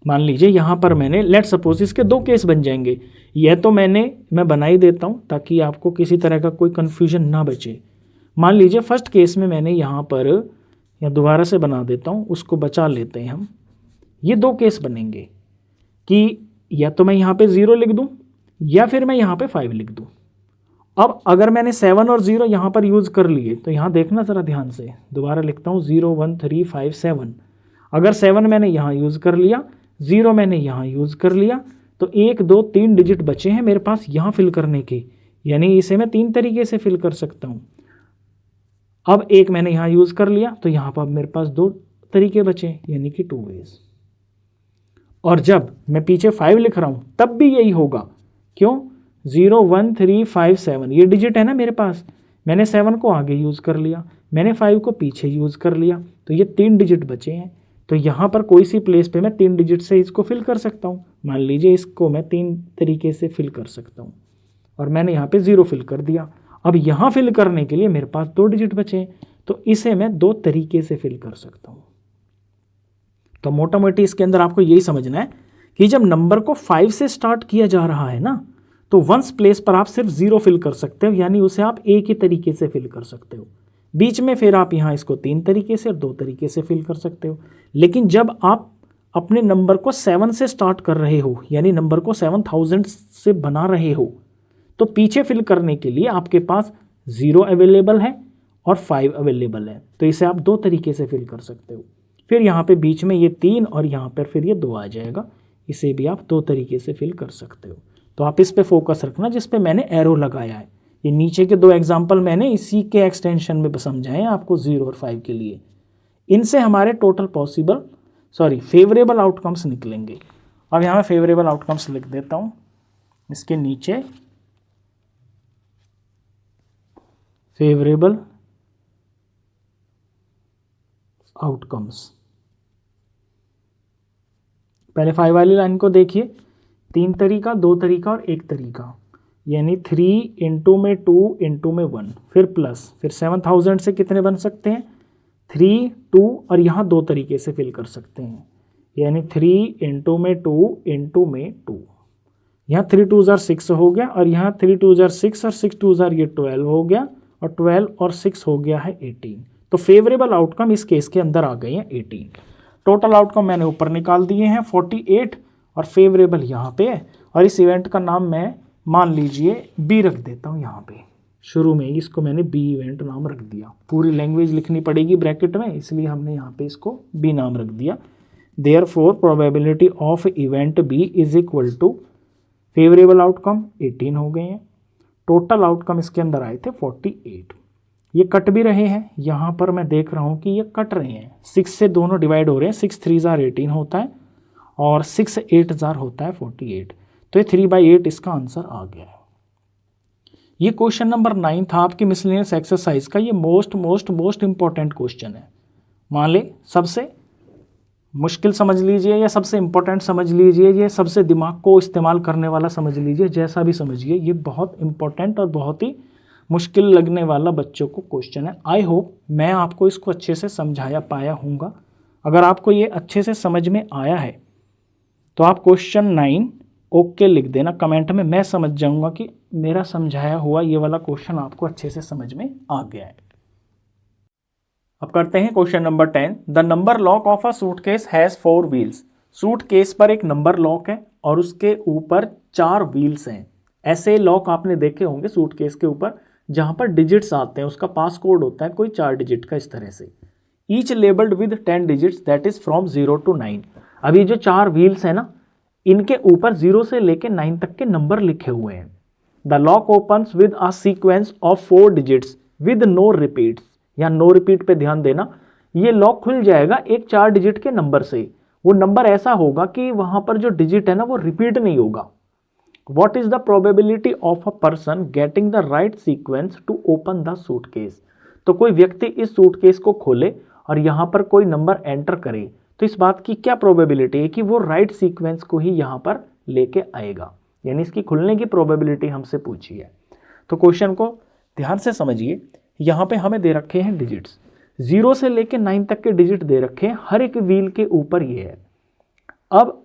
मान लीजिए यहाँ पर मैंने लेट सपोज इसके 2 केस बन जाएंगे। यह तो मैं बना ही देता हूँ ताकि आपको किसी तरह का कोई कन्फ्यूजन ना बचे। मान लीजिए फर्स्ट केस में मैंने यहाँ पर, या दोबारा से बना देता हूँ, उसको बचा लेते हैं हम। ये 2 केस बनेंगे कि या तो मैं यहाँ पे 0 लिख दूँ या फिर मैं यहाँ पे 5 लिख दूँ। अब अगर मैंने 7 और 0 यहाँ पर यूज़ कर लिए तो यहाँ देखना ज़रा ध्यान से, दोबारा लिखता हूँ 0 1 3 5 7। अगर 7 मैंने यहाँ यूज़ कर लिया, 0 मैंने यहाँ यूज़ कर लिया, तो 1 2 3 डिजिट बचे हैं मेरे पास यहाँ फिल करने के, यानी इसे मैं 3 तरीके से फिल कर सकता हूँ। अब 1 मैंने यहाँ यूज़ कर लिया तो यहाँ पर मेरे पास 2 तरीके बचे, यानी कि 2 वेज। और जब मैं पीछे 5 लिख रहा हूँ तब भी यही होगा। क्यों? 0 1 3 5 7 ये डिजिट है ना मेरे पास, मैंने 7 को आगे यूज़ कर लिया, मैंने 5 को पीछे यूज़ कर लिया, तो ये 3 डिजिट बचे हैं। तो यहाँ पर कोई सी प्लेस पे मैं 3 डिजिट से इसको फिल कर सकता हूँ। मान लीजिए इसको मैं 3 तरीके से फिल कर सकता हूँ, और मैंने यहाँ पे 0 फिल कर दिया। अब यहाँ फिल करने के लिए मेरे पास 2 डिजिट बचे हैं, तो इसे मैं 2 तरीके से फिल कर सकता हूँ। तो मोटा मोटी इसके अंदर आपको यही समझना है कि जब नंबर को 5 से स्टार्ट किया जा रहा है ना, तो वंस प्लेस पर आप सिर्फ 0 फिल कर सकते हो, यानी उसे आप एक ही तरीके से फिल कर सकते हो। बीच में फिर आप यहाँ इसको 3 तरीके से और 2 तरीके से फिल कर सकते हो। लेकिन जब आप अपने नंबर को 7 से स्टार्ट कर रहे हो, यानी नंबर को 7000 से बना रहे हो, तो पीछे फिल करने के लिए आपके पास 0 अवेलेबल है और 5 अवेलेबल है, तो इसे आप 2 तरीके से फिल कर सकते हो। फिर यहाँ पे बीच में ये 3 और यहाँ पर फिर ये 2 आ जाएगा, इसे भी आप 2 तरीके से फिल कर सकते हो। तो आप इस पे फोकस रखना जिस पे मैंने एरो लगाया है। ये नीचे के 2 एग्जाम्पल मैंने इसी के एक्सटेंशन में समझाए हैं आपको 0 और 5 के लिए। इनसे हमारे टोटल फेवरेबल आउटकम्स निकलेंगे। अब यहाँ मैं फेवरेबल आउटकम्स लिख देता हूँ इसके नीचे, फेवरेबल आउटकम्स। पहले 5 वाली लाइन को देखिए, 3 तरीका, 2 तरीका और 1 तरीका, यानी 3 इंटू में 2 इंटू में 1, फिर प्लस, फिर 7000 से कितने बन सकते हैं 3, 2 और यहाँ 2 तरीके से फिल कर सकते हैं, यानी 3 इंटू में 2 इंटू में 2। यहाँ 3 2 जार 6 हो गया और यहाँ 3 2 जार 6 और 6 2 जार ये 12 हो गया और 12 और 6 हो गया है 18। तो फेवरेबल आउटकम इस केस के अंदर आ गए हैं 18। टोटल आउटकम मैंने ऊपर निकाल दिए हैं 48 और फेवरेबल यहाँ पे है। और इस इवेंट का नाम मैं मान लीजिए बी रख देता हूँ। यहाँ पे शुरू में इसको मैंने बी इवेंट नाम रख दिया। पूरी लैंग्वेज लिखनी पड़ेगी ब्रैकेट में, इसलिए हमने यहाँ पे इसको बी नाम रख दिया। Therefore probability of event B is equal to favourable outcome 18 हो गए हैं। टोटल आउटकम इसके अंदर आए थे 48। ये कट भी रहे हैं, यहाँ पर मैं देख रहा हूँ कि ये कट रहे हैं, 6 से दोनों डिवाइड हो रहे हैं। 6 3 जार 18 होता है और 6 8 जार होता है 48। तो ये 3/8 इसका आंसर आ गया है। ये क्वेश्चन नंबर 9 था आपकी मिसलेनियस एक्सरसाइज का। ये मोस्ट इंपॉर्टेंट क्वेश्चन है। मान ले सबसे मुश्किल समझ लीजिए या सबसे इंपॉर्टेंट समझ लीजिए, ये सबसे दिमाग को इस्तेमाल करने वाला समझ लीजिए, जैसा भी समझिए, ये बहुत इंपॉर्टेंट और बहुत ही मुश्किल लगने वाला बच्चों को क्वेश्चन है। आई होप मैं आपको इसको अच्छे से समझाया पाया हूँगा। अगर आपको ये अच्छे से समझ में आया है तो आप क्वेश्चन 9 ओके लिख देना कमेंट में, मैं समझ जाऊँगा कि मेरा समझाया हुआ ये वाला क्वेश्चन आपको अच्छे से समझ में आ गया है। अब करते हैं question number 10। The number lock of a suitcase has 4 wheels. Suitcase पर एक नंबर लॉक है और उसके ऊपर 4 व्हील्स हैं। ऐसे लॉक आपने देखे होंगे सूटकेस के ऊपर जहाँ पर डिजिट्स आते हैं, उसका पास कोड होता है कोई 4 डिजिट का इस तरह से। Each labelled with 10 digits that is from 0 to 9। अब ये जो 4 व्हील्स है ना, इनके ऊपर 0 से लेके 9 तक के नंबर लिखे हुए हैं। The lock opens with a sequence of 4 digits with no repeats. या नो रिपीट पे ध्यान देना, ये लॉक खुल जाएगा एक 4 डिजिट के नंबर से। वो नंबर ऐसा होगा कि वहां पर जो डिजिट है ना वो रिपीट नहीं होगा। What is the probability of a person getting the right sequence to open the suitcase? तो कोई व्यक्ति इस सूटकेस को खोले और यहाँ पर कोई नंबर एंटर करे तो इस बात की क्या प्रोबेबिलिटी है कि वो राइट सीक्वेंस को ही यहाँ पर लेके आएगा, यानी इसकी खुलने की प्रोबेबिलिटी हमसे पूछी है। तो क्वेश्चन को ध्यान से समझिए। यहाँ पे हमें दे रखे हैं डिजिट्स, 0 से लेके 9 तक के डिजिट दे रखे हैं, हर एक व्हील के ऊपर ये है। अब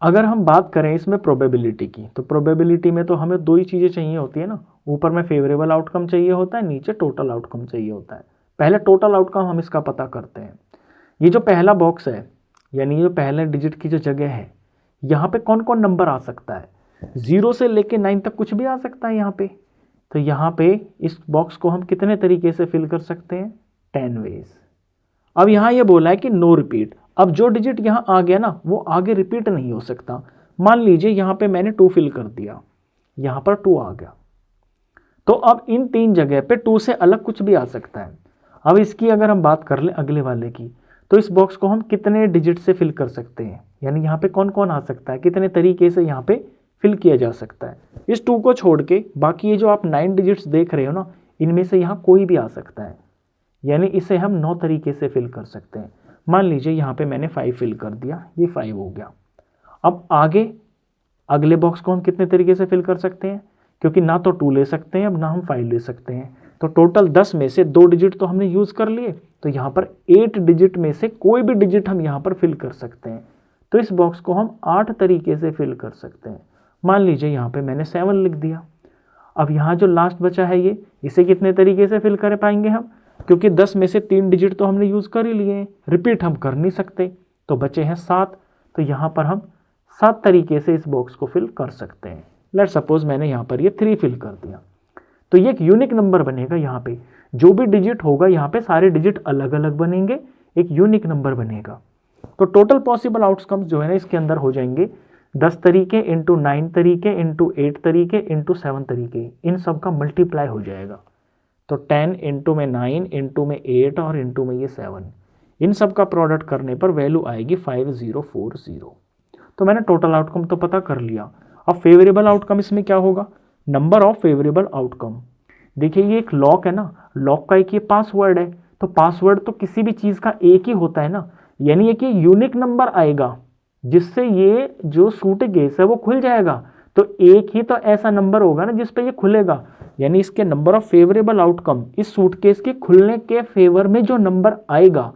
अगर हम बात करें इसमें प्रोबेबिलिटी की, तो प्रोबेबिलिटी में तो हमें 2 ही चीज़ें चाहिए होती है ना, ऊपर में फेवरेबल आउटकम चाहिए होता है, नीचे टोटल आउटकम चाहिए होता है। पहले टोटल आउटकम हम इसका पता करते हैं। ये जो पहला बॉक्स है, यानी ये पहले डिजिट की जो जगह है, यहाँ पे कौन कौन नंबर आ सकता है, 0 से लेके 9 तक कुछ भी आ सकता है यहाँ पे। तो यहाँ पे इस बॉक्स को हम कितने तरीके से फिल कर सकते हैं, 10 वेज। अब यहाँ ये बोला है कि नो रिपीट। अब जो डिजिट यहाँ आ गया ना वो आगे रिपीट नहीं हो सकता। मान लीजिए यहाँ पे मैंने 2 फिल कर दिया, यहाँ पर 2 आ गया, तो अब इन 3 जगह पे 2 से अलग कुछ भी आ सकता है। अब इसकी अगर हम बात कर ले अगले वाले की, तो इस बॉक्स को हम कितने डिजिट से फिल कर सकते हैं, यानी यहाँ पे कौन कौन आ सकता है, कितने तरीके से यहाँ पे फिल किया जा सकता है। इस 2 को छोड़ के बाकी ये जो आप 9 डिजिट्स देख रहे हो ना, इनमें से यहाँ कोई भी आ सकता है, यानी इसे हम 9 तरीके से फिल कर सकते हैं। मान लीजिए यहाँ पे मैंने 5 फिल कर दिया, ये 5 हो गया। अब आगे अगले बॉक्स को हम कितने तरीके से फिल कर सकते हैं, क्योंकि ना तो 2 ले सकते हैं अब ना हम 5 ले सकते हैं। तो टोटल 10 में से 2 डिजिट तो हमने यूज़ कर लिए, तो यहाँ पर 8 डिजिट में से कोई भी डिजिट हम यहाँ पर फिल कर सकते हैं। तो इस बॉक्स को हम 8 तरीके से फिल कर सकते हैं। मान लीजिए यहाँ पे मैंने 7 लिख दिया। अब यहाँ जो लास्ट बचा है ये, इसे कितने तरीके से फिल कर पाएंगे हम, क्योंकि 10 में से 3 डिजिट तो हमने यूज़ कर ही लिए हैं, रिपीट हम कर नहीं सकते, तो बचे हैं 7। तो यहाँ पर हम 7 तरीके से इस बॉक्स को फिल कर सकते हैं। लेट सपोज मैंने यहाँ पर ये 3 फिल कर दिया, तो ये एक यूनिक नंबर बनेगा। यहाँ पे जो भी डिजिट होगा यहाँ पे सारे डिजिट अलग अलग बनेंगे, एक यूनिक नंबर बनेगा। तो टोटल पॉसिबल आउटकम्स जो है ना इसके अंदर हो जाएंगे 10 तरीके इंटू 9 तरीके इंटू 8 तरीके इंटू 7 तरीके, इन सब का मल्टीप्लाई हो जाएगा। तो 10 इंटू में 9 इंटू में 8 और इंटू में ये 7, इन सब का प्रोडक्ट करने पर वैल्यू आएगी 5040। तो मैंने टोटल आउटकम तो पता कर लिया। अब फेवरेबल आउटकम इसमें क्या होगा, नंबर ऑफ फेवरेबल आउटकम। देखिए ये एक लॉक है ना, लॉक का एक ये पासवर्ड है, तो पासवर्ड तो किसी भी चीज़ का एक ही होता है ना, यानी एक ये यूनिक नंबर आएगा जिससे ये जो सूटकेस है वो खुल जाएगा। तो एक ही तो ऐसा नंबर होगा ना जिस पे ये खुलेगा, यानी इसके नंबर ऑफ फेवरेबल आउटकम, इस सूटकेस के खुलने के फेवर में जो नंबर आएगा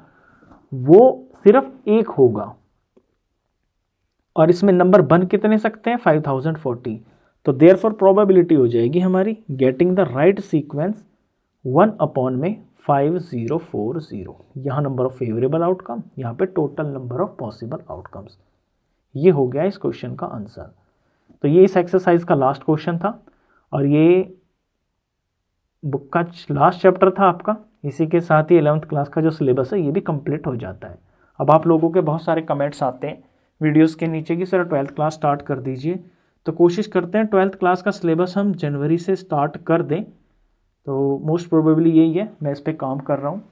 वो सिर्फ एक होगा। और इसमें नंबर बन कितने सकते हैं, 5040। तो देयरफॉर प्रोबेबिलिटी हो जाएगी हमारी गेटिंग द राइट सीक्वेंस 1/5040। यहाँ नंबर ऑफ फेवरेबल आउटकम, यहाँ पे total number of possible outcomes. ये हो गया इस क्वेश्चन का आंसर। तो ये इस एक्सरसाइज का लास्ट क्वेश्चन था और ये बुक का लास्ट चैप्टर था आपका। इसी के साथ ही 11th क्लास का जो सिलेबस है ये भी कंप्लीट हो जाता है। अब आप लोगों के बहुत सारे कमेंट्स आते हैं वीडियोस के नीचे कि सर 12th क्लास स्टार्ट कर दीजिए, तो कोशिश करते हैं 12th क्लास का सिलेबस हम जनवरी से स्टार्ट कर दें। तो मोस्ट प्रोबेबली यही है, मैं इस पर काम कर रहा हूँ।